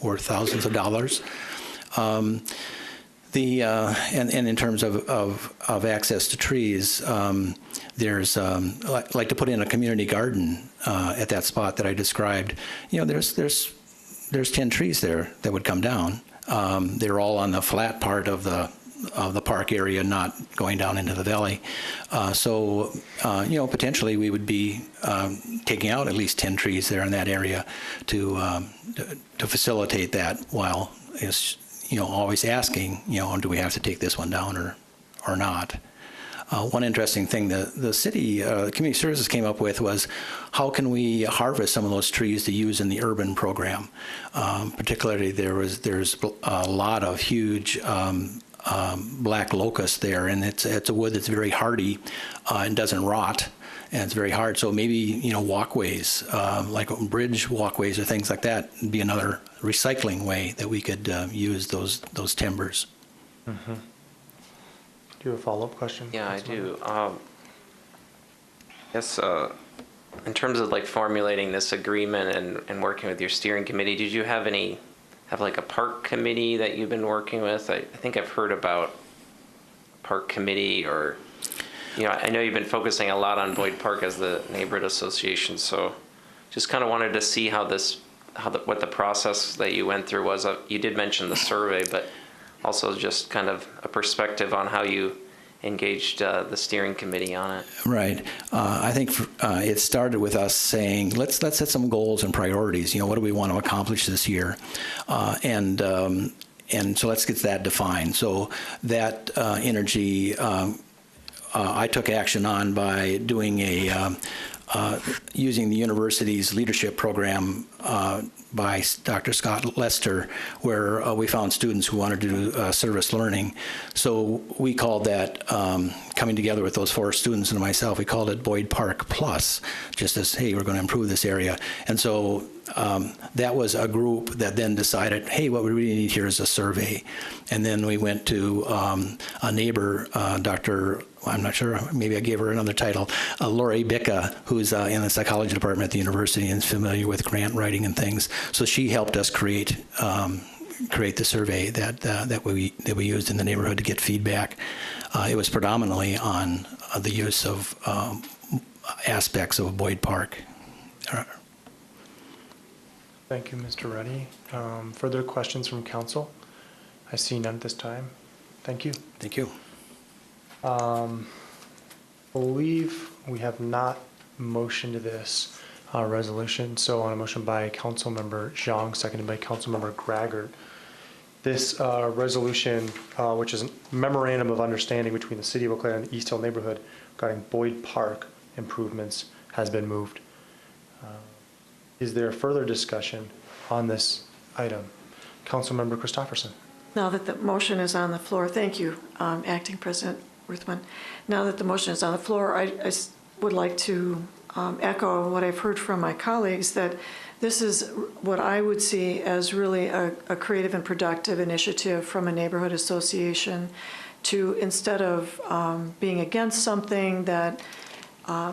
worth thousands of dollars. And in terms of access to trees, there's like to put in a community garden at that spot that I described. There's 10 trees there that would come down. They're all on the flat part of the park area, not going down into the valley. So potentially we would be taking out at least 10 trees there in that area to facilitate that, while always asking, do we have to take this one down or not? One interesting thing the city community services came up with was, how can we harvest some of those trees to use in the urban program? Particularly, there's a lot of huge black locust there, and it's a wood that's very hardy and doesn't rot, and it's very hard. So maybe walkways, like bridge walkways or things like that, would be another recycling way that we could use those timbers. Mm-hmm. Do you have a follow-up question? Yeah, I do. Yes. In terms of formulating this agreement and working with your steering committee, did you have a park committee that you've been working with? I think I've heard about park committee, or I know you've been focusing a lot on Boyd Park as the neighborhood association. So just kind of wanted to see what the process that you went through was. You did mention the survey, but also just kind of a perspective on how you engaged the steering committee on it. Right. I think it started with us saying, let's set some goals and priorities. What do we want to accomplish this year? And so let's get that defined. So that energy I took action on by doing using the university's leadership program by Dr. Scott Lester, where we found students who wanted to do service learning. So we called that, coming together with those 4 students and myself, we called it Boyd Park Plus, just as, hey, we're going to improve this area. And so that was a group that then decided, hey, what we really need here is a survey. And then we went to a neighbor, Dr. I'm not sure, maybe I gave her another title, Lori Bicca, who's in the psychology department at the university and is familiar with grant writing and things. So she helped us create the survey that we used in the neighborhood to get feedback. It was predominantly on the use of aspects of Boyd Park. Thank you, Mr. Ruddy. Further questions from council? I see none at this time. Thank you. Thank you. Believe we have not motioned this resolution. So on a motion by Councilmember Zhang, seconded by Councilmember Graggart, this resolution, which is a memorandum of understanding between the City of Eau Claire and the East Hill neighborhood regarding Boyd Park improvements, has been moved. Is there further discussion on this item? Councilmember Christopherson. Now that the motion is on the floor, thank you, Acting President Worthman. Now that the motion is on the floor, I would like to echo what I've heard from my colleagues, that this is what I would see as really a creative and productive initiative from a neighborhood association to, instead of being against something, that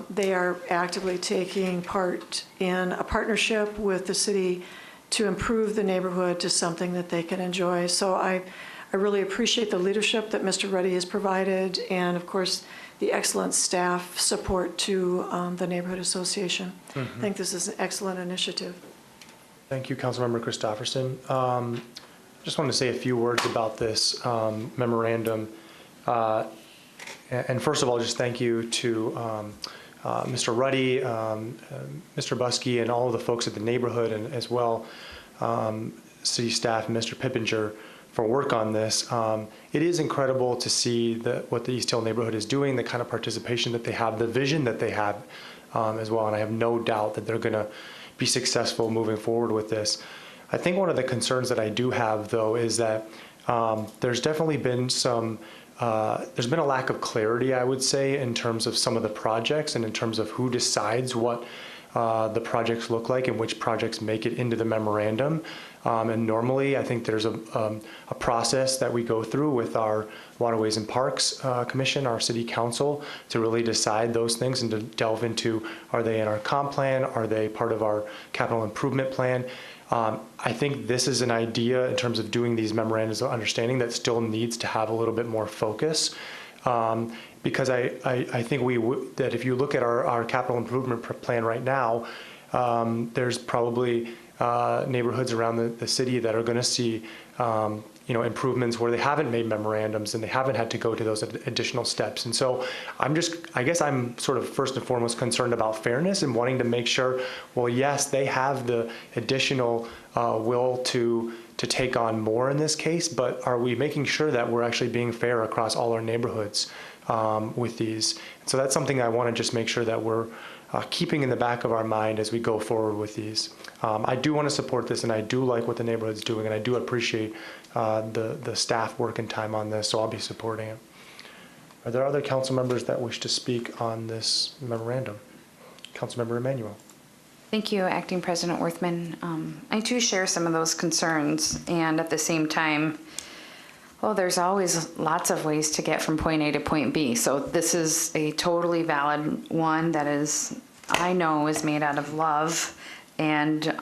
they are actively taking part in a partnership with the city to improve the neighborhood to something that they can enjoy. So I really appreciate the leadership that Mr. Ruddy has provided, and of course the excellent staff support to the neighborhood association. I think this is an excellent initiative. Thank you, Councilmember Christopherson. Just wanted to say a few words about this memorandum. And first of all, just thank you to Mr. Ruddy, Mr. Buskey, and all of the folks at the neighborhood, and as well city staff and Mr. Pippinger for work on this. It is incredible to see what the East Hill neighborhood is doing, the kind of participation that they have, the vision that they have as well, and I have no doubt that they're going to be successful moving forward with this. I think one of the concerns that I do have, though, is that there's definitely been there's been a lack of clarity, I would say, in terms of some of the projects and in terms of who decides what the projects look like and which projects make it into the memorandum. And normally, I think there's a process that we go through with our Waterways and Parks Commission, our City Council, to really decide those things and to delve into, are they in our comp plan? Are they part of our capital improvement plan? I think this is an idea in terms of doing these memorandums of understanding that still needs to have a little bit more focus. Because I think that if you look at our capital improvement plan right now, there's probably neighborhoods around the city that are going to see improvements where they haven't made memorandums and they haven't had to go to those additional steps. And so I guess I'm sort of first and foremost concerned about fairness and wanting to make sure, well, yes, they have the additional will to take on more in this case, but are we making sure that we're actually being fair across all our neighborhoods with these? And so that's something I want to just make sure that we're keeping in the back of our mind as we go forward with these. I do want to support this, and I do like what the neighborhood's doing, and I do appreciate the staff work and time on this, so I'll be supporting it. Are there other council members that wish to speak on this memorandum? Councilmember Emanuel. Thank you, Acting President Worthman. I too share some of those concerns, and at the same time, well, there's always lots of ways to get from point A to point B. So this is a totally valid one that I know is made out of love and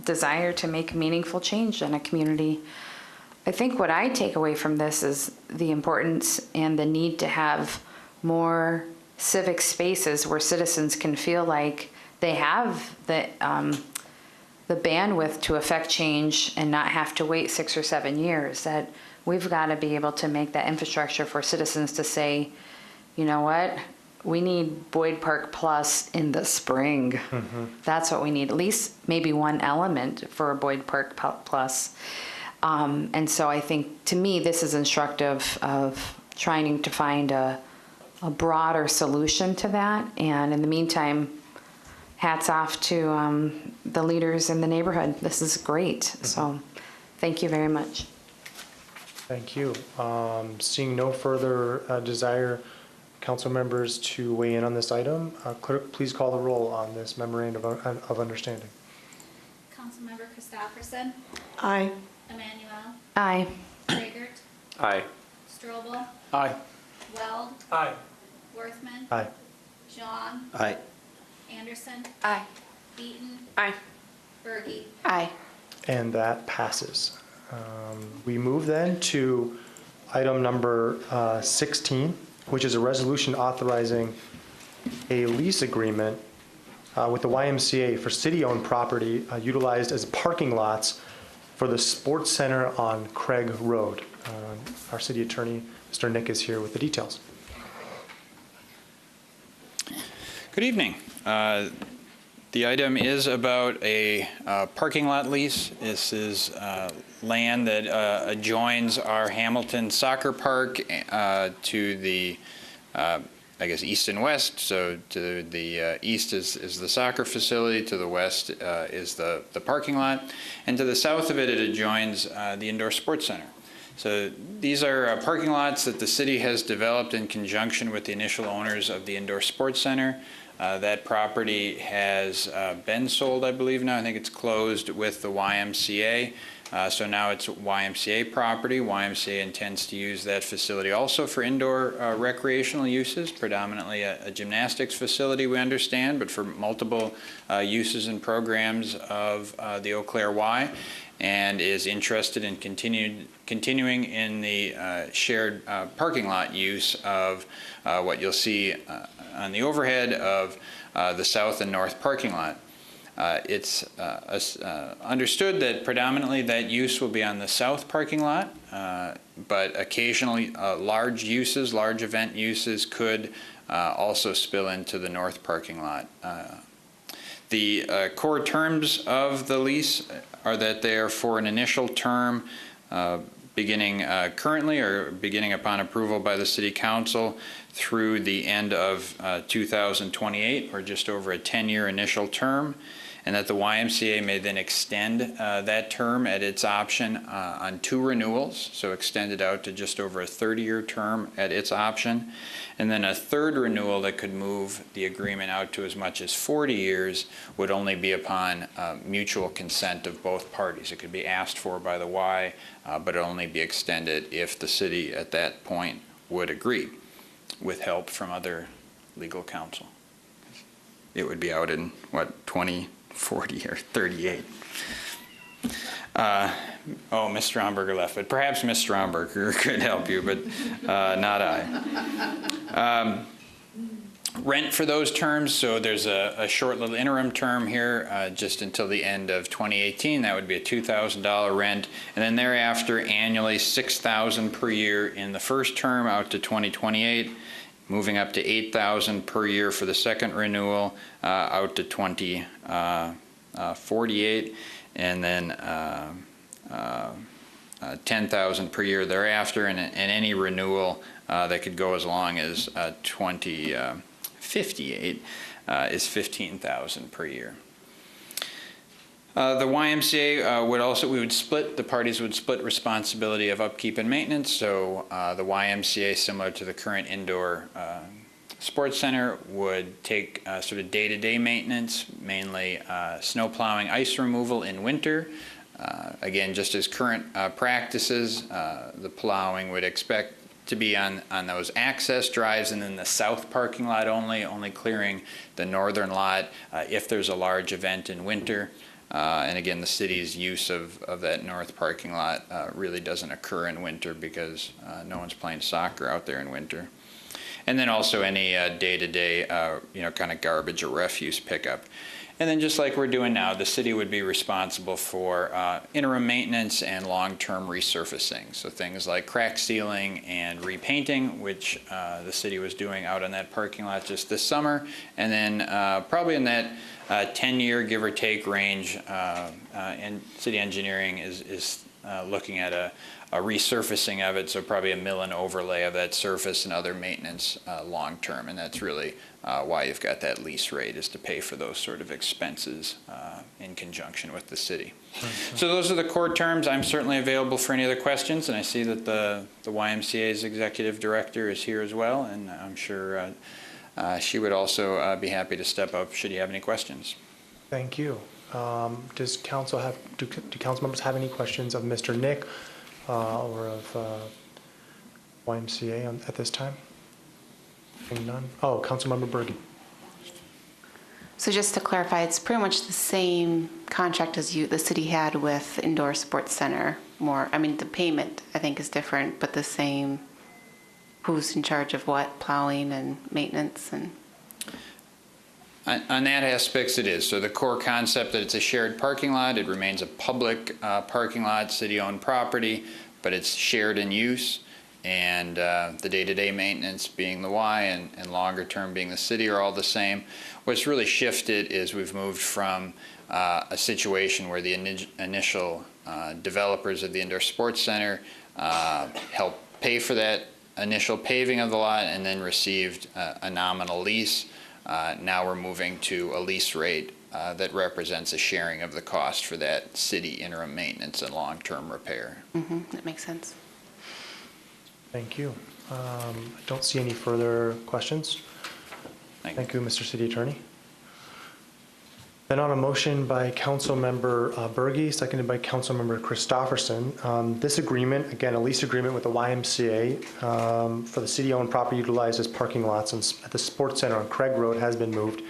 desire to make meaningful change in a community. I think what I take away from this is the importance and the need to have more civic spaces where citizens can feel like they have the the bandwidth to affect change and not have to wait 6 or 7 years. That we've got to be able to make that infrastructure for citizens to say, you know what, we need Boyd Park Plus in the spring. That's what we need, at least maybe one element for Boyd Park Plus. And so I think, to me, this is instructive of trying to find a broader solution to that. And in the meantime, hats off to the leaders in the neighborhood. This is great. So thank you very much. Thank you. Seeing no further desire, council members, to weigh in on this item, clerk, please call the roll on this memorandum of understanding. Councilmember Christopherson, Aye. Emmanuel, Aye. Grigert, Aye. Strobel, Aye. Weld, Aye. Worthman, Aye. Jean, Aye. Anderson, Aye. Beaton, Aye. Berge. Aye. And that passes. We move then to item number 16, which is a resolution authorizing a lease agreement with the YMCA for city-owned property utilized as parking lots for the sports center on Craig Road. Our city attorney, Mr. Nick, is here with the details. Good evening. The item is about a parking lot lease. This is land that adjoins our Hamilton soccer park to the, I guess, east and west. So to the east is the soccer facility, to the west is the parking lot, and to the south of it, it adjoins the indoor sports center. So these are parking lots that the city has developed in conjunction with the initial owners of the indoor sports center. That property has been sold, I believe now. I think it's closed with the YMCA. So now it's YMCA property. YMCA intends to use that facility also for indoor recreational uses, predominantly a gymnastics facility, we understand, but for multiple uses and programs of the Eau Claire Y, and is interested in continuing in the shared parking lot use of what you'll see on the overhead of the south and north parking lot. It's understood that predominantly that use will be on the south parking lot, but occasionally large event uses could also spill into the north parking lot. The core terms of the lease are that they are for an initial term beginning currently or beginning upon approval by the City Council through the end of 2028, or just over a 10-year initial term, and that the YMCA may then extend that term at its option on 2 renewals, so extend it out to just over a 30-year term at its option, and then a 3rd renewal that could move the agreement out to as much as 40 years would only be upon mutual consent of both parties. It could be asked for by the Y, but it'll only be extended if the city at that point would agree, with help from other legal counsel. It would be out in, what, 2040 or 38. Ms. Stromberger left, but perhaps Ms. Stromberger could help you, but not I. Rent for those terms, so there's a short little interim term here, just until the end of 2018. That would be a $2,000 rent, and then thereafter annually $6,000 per year in the first term out to 2028, moving up to $8,000 per year for the second renewal out to 2048, and then $10,000 per year thereafter, and any renewal that could go as long as 2058 is $15,000 per year. The YMCA the parties would split responsibility of upkeep and maintenance. So the YMCA, similar to the current indoor sports center, would take sort of day-to-day maintenance, mainly snow plowing, ice removal in winter. Again, just as current practices, the plowing would expect to be on those access drives, and then the south parking lot only clearing the northern lot if there's a large event in winter. And again, the city's use of that north parking lot really doesn't occur in winter because no one's playing soccer out there in winter. And then also any day-to-day, kind of garbage or refuse pickup. And then just like we're doing now, the city would be responsible for interim maintenance and long-term resurfacing. So things like crack sealing and repainting, which the city was doing out on that parking lot just this summer. And then probably in that 10-year give or take range, and city engineering is looking at a resurfacing of it, so probably a mill and overlay of that surface and other maintenance long-term. And that's really why you've got that lease rate, is to pay for those sort of expenses in conjunction with the city. So those are the core terms. I'm certainly available for any other questions, and I see that the YMCA's executive director is here as well, and I'm sure she would also be happy to step up should you have any questions. Thank you. Does council have, do council members have any questions of Mr. Nick or of YMCA at this time? Hearing none. Oh, Councilmember Berge. So just to clarify, it's pretty much the same contract as the city had with Indoor Sports Center. I mean, the payment I think is different, but the same. Who's in charge of what, plowing and maintenance and. On that aspects, it is. So the core concept that it's a shared parking lot, it remains a public parking lot, city-owned property, but it's shared in use. And the day-to-day maintenance being the Y and longer term being the city are all the same. What's really shifted is we've moved from a situation where the initial developers of the Indoor Sports Center helped pay for that initial paving of the lot and then received a nominal lease. Now we're moving to a lease rate that represents a sharing of the cost for that city interim maintenance and long-term repair. That makes sense. Thank you. I don't see any further questions. Thank you, Mr. City Attorney. Then on a motion by Councilmember Berge, seconded by Councilmember Christopherson, this agreement, again, a lease agreement with the YMCA for the city-owned property utilized as parking lots at the Sports Center on Craig Road has been moved.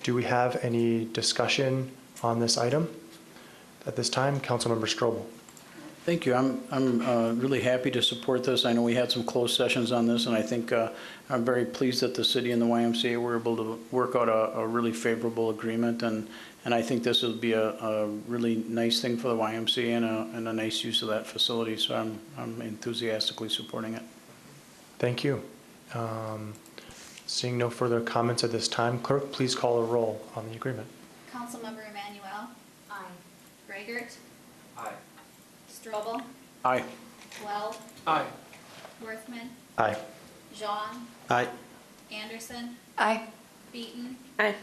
Do we have any discussion on this item at this time? Councilmember Strobel. Thank you. I'm really happy to support this. I know we had some closed sessions on this, and I think I'm very pleased that the city and the YMCA were able to work out a really favorable agreement, and I think this will be a really nice thing for the YMCA and a nice use of that facility. So I'm enthusiastically supporting it. Thank you. Seeing no further comments at this time, clerk, please call a roll on the agreement. Councilmember Emmanuel. Aye. Greigert. Aye. Strobel. Aye. Weld. Aye. Worthman. Aye. Jean. Aye. Anderson. Aye. Beaton. Aye.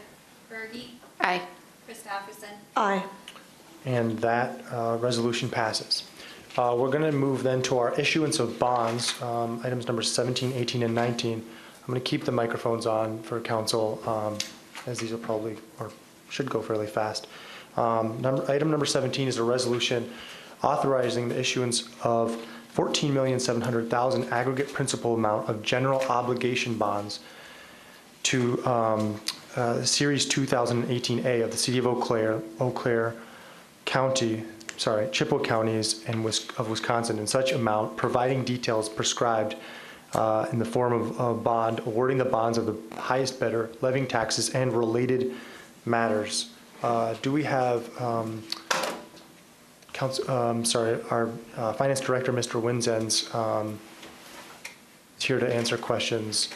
Berge. Aye. Christopherson. Aye. And that resolution passes. We're going to move then to our issuance of bonds, items numbers 17, 18, and 19. I'm going to keep the microphones on for council, as these will probably, or should go fairly fast. Item number 17 is a resolution authorizing the issuance of $14,700,000 aggregate principal amount of general obligation bonds to Series 2018A of the City of Eau Claire County, Chippewa counties of Wisconsin, in such amount, providing details prescribed in the form of a bond, awarding the bonds of the highest bidder, levying taxes, and related matters. Do we have our Finance Director, Mr. Winzens, is here to answer questions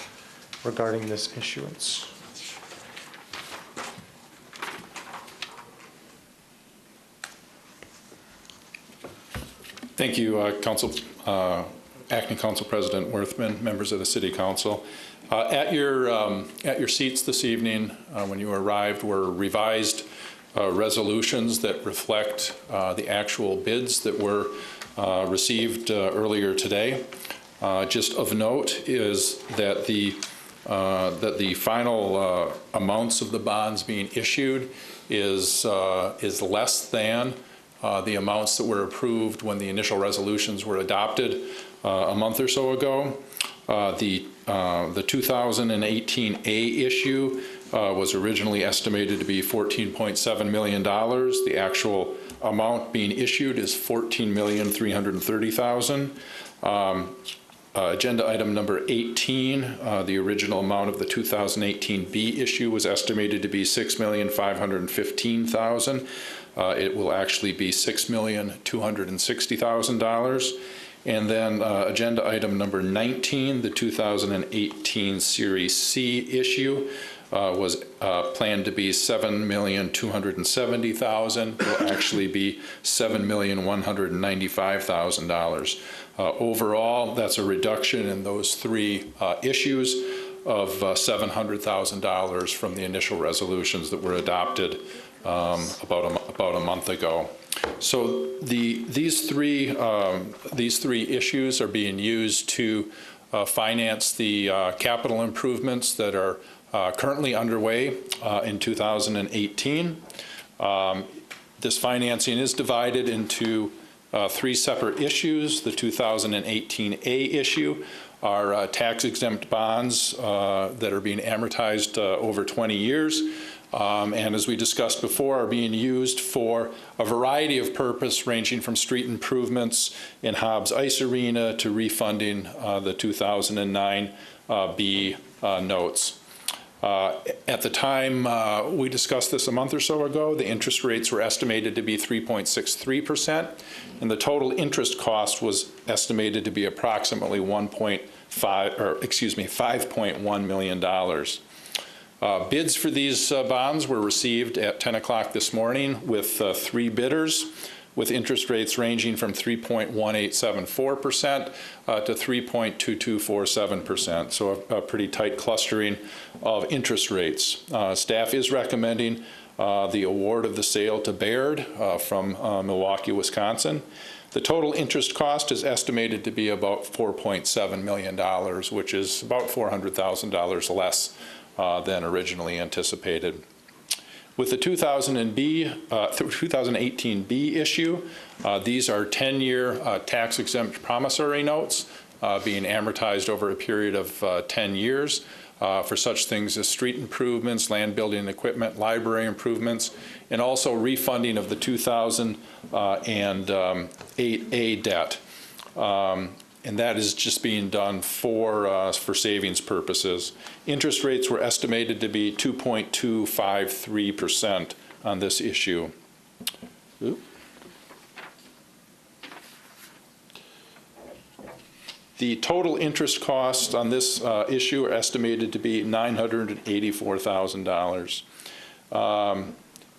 regarding this issuance. Thank you, Acting Council President Worthman, members of the City Council. At your seats this evening, when you arrived, were revised resolutions that reflect the actual bids that were received earlier today. Just of note is that the final amounts of the bonds being issued is less than the amounts that were approved when the initial resolutions were adopted a month or so ago. The 2018A issue was originally estimated to be $14.7 million. The actual amount being issued is $14,330,000. Agenda item number 18, the original amount of the 2018 B issue was estimated to be $6,515,000. It will actually be $6,260,000. And then agenda item number 19, the 2018 Series C issue was planned to be $7,270,000. Will actually be $7,195,000. Overall, that's a reduction in those three issues of $700,000 from the initial resolutions that were adopted about a month ago. So these three issues are being used to finance the capital improvements that are currently underway in 2018. This financing is divided into three separate issues. The 2018A issue are tax-exempt bonds that are being amortized over 20 years. And as we discussed before, are being used for a variety of purpose, ranging from street improvements in Hobbs Ice Arena to refunding the 2009 B notes. At the time we discussed this a month or so ago, the interest rates were estimated to be 3.63%, and the total interest cost was estimated to be approximately $5.1 million. Bids for these bonds were received at 10 o'clock this morning with three bidders, with interest rates ranging from 3.1874% to 3.2247%. So a pretty tight clustering of interest rates. Staff is recommending the award of the sale to Baird from Milwaukee, Wisconsin. The total interest cost is estimated to be about $4.7 million, which is about $400,000 less than originally anticipated. With the 2018 B issue, these are 10-year tax-exempt promissory notes being amortized over a period of 10 years for such things as street improvements, land building equipment, library improvements, and also refunding of the 2008A debt. And that is just being done for savings purposes. Interest rates were estimated to be 2.253% on this issue. Oop. The total interest costs on this issue are estimated to be $984,000.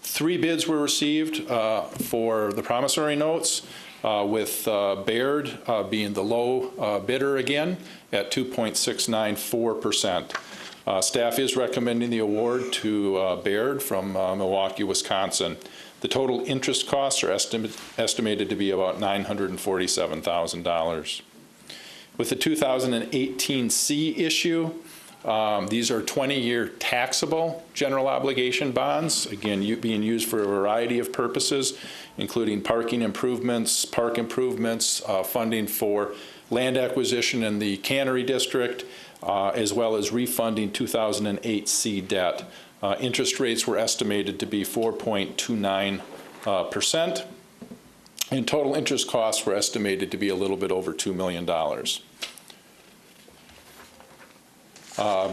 Three bids were received for the promissory notes, with Baird being the low bidder again at 2.694%. Staff is recommending the award to Baird from Milwaukee, Wisconsin. The total interest costs are estimated to be about $947,000. With the 2018 C issue, these are 20-year taxable general obligation bonds, again being used for a variety of purposes, including parking improvements, park improvements, funding for land acquisition in the Cannery District, as well as refunding 2008 C debt. Interest rates were estimated to be 4.29%, and total interest costs were estimated to be a little bit over $2 million.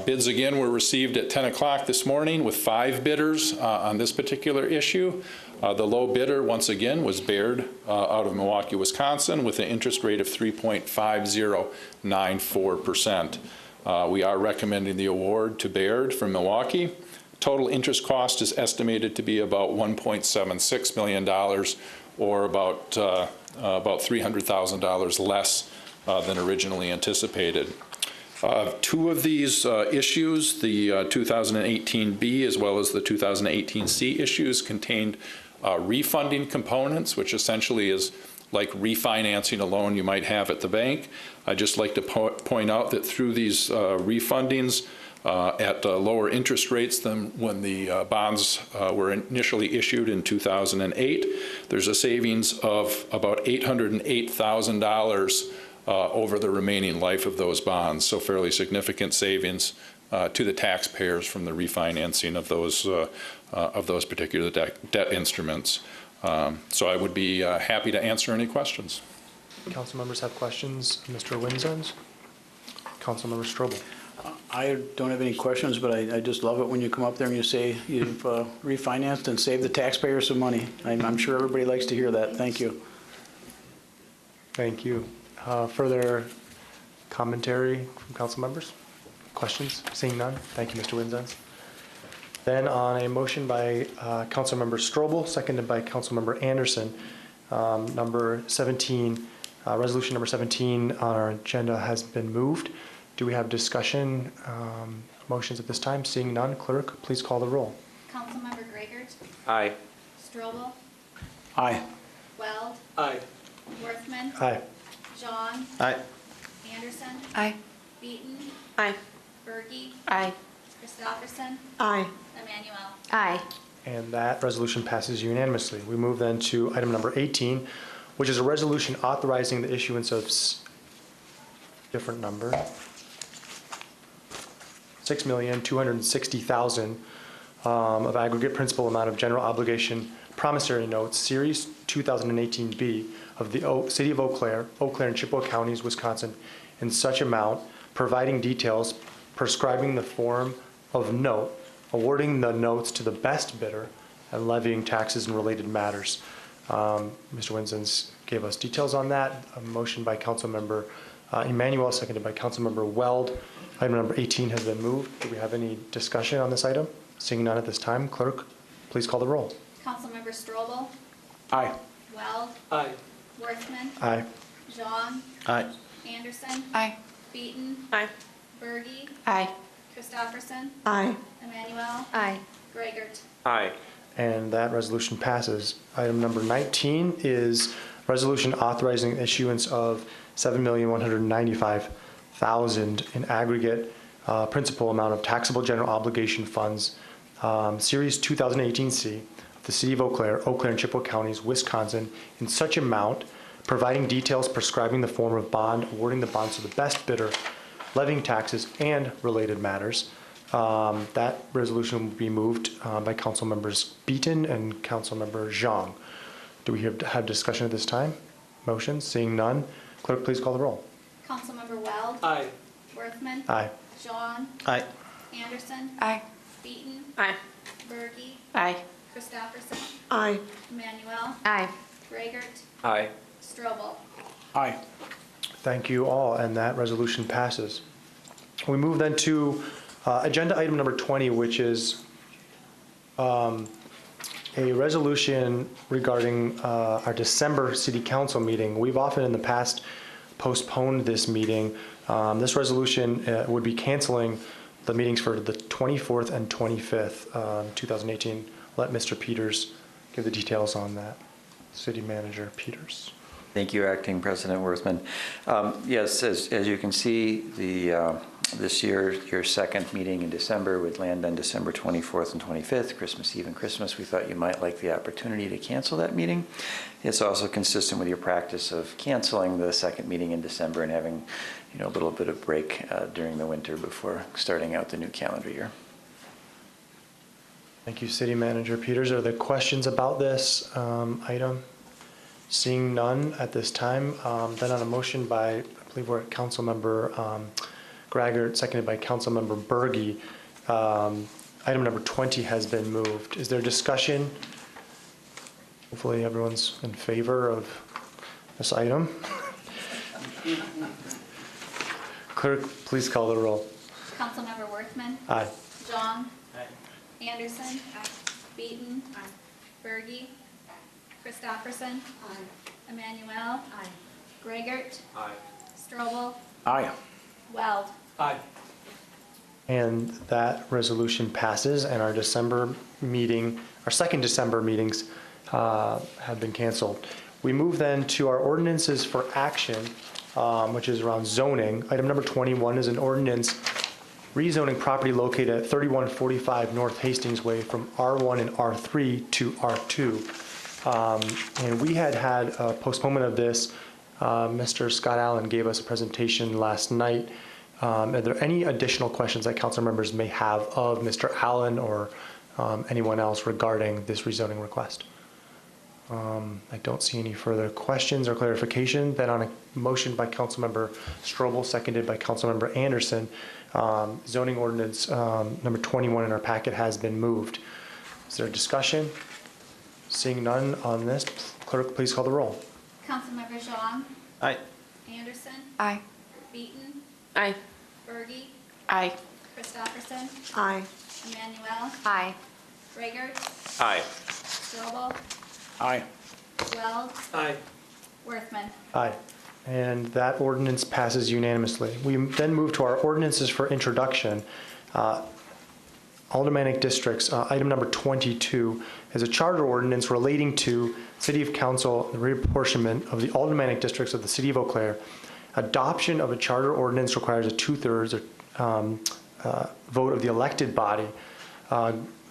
Bids again were received at 10 o'clock this morning with five bidders on this particular issue. The low bidder, once again, was Baird out of Milwaukee, Wisconsin, with an interest rate of 3.5094%. We are recommending the award to Baird from Milwaukee. Total interest cost is estimated to be about $1.76 million, or about $300,000 less than originally anticipated. Two of these issues, the 2018 B as well as the 2018 C issues, contained refunding components, which essentially is like refinancing a loan you might have at the bank. I'd just like to point out that through these refundings at lower interest rates than when the bonds were initially issued in 2008, there's a savings of about $808,000 over the remaining life of those bonds, so fairly significant savings to the taxpayers from the refinancing of those particular debt instruments. So I would be happy to answer any questions. Council members have questions. Mr. Winzons? Councilmember Strobel. I don't have any questions, but I just love it when you come up there and you say you've refinanced and saved the taxpayers some money. I'm sure everybody likes to hear that. Thank you. Thank you. Further commentary from council members? Questions? Seeing none. Thank you, Mr. Winzens. Then on a motion by Councilmember Strobel, seconded by Councilmember Anderson, number 17, resolution number 17 on our agenda has been moved. Do we have discussion motions at this time? Seeing none, clerk, please call the roll. Councilmember Gregert, Aye. Strobel, Aye. Weld, Aye. Worthman, Aye. Jean, Aye. Anderson, Aye. Beaton, Aye. Bergy, Aye. Christopherson, Aye. Emmanuel. Aye. And that resolution passes unanimously. We move then to item number 18, which is a resolution authorizing the issuance of different number, $6,260,000 of aggregate principal amount of general obligation promissory notes, Series 2018B of the City of Eau Claire and Chippewa Counties, Wisconsin, in such amount, providing details, prescribing the form of note, awarding the notes to the best bidder, and levying taxes and related matters. Mr. Winsons gave us details on that. A motion by Councilmember Emmanuel, seconded by Councilmember Weld. Item number 18 has been moved. Do we have any discussion on this item? Seeing none at this time, clerk, please call the roll. Councilmember Strobel, Aye. Weld, Aye. Worthman, Aye. Jean, Aye. Anderson, Aye. Beaton, Aye. Bergy, Aye. Christopherson, Aye. Emmanuel, Aye. Gregert. Aye. And that resolution passes. Item number 19 is resolution authorizing issuance of $7,195,000 in aggregate principal amount of taxable general obligation funds, Series 2018C of the City of Eau Claire and Chippewa Counties, Wisconsin, in such amount, providing details, prescribing the form of bond, awarding the bonds to the best bidder, levying taxes, and related matters. That resolution will be moved by Council Members Beaton and Councilmember Zhang. Do we have discussion at this time? Motions? Seeing none, clerk, please call the roll. Councilmember Weld, Aye. Worthman, Aye. Jean, Aye. Anderson, Aye. Beaton, Aye. Bergy, Aye. Christopherson, Aye. Emmanuel, Aye. Gregert, Aye. Strobel. Aye. Thank you all, and that resolution passes. We move then to agenda item number 20, which is a resolution regarding our December City Council meeting. We've often in the past postponed this meeting. This resolution would be canceling the meetings for the 24th and 25th, 2018. Let Mr. Peters give the details on that. City Manager Peters. Thank you, Acting President Worthman. Yes, as you can see, this year, your second meeting in December would land on December 24th and 25th, Christmas Eve and Christmas. We thought you might like the opportunity to cancel that meeting. It's also consistent with your practice of canceling the second meeting in December and having, a little bit of break during the winter before starting out the new calendar year. Thank you, City Manager Peters. Are there questions about this item? Seeing none at this time, then on a motion by, I believe we're at Councilmember Gregert, seconded by Councilmember Bergy, item number 20 has been moved. Is there discussion? Hopefully everyone's in favor of this item. Clerk, please call the roll. Councilmember Worthman, Aye. Jean, Anderson, Beaton, Bergy, Christopherson, Emmanuel, Gregert, Strobel, Aye. Weld. Aye. And that resolution passes, and our December meeting, our second December meetings have been canceled. We move then to our ordinances for action, which is around zoning. Item number 21 is an ordinance rezoning property located at 3145 North Hastings Way from R1 and R3 to R2. And we had a postponement of this. Mr. Scott Allen gave us a presentation last night. Are there any additional questions that council members may have of Mr. Allen or anyone else regarding this rezoning request? I don't see any further questions or clarification. Then on a motion by Councilmember Strobel, seconded by Councilmember Anderson, zoning ordinance number 21 in our packet has been moved. Is there discussion? Seeing none on this, clerk, please call the roll. Councilmember Zhang, Aye. Anderson, Aye. Beaton, Aye. Berge, Aye. Christopherson, Aye. Emmanuel, Aye. Raegert, Aye. Strobel, Aye. Weld, Aye. Worthman. Aye. And that ordinance passes unanimously. We then move to our ordinances for introduction. Aldermanic districts, item number 22 is a charter ordinance relating to City of Council reapportionment of the aldermanic districts of the City of Eau Claire. Adoption of a charter ordinance requires a 2/3 vote of the elected body.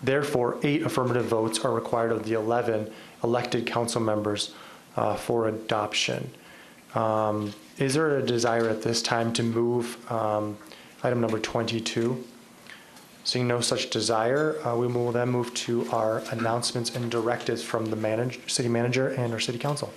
Therefore, 8 affirmative votes are required of the 11 elected council members for adoption. Is there a desire at this time to move item number 22? Seeing no such desire, we will then move to our announcements and directives from the city manager and our city council.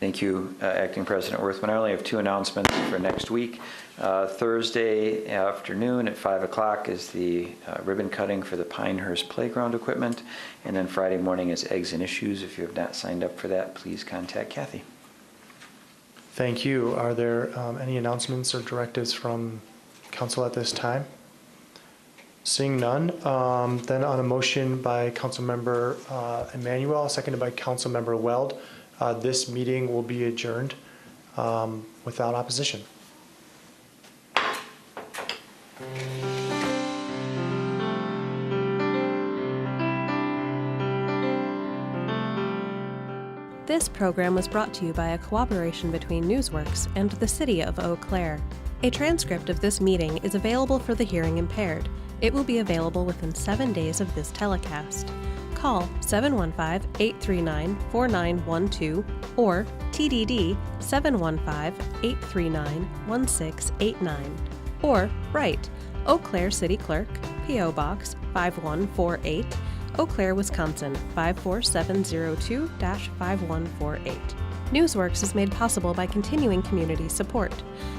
Thank you, Acting President Worthman. I only have 2 announcements for next week. Thursday afternoon at 5 o'clock is the ribbon cutting for the Pinehurst Playground equipment. And then Friday morning is Eggs and Issues. If you have not signed up for that, please contact Kathy. Thank you. Are there any announcements or directives from council at this time? Seeing none, then on a motion by Councilmember Emmanuel, seconded by Councilmember Weld, this meeting will be adjourned without opposition. This program was brought to you by a cooperation between Newsworks and the City of Eau Claire. A transcript of this meeting is available for the hearing impaired. It will be available within 7 days of this telecast. Call 715-839-4912 or TDD 715-839-1689. Or write Eau Claire City Clerk, P.O. Box 5148, Eau Claire, Wisconsin 54702-5148. Newsworks is made possible by continuing community support.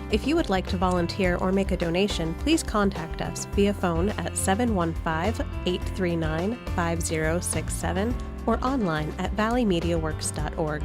If you would like to volunteer or make a donation, please contact us via phone at 715-839-5067 or online at valleymediaworks.org.